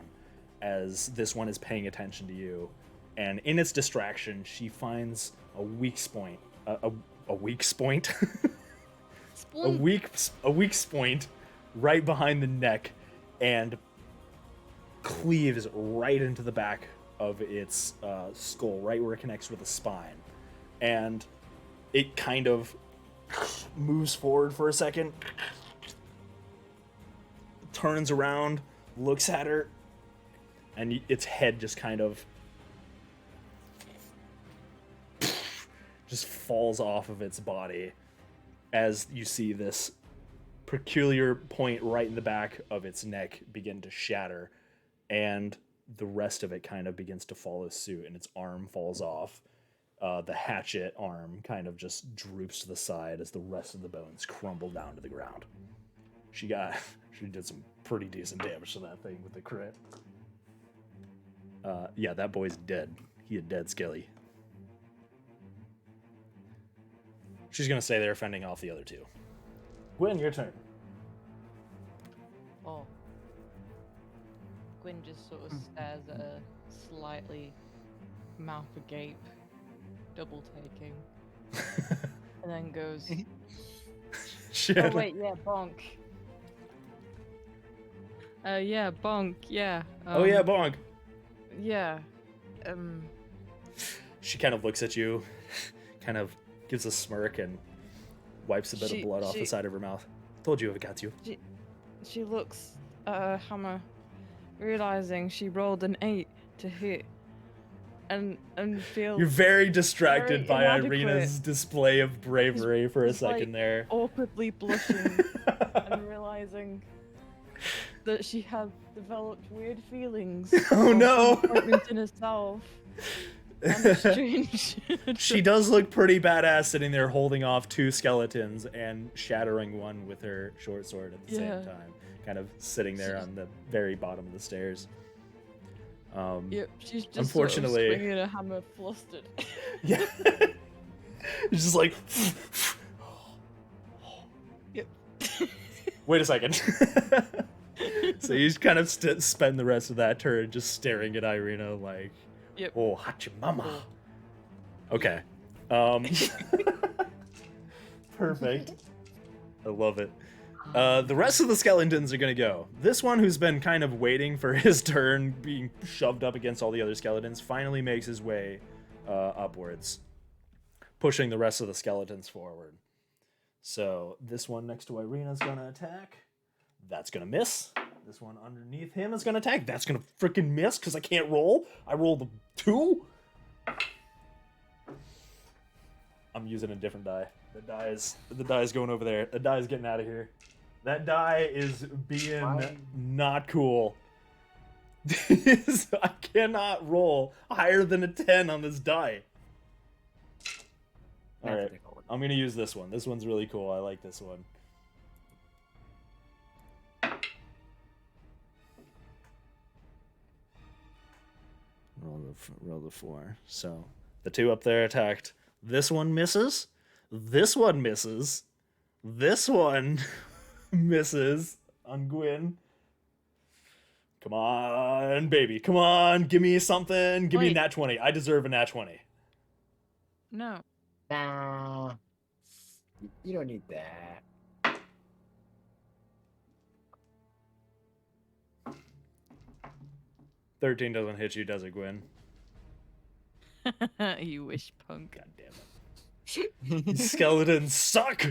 as this one is paying attention to you, and in its distraction, she finds a weak point, a weak point, a weak point right behind the neck, and cleaves right into the back of its skull, right where it connects with the spine, and it kind of moves forward for a second, turns around, looks at her, and its head just kind of just falls off of its body as you see this peculiar point right in the back of its neck begin to shatter, and the rest of it kind of begins to follow suit, and its arm falls off. The hatchet arm kind of just droops to the side as the rest of the bones crumble down to the ground. She did some pretty decent damage to that thing with the crit. Yeah, that boy's dead. He a dead Skelly. She's gonna stay there fending off the other two. Gwen, your turn. Oh. Gwyn just sort of stares at her, slightly mouth agape, double taking, and then goes, Shit. "Oh wait, yeah, bonk." Yeah, bonk, yeah. Oh yeah, bonk. Yeah. She kind of looks at you, kind of gives a smirk and wipes a bit of blood off the side of her mouth. Told you it got you. She looks at her hammer, realizing she rolled an 8 to hit, and feels You're very distracted very by inadequate. Irina's display of bravery for a She's, second like, there. awkwardly blushing and realizing that she has developed weird feelings. Oh, of no. disappointment in herself. And a strange. She does look pretty badass sitting there holding off two skeletons and shattering one with her short sword at the same time. Kind of sitting there on the very bottom of the stairs. Yep, she's just unfortunately, sort of swinging a hammer flustered. Yeah. It's just like... Yep. Wait a second. So you just kind of spend the rest of that turn just staring at Irina like... Yep. Oh, Hachimama. Okay. Perfect. I love it. The rest of the skeletons are gonna go. This one, who's been kind of waiting for his turn, being shoved up against all the other skeletons, finally makes his way upwards, pushing the rest of the skeletons forward. So this one next to Irina's gonna attack. That's gonna miss. This one underneath him is gonna attack. That's gonna freaking miss because I can't roll. I rolled a 2. I'm using a different die. The die is going over there. The die is getting out of here. That die is being not cool. I cannot roll higher than a 10 on this die. All right, I'm gonna use this one. This one's really cool. I like this one. Roll the 4. So the 2 up there attacked. This one misses. This one misses. This one misses on Gwyn. Come on, baby. Come on. Give me something. Give me a nat 20. I deserve a nat 20. No. Nah. You don't need that. $13 doesn't hit you, does it, Gwyn? You wish, punk. God damn it. These skeletons suck!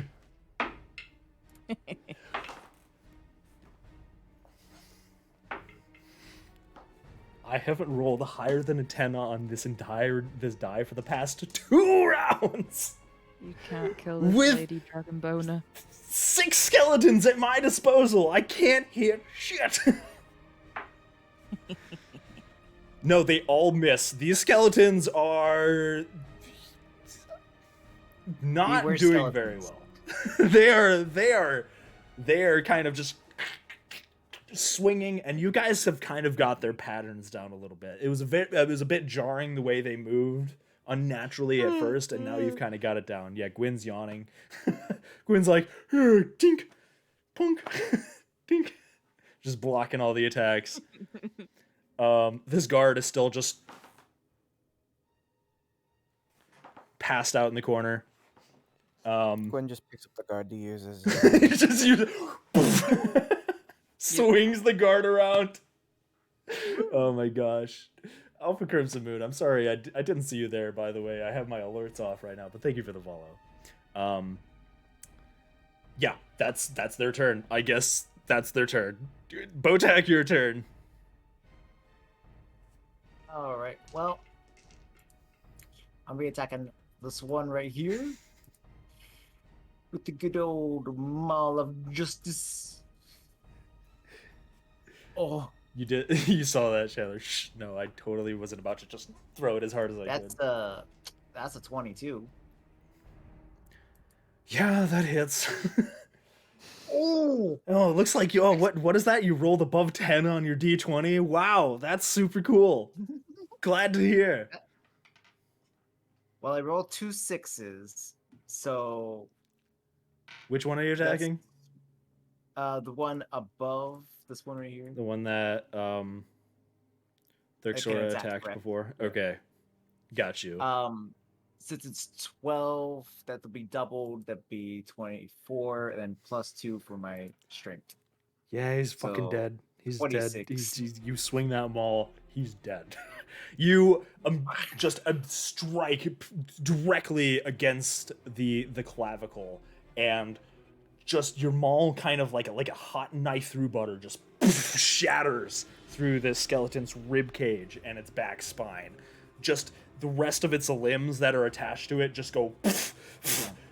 I haven't rolled higher than a 10 on this die for the past 2 rounds! You can't kill this With- lady dragon boner. 6 skeletons at my disposal! I can't hit shit! No, they all miss. These skeletons are not Beware doing very skeletons. well. they are kind of just swinging, and you guys have kind of got their patterns down a little bit. It was a bit jarring the way they moved unnaturally at first, and now you've kind of got it down. Yeah, Gwyn's yawning. Gwyn's like, tink, punk, tink, just blocking all the attacks. This guard is still just passed out in the corner. Gwen just picks up the guard to use as. Swings the guard around. Oh my gosh. Alpha Crimson Moon, I'm sorry, I didn't see you there, by the way. I have my alerts off right now, but thank you for the follow. Yeah, that's their turn. I guess that's their turn. Botak, your turn. All right. Well, I'm be attacking this one right here with the good old Maul of Justice. Oh, You saw that, Chandler. Shh, no, I totally wasn't about to just throw it as hard as I could. that's a 22. Yeah, that hits. Oh, It looks like you. Oh, what is that? You rolled above 10 on your D20. Wow, that's super cool. Glad to hear. well, I rolled 2 6s, so Which one are you attacking? the one above this one right here. The one that Thurxora attack, attacked correct. before. Okay, got you. Since it's 12, that'll be doubled. That'd be 24, and then +2 for my strength. Yeah, he's fucking so, dead. He's 26. dead. You swing that maul, he's dead. You just strike directly against the clavicle, and just your maul kind of like a hot knife through butter just shatters through this skeleton's rib cage and its back spine. Just the rest of its limbs that are attached to it just go.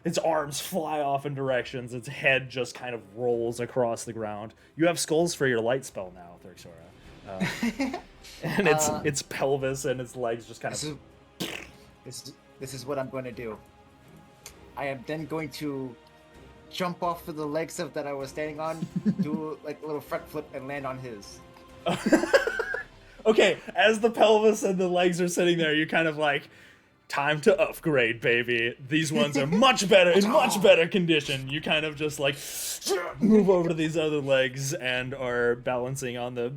Its arms fly off in directions. Its head just kind of rolls across the ground. You have skulls for your light spell now, Thurxora. And its pelvis and its legs just kind of. This is what I'm going to do. I am then going to jump off of the legs that I was standing on, do like a little front flip, and land on his. Okay, as the pelvis and the legs are sitting there, you're kind of like, time to upgrade, baby. These ones are much better, in much better condition. You kind of just like move over to these other legs and are balancing on the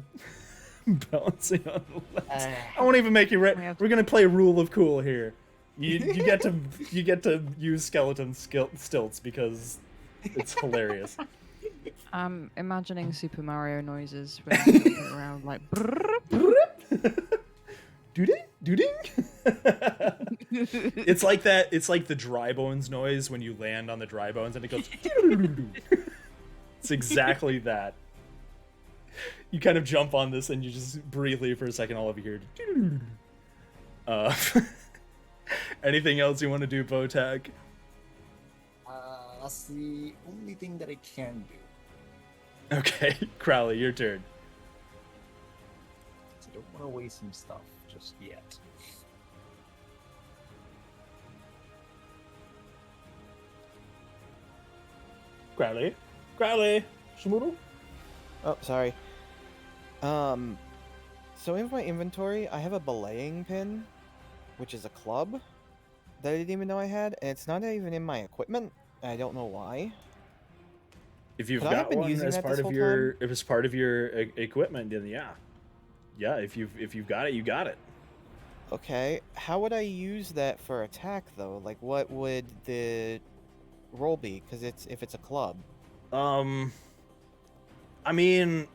legs. I won't even make you we're gonna play rule of cool here. You get to use skeleton stilts because it's hilarious. I'm imagining Super Mario noises when you're jumping around like. Dooding? It's like that. It's like the dry bones noise when you land on the dry bones and it goes. It's exactly that. You kind of jump on this and you just briefly for a second all of you hear. Anything else you want to do, Botak? That's the only thing that I can do. Okay, Crowley, your turn. I don't want to waste some stuff just yet. Crowley, Shimuru. Oh, sorry. So in my inventory, I have a belaying pin, which is a club that I didn't even know I had, and it's not even in my equipment. I don't know why. If you've But I have got been one using as that part this of whole your, time. if it's part of your equipment, then yeah. If you've got it, you got it. Okay, how would I use that for attack though? Like, what would the roll be? Because if it's a club. I mean,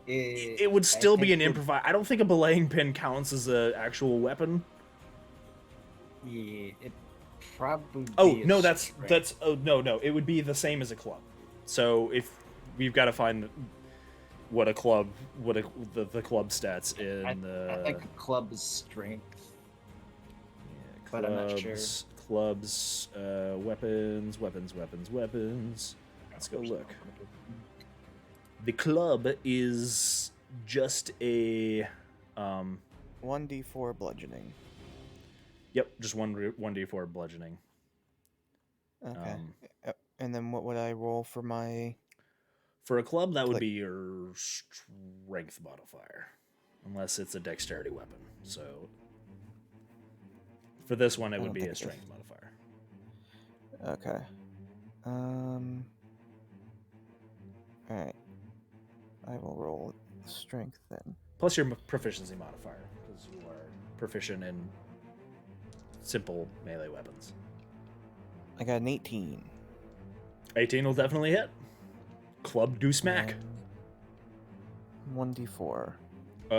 it would still be an improvise. I don't think a belaying pin counts as an actual weapon. Yeah, it probably. Oh no, that's oh no, it would be the same as a club. So if we've got to find what a club, the club stats in I the. think a club is strength. Yeah, But I'm not sure. Clubs, weapons. Let's go look. The club is just a 1d4 bludgeoning. Yep, just 1d4 bludgeoning. Okay. And then what would I roll for my? For a club, that would Like- be your strength modifier, unless it's a dexterity weapon. So for this one, it I would don't be think a it is. strength modifier. Okay. Alright. I will roll strength then. Plus your proficiency modifier, because you are proficient in simple melee weapons. I got an 18. 18 will definitely hit. Club do smack. And 1d4.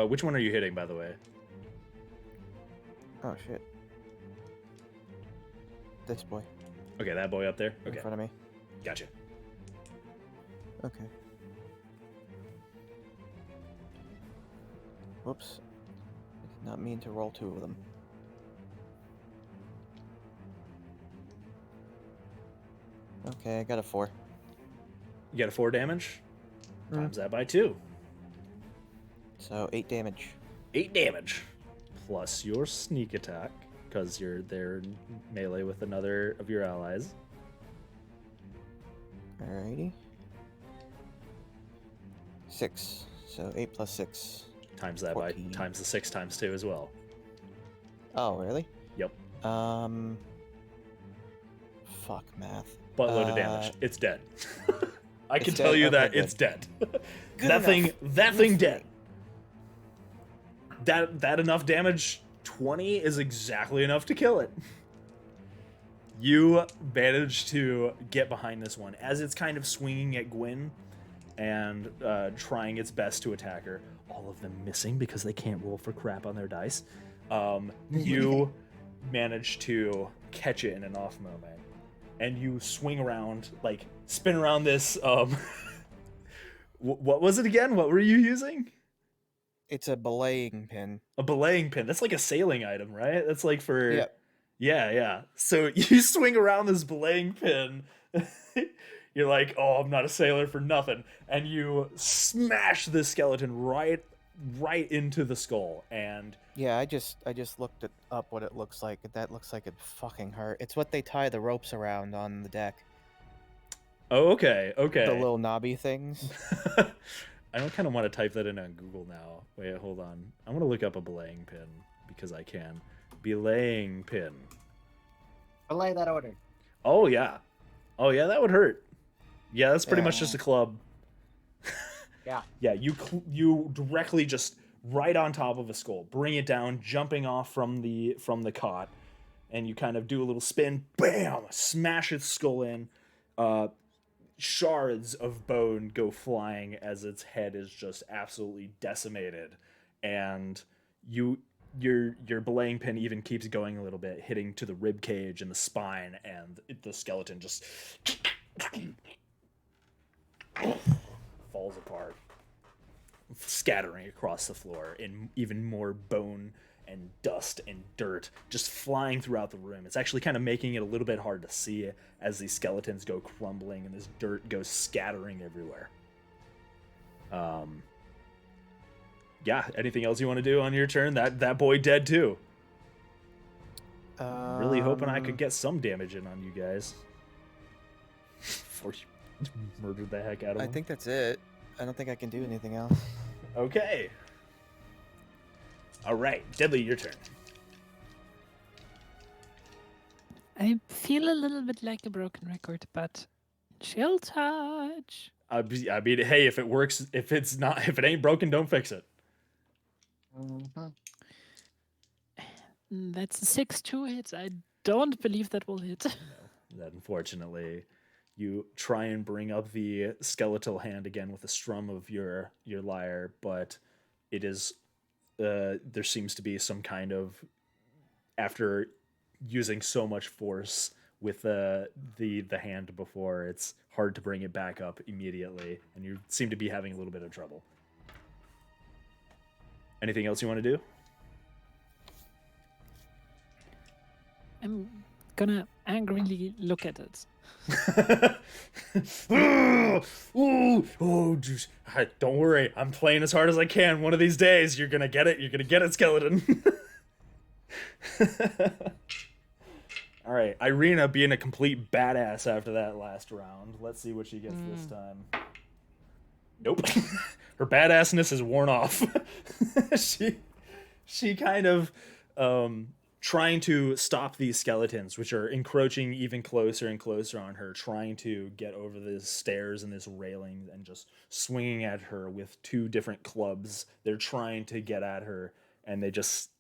Which one are you hitting, by the way? Oh shit. This boy Okay, that boy up there. in Okay, front of me. gotcha. Okay. Whoops. I did not mean to roll 2 of them. Okay, I got a 4. You got a 4 damage. Mm. Times that by 2. So 8 damage. 8 damage. Plus your sneak attack, because you're there in melee with another of your allies. Alrighty. 6. So 8 plus 6. Times that 14. by times the 6 times 2 as well. Oh, really? Yep. Fuck math. Buttload of damage. It's dead. I can It's tell dead? you Okay, that good. it's dead. Good that thing enough. that Good thing for dead. me. That enough damage, 20 is exactly enough to kill it. You manage to get behind this one as it's kind of swinging at Gwyn and trying its best to attack her. All of them missing because they can't roll for crap on their dice. You manage to catch it in an off moment, and you swing around, like spin around this. What was it again? What were you using? It's a belaying pin. A belaying pin. That's like a sailing item, right? That's like for Yep. Yeah. So you swing around this belaying pin. You're like, oh, I'm not a sailor for nothing, and you smash the skeleton right into the skull. And Yeah, I just looked up what it looks like. That looks like it fucking hurt. It's what they tie the ropes around on the deck. oh, okay. The little knobby things. I don't kind of want to type that in on Google now. Wait, hold on. I want to look up a belaying pin because I can. Belaying pin. Belay that order. Oh yeah, that would hurt. Yeah, that's pretty much Yeah. just a club. Yeah. Yeah, you directly just right on top of a skull, bring it down, jumping off from the cot, and you kind of do a little spin, bam, smash its skull in. Shards of bone go flying as its head is just absolutely decimated, and your belaying pin even keeps going a little bit, hitting to the rib cage and the spine, and the skeleton just falls apart, scattering across the floor in even more bone and dust and dirt just flying throughout the room. It's actually kind of making it a little bit hard to see as these skeletons go crumbling and this dirt goes scattering everywhere. Yeah, anything else you want to do on your turn? That boy dead too. Really hoping I could get some damage in on you guys. Before you murdered the heck out of I him. think that's it. I don't think I can do anything else. Okay. All right, Deadly, your turn. I feel a little bit like a broken record, but chill touch. I mean, hey, if it works, if it ain't broken, don't fix it. Mm-hmm. That's a 6-2 hit. I don't believe that will hit. That unfortunately, you try and bring up the skeletal hand again with a strum of your lyre, but it is there seems to be some kind of, after using so much force with the hand before, it's hard to bring it back up immediately, and you seem to be having a little bit of trouble. Anything else you want to do? I'm gonna angrily look at it. Oh, just, don't worry. I'm playing as hard as I can. One of these days, you're gonna get it. You're gonna get it, skeleton. All right, Irina being a complete badass after that last round. Let's see what she gets this time. Nope. Her badassness is worn off. she kind of trying to stop these skeletons, which are encroaching even closer and closer on her, trying to get over the stairs and this railing and just swinging at her with two different clubs. They're trying to get at her and they just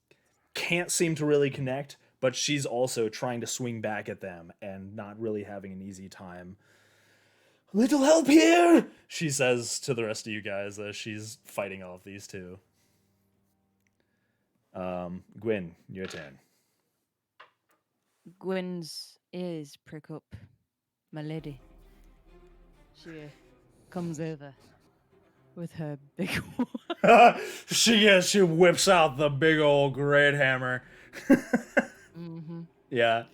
can't seem to really connect, but she's also trying to swing back at them and not really having an easy time. Little help here, she says to the rest of you guys as she's fighting off these two. Gwyn, your turn. Gwyn's ears prick up. My lady. She comes over with her big She whips out the big old great hammer. Mm-hmm. Yeah.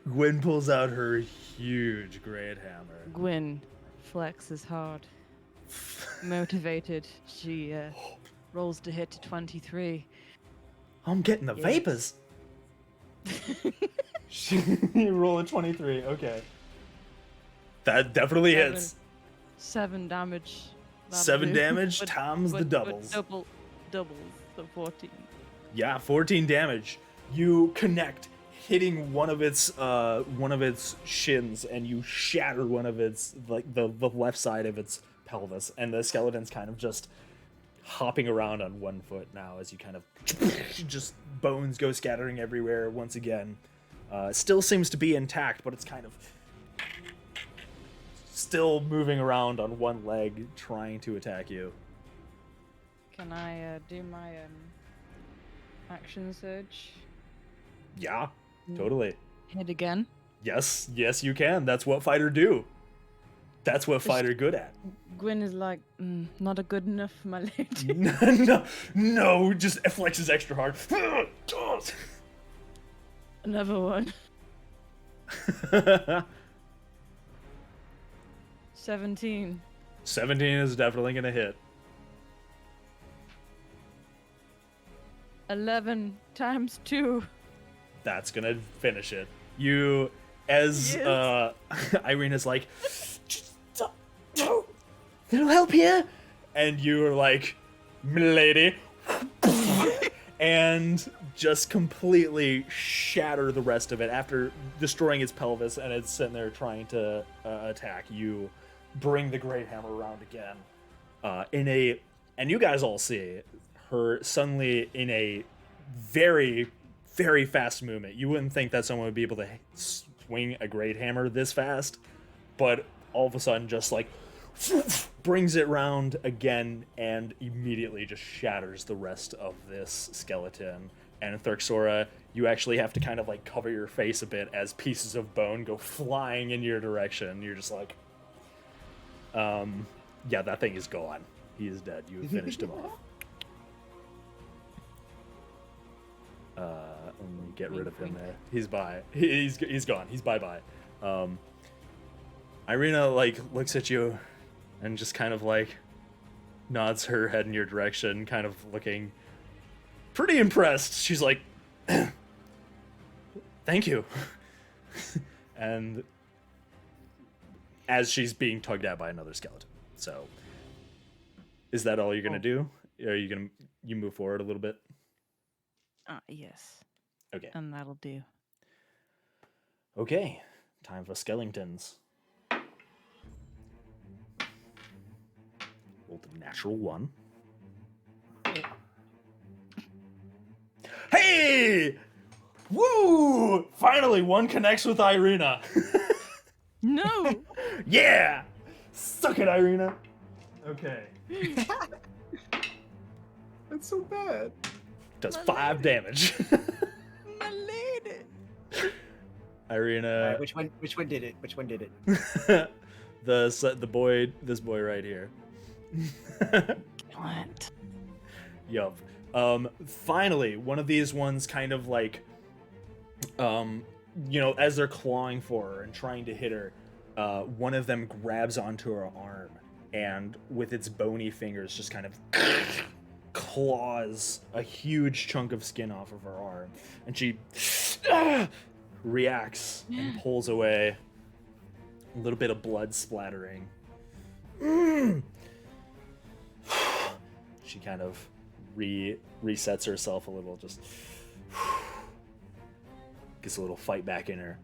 Gwyn pulls out her huge great hammer. Gwyn flexes hard. Motivated, she rolls to hit to 23. I'm getting the Yes. vapors. You roll a 23. Okay. That definitely hits. 7 damage. That'll 7 do. damage times the doubles. Doubles, so 14. Yeah, 14 damage. You connect, hitting one of its shins, and you shatter one of its the left side of its pelvis, and the skeleton's kind of just hopping around on one foot now as you kind of just bones go scattering everywhere once again. Still seems to be intact, but it's kind of still moving around on one leg, trying to attack you. Can I do my action surge? Yeah, totally. Hit again? Yes, you can. That's what fighter do. That's what fighter good at. Gwyn is like, not a good enough, my lady. no, just flexes extra hard. Another one. 17. 17 is definitely gonna hit. 11 times 2. That's gonna finish it. You, as Irina's like, little help here, and you're like, milady, and just completely shatter the rest of it after destroying its pelvis, and it's sitting there trying to attack. You bring the great hammer around again, and you guys all see her suddenly in a very, very fast movement. You wouldn't think that someone would be able to swing a great hammer this fast, but all of a sudden just like brings it round again and immediately just shatters the rest of this skeleton. And Thurxora, you actually have to kind of like cover your face a bit as pieces of bone go flying in your direction. You're just like, yeah, that thing is gone. He is dead. You have finished him off. Let me get rid of him there. He's bye. He's gone. He's bye. Irina like looks at you and just kind of like nods her head in your direction, kind of looking pretty impressed. She's like, thank you. And as she's being tugged at by another skeleton. So is that all you're gonna do? Are you move forward a little bit? Yes. Okay. And that'll do. Okay. Time for skeletons. Roll the natural 1. Hey! Woo! Finally, one connects with Irina. No! Yeah! Suck it, Irina. Okay. That's so bad. Does 5 damage. My lady! Irina. Which one did it? Which one did it? This boy right here. What? Yup. Finally, one of these ones kind of like, as they're clawing for her and trying to hit her, one of them grabs onto her arm and with its bony fingers just kind of claws a huge chunk of skin off of her arm. And she reacts and pulls away, a little bit of blood splattering. She kind of resets herself a little, just gets a little fight back in her.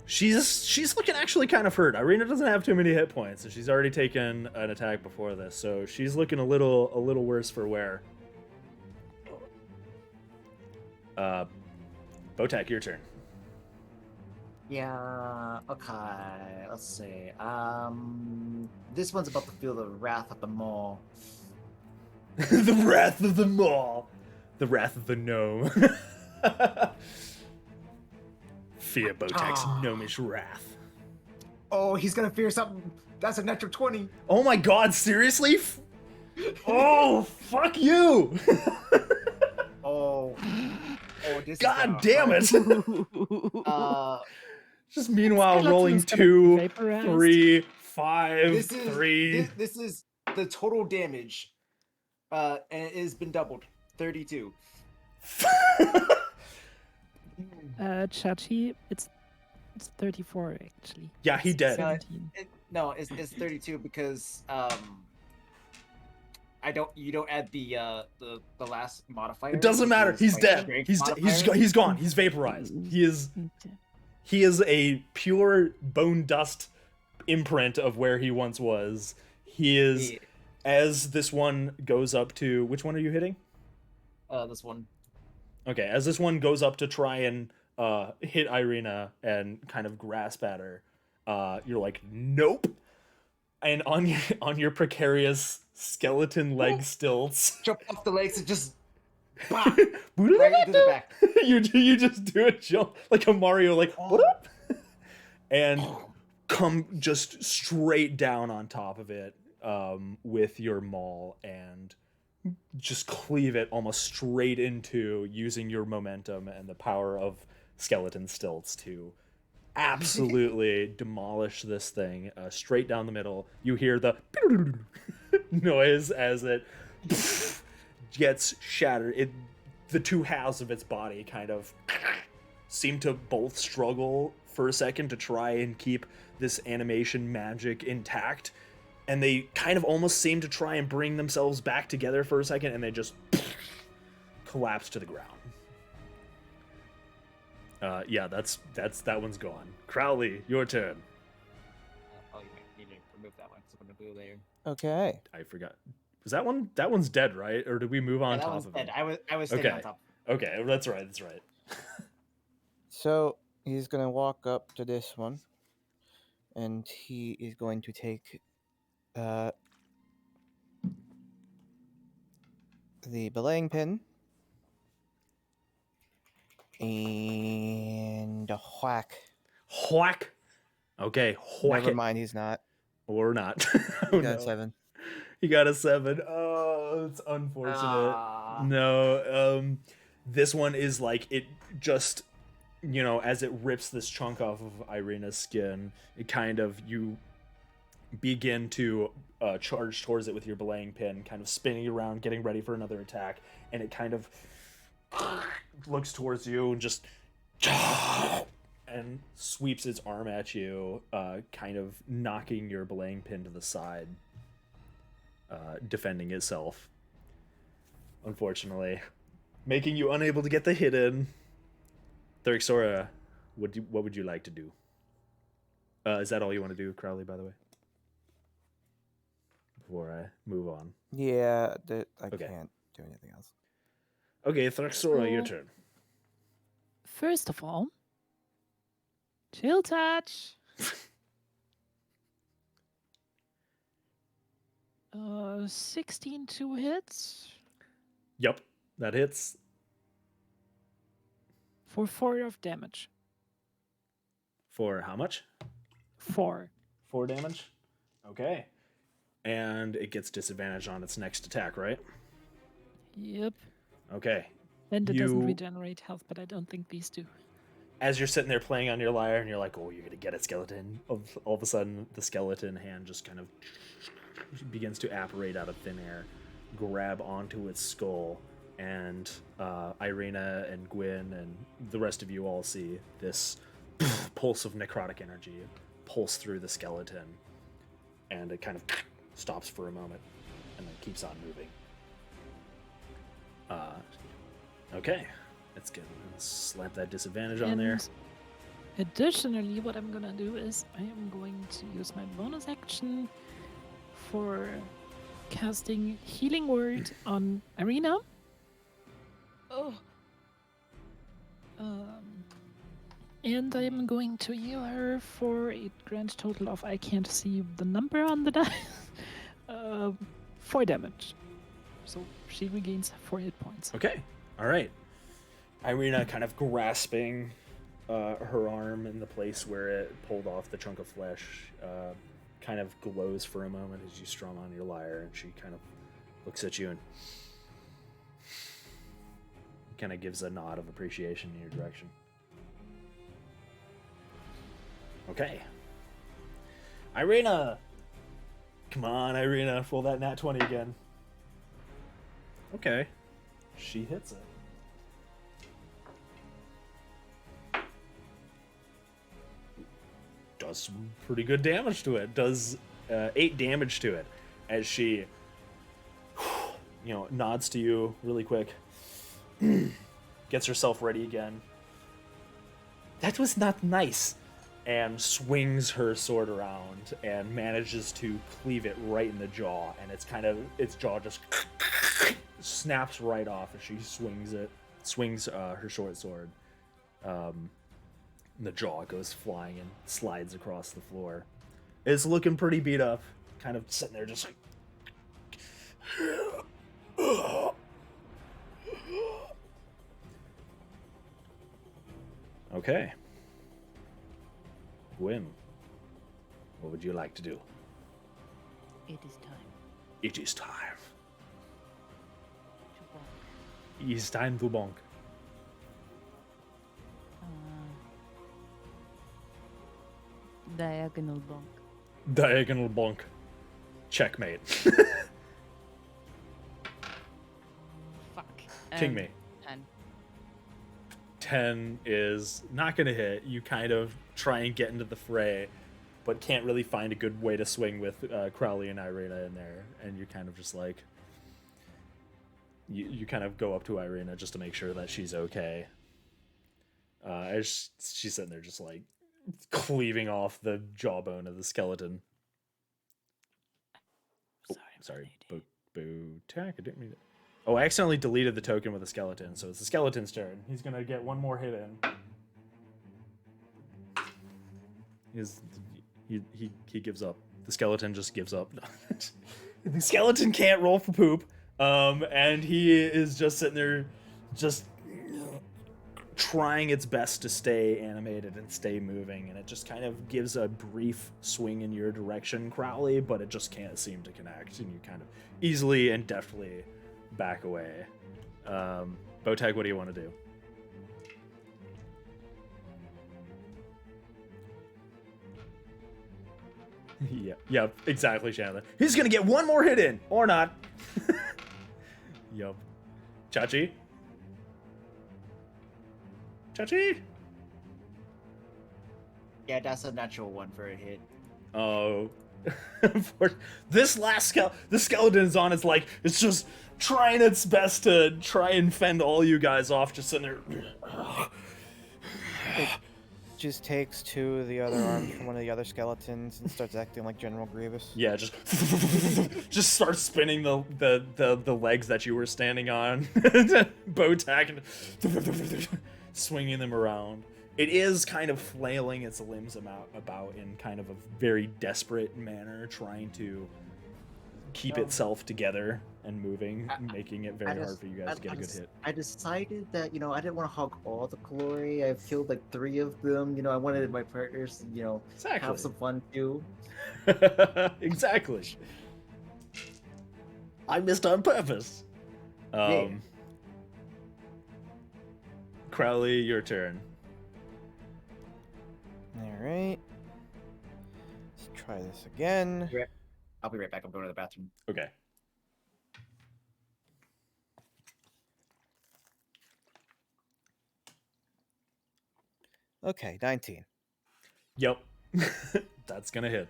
She's looking actually kind of hurt. Irina doesn't have too many hit points, and she's already taken an attack before this, so she's looking a little worse for wear. Botak, your turn. Yeah, okay, let's see. This one's about to feel the wrath of the maw. The wrath of the maw. The wrath of the gnome. Fear Botak's gnomish wrath. Oh, he's gonna fear something. That's a natural 20. Oh my god, seriously? Oh, fuck you! Oh, this God is damn it! Just meanwhile, Skeleton's rolling gonna be 2, vaporized. 3, 5, this is 3. this is the total damage, and it has been doubled. 32. Chachi, it's 34 actually. Yeah, he dead. 17. No, it's 32 because you don't add the last modifier. It doesn't which matter. is, He's like, dead. strength He's modifier. gone. He's vaporized. He is a pure bone dust imprint of where he once was. He is, Yeah. as this one goes up to, which one are you hitting? This one. Okay, as this one goes up to try and hit Irina and kind of grasp at her, you're like, nope. And on your precarious skeleton leg stilts, Jump off the legs and just bah, right into the back. you just do a jump like a Mario, like what up, and come just straight down on top of it with your maul and just cleave it almost straight into, using your momentum and the power of skeleton stilts to absolutely demolish this thing straight down the middle. You hear the noise as it gets shattered. The two halves of its body kind of seem to both struggle for a second to try and keep this animation magic intact, and they kind of almost seem to try and bring themselves back together for a second, and they just collapse to the ground. Yeah, that one's gone. Crowley, your turn. Oh, you might need to remove that one. So I'm gonna do there. Okay. I forgot. Was that one? That one's dead, right? Or did we move on that top one's of dead. it? I was standing on Okay. top. Okay, that's right. That's right. So he's gonna walk up to this one, and he is going to take the belaying pin and whack. Whack. Okay, whack Never it. mind, he's not. Or not. He Oh, got no. 7. He got a 7. Oh, it's unfortunate. Ah. No, this one is like, it just, as it rips this chunk off of Irina's skin, it kind of, you begin to charge towards it with your belaying pin, kind of spinning around, getting ready for another attack, and it kind of looks towards you and just and sweeps its arm at you, kind of knocking your belaying pin to the side, defending itself. Unfortunately, making you unable to get the hit in. Therixora, what would you like to do? Is that all you want to do, Crowley, by the way? Before I move on. Yeah, I Okay. can't do anything else. Okay, Therixora, your So- turn. First of all, chill touch. 16 2 hits Yep, that hits. for 4 of damage. For how much? 4. 4 damage? Okay. And it gets disadvantage on its next attack, right? Yep. Okay. And it doesn't You- regenerate health, but I don't think these do. As you're sitting there playing on your lyre and you're like, oh, you're going to get it, skeleton. All of a sudden, the skeleton hand just kind of begins to apparate out of thin air, grab onto its skull, and Irina and Gwyn and the rest of you all see this pulse of necrotic energy pulse through the skeleton, and it kind of stops for a moment, and then keeps on moving. Okay, let's slap that disadvantage on there. And additionally, what I'm gonna do is I am going to use my bonus action for casting Healing Word on Arena. Oh. And I'm going to heal her for a grand total of, I can't see the number on the dice, 4 damage. So she regains 4 hit points. Okay, all right. Irina kind of grasping her arm in the place where it pulled off the chunk of flesh, kind of glows for a moment as you strum on your lyre, and she kind of looks at you and kind of gives a nod of appreciation in your direction. Okay. Irina! Come on, Irina, roll that nat 20 again. Okay. She hits it. Does some pretty good damage to it. Does 8 damage to it as she, nods to you really quick. Gets herself ready again. That was not nice. And swings her sword around and manages to cleave it right in the jaw. And its jaw just snaps right off as she swings her short sword. The jaw goes flying and slides across the floor. It's looking pretty beat up. Kind of sitting there just like... Okay. Gwyn, what would you like to do? It is time It is time. to walk. It is time to bonk. Diagonal bonk. Diagonal bonk. Checkmate. Fuck. King me. 10. 10 is not going to hit. You kind of try and get into the fray, but can't really find a good way to swing with Crowley and Irina in there. And you're kind of just like... You kind of go up to Irina just to make sure that she's okay. As she's sitting there just like cleaving off the jawbone of the skeleton. Sorry. Boo tack. I didn't mean it. Oh, I accidentally deleted the token with the skeleton, so it's the skeleton's turn. He's gonna get one more hit in. He gives up. The skeleton just gives up. The skeleton can't roll for poop, and he is just sitting there, just trying its best to stay animated and stay moving, and it just kind of gives a brief swing in your direction, Crowley, but it just can't seem to connect, and you kind of easily and deftly back away. Botag, what do you want to do? Yeah, exactly, Chandler. He's gonna get one more hit in, or not. Yup. Chachi? Chachi? Yeah, that's a natural one for a hit. Oh. The skeleton is on its like, it's just trying its best to try and fend all you guys off, just sitting there. It just takes 2 of the other arms from one of the other skeletons and starts acting like General Grievous. Yeah, just starts spinning the legs that you were standing on, bow tack, and swinging them around. It is kind of flailing its limbs about in kind of a very desperate manner, trying to keep itself together and moving, making it very hard for you guys to get a good hit. I decided that, I didn't want to hog all the glory. I killed like 3 of them. I wanted my partners to, Exactly. have some fun too. Exactly. I missed on purpose. Yeah. Crowley, your turn. Alright. Let's try this again. I'll be right back. I'm going to the bathroom. Okay. Okay, 19. Yep. That's gonna hit.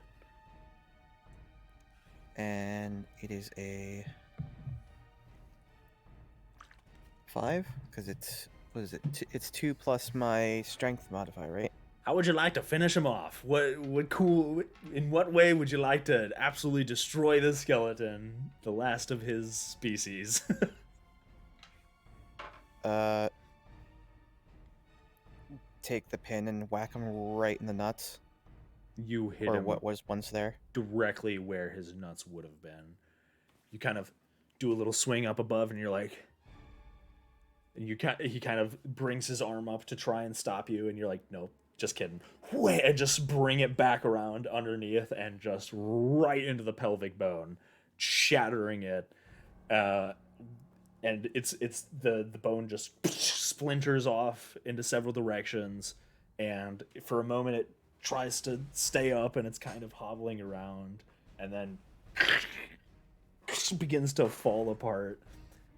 And it is a 5 because it's what is it? It's 2 plus my strength modifier, right? How would you like to finish him off? In what way would you like to absolutely destroy the skeleton, the last of his species? Take the pin and whack him right in the nuts, You hit or him what was once there. directly where his nuts would have been. You kind of do a little swing up above, and you're like, and he kind of brings his arm up to try and stop you, and you're like, nope, just kidding. And just bring it back around underneath, and just right into the pelvic bone, shattering it. And it's the bone just splinters off into several directions, and for a moment it tries to stay up, and it's kind of hobbling around, and then begins to fall apart,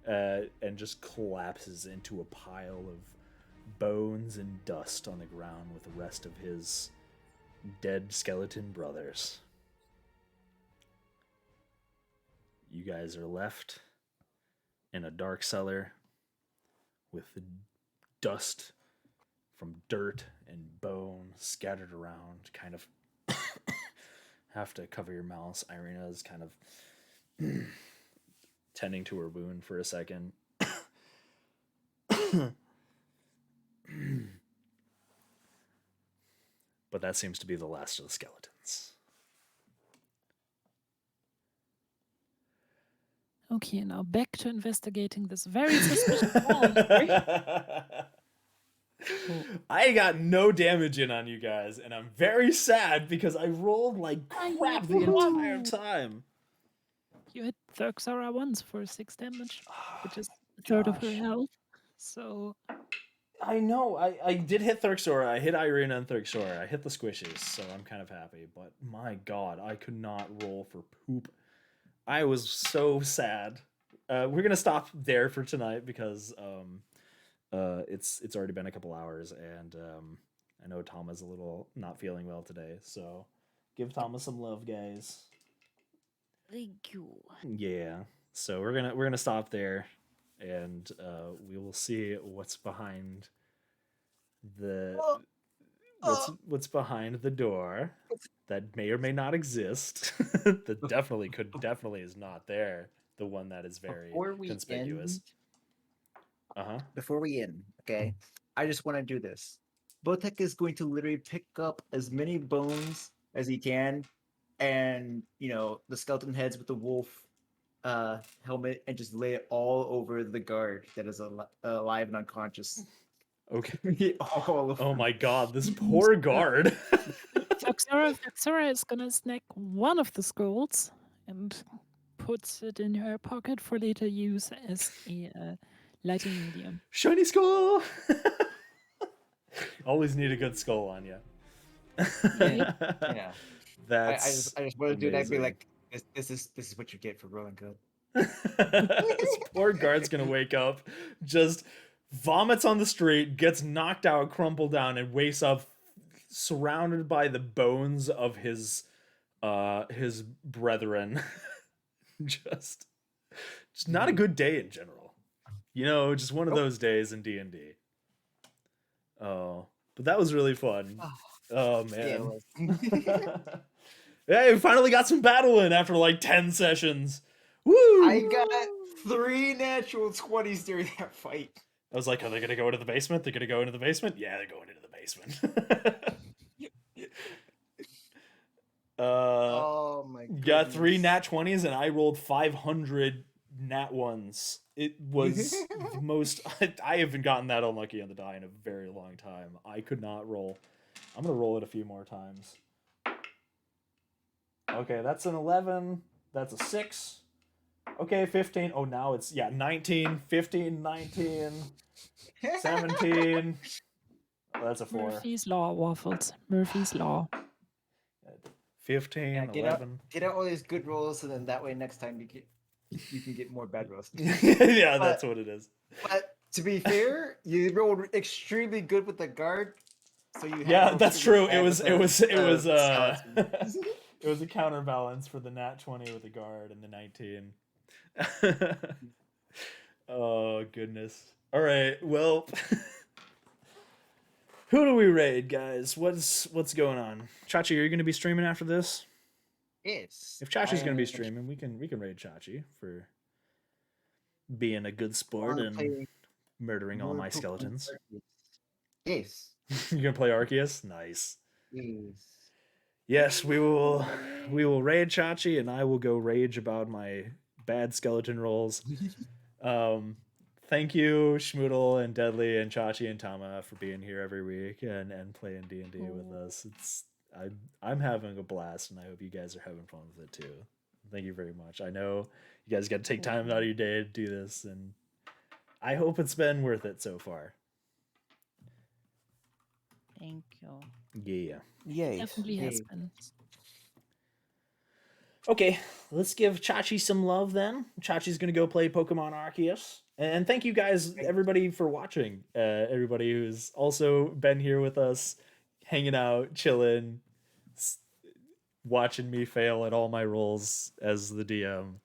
and just collapses into a pile of bones and dust on the ground with the rest of his dead skeleton brothers. You guys are left in a dark cellar with dust from dirt and bone scattered around. Kind of have to cover your mouths. Irina is kind of tending to her wound for a second. But that seems to be the last of the skeletons. Okay, now back to investigating this very suspicious wall. I got no damage in on you guys, and I'm very sad because I rolled like crap the entire time. You hit Thurxara once for 6 damage, which is a third of her Gosh. health. So I know. I did hit Thurxora. I hit Irina and Thurxora. I hit the squishes, so I'm kind of happy. But my god, I could not roll for poop. I was so sad. We're gonna stop there for tonight because it's already been a couple hours, and I know Thomas a little not feeling well today. So give Thomas some love, guys. Thank you. Yeah. So we're gonna stop there, and we will see what's behind the what's behind the door that may or may not exist. That definitely is not there. The one that is very Before we conspicuous. Before we end, okay, I just want to do this. Botek is going to literally pick up as many bones as he can, and the skeleton heads with the wolf helmet, and just lay it all over the guard that is alive and unconscious. Okay. All of Oh them. my god, this poor guard. Thurxara is gonna snag one of the skulls and puts it in her pocket for later use as a lighting medium. Shiny skull. Always need a good skull on you. Yeah. That's I just want to do that and be amazing. like, this is what you get for rolling good. This poor guard's gonna wake up, just vomits on the street, gets knocked out, crumpled down, and wakes up surrounded by the bones of his brethren. just not a good day in general. Just one of those days in D&D. Oh, but that was really fun. Oh man. Hey, we finally got some battle in after like 10 sessions. Woo! I got 3 natural 20s during that fight. I was like, are they gonna go into the basement? They're gonna go into the basement? Yeah, they're going into the basement. Oh my god. Got 3 nat 20s, and I rolled 500 nat 1s. It was the most. I haven't gotten that unlucky on the die in a very long time. I could not roll. I'm gonna roll it a few more times. Okay, that's an 11. That's a 6. Okay, 15. Oh, now it's 19, 15, 19, 17. Oh, that's a 4. Murphy's Law, Waffles. Murphy's Law. 15, Yeah, 11. Get out all these good rolls, and then that way next time you can get more bad rolls. Yeah, that's what it is. But to be fair, you rolled extremely good with the guard. So you Yeah, handled that's shitty true. It bad was with skeleton. it was a counterbalance for the nat 20 with the guard and the 19. Oh goodness. All right. Well, who do we raid, guys? What's going on? Chachi, are you going to be streaming after this? Yes. If Chachi's going to be I streaming, we can raid Chachi for being a good sport wanna and play murdering all more my Pokemon skeletons. Arceus. Yes. You're going to play Arceus? Nice. Yes. Yes, we will raid Chachi, and I will go rage about my bad skeleton rolls. Thank you, Schmoodle and Deadly and Chachi and Tama for being here every week and playing D&D with us. I'm having a blast, and I hope you guys are having fun with it too. Thank you very much. I know you guys got to take time out of your day to do this, and I hope it's been worth it so far. Thank you. Yeah. Yay. Definitely has Yay. been. Okay, let's give Chachi some love then. Chachi's gonna go play Pokemon Arceus. And thank you guys, everybody, for watching. Everybody who's also been here with us, hanging out, chilling, watching me fail at all my roles as the DM.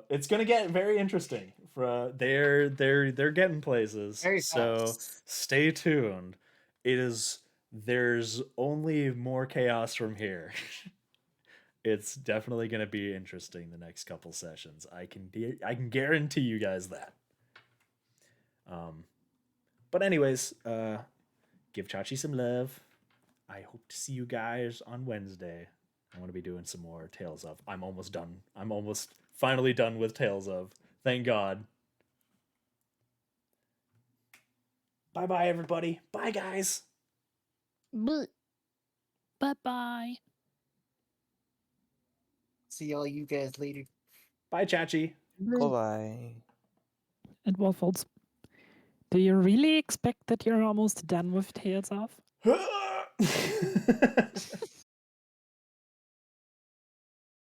It's gonna get very interesting. They're getting places, Very so fast. stay tuned. There's only more chaos from here. It's definitely going to be interesting the next couple sessions. I can guarantee you guys that. But anyways, give Chachi some love. I hope to see you guys on Wednesday. I want to be doing some more Tales of. I'm almost done. I'm almost finally done with Tales of. Thank God. Bye-bye, everybody. Bye, guys. Bye bye. See all you guys later. Bye, Chachi. Bye-bye. And Waffles, do you really expect that you're almost done with Tales of?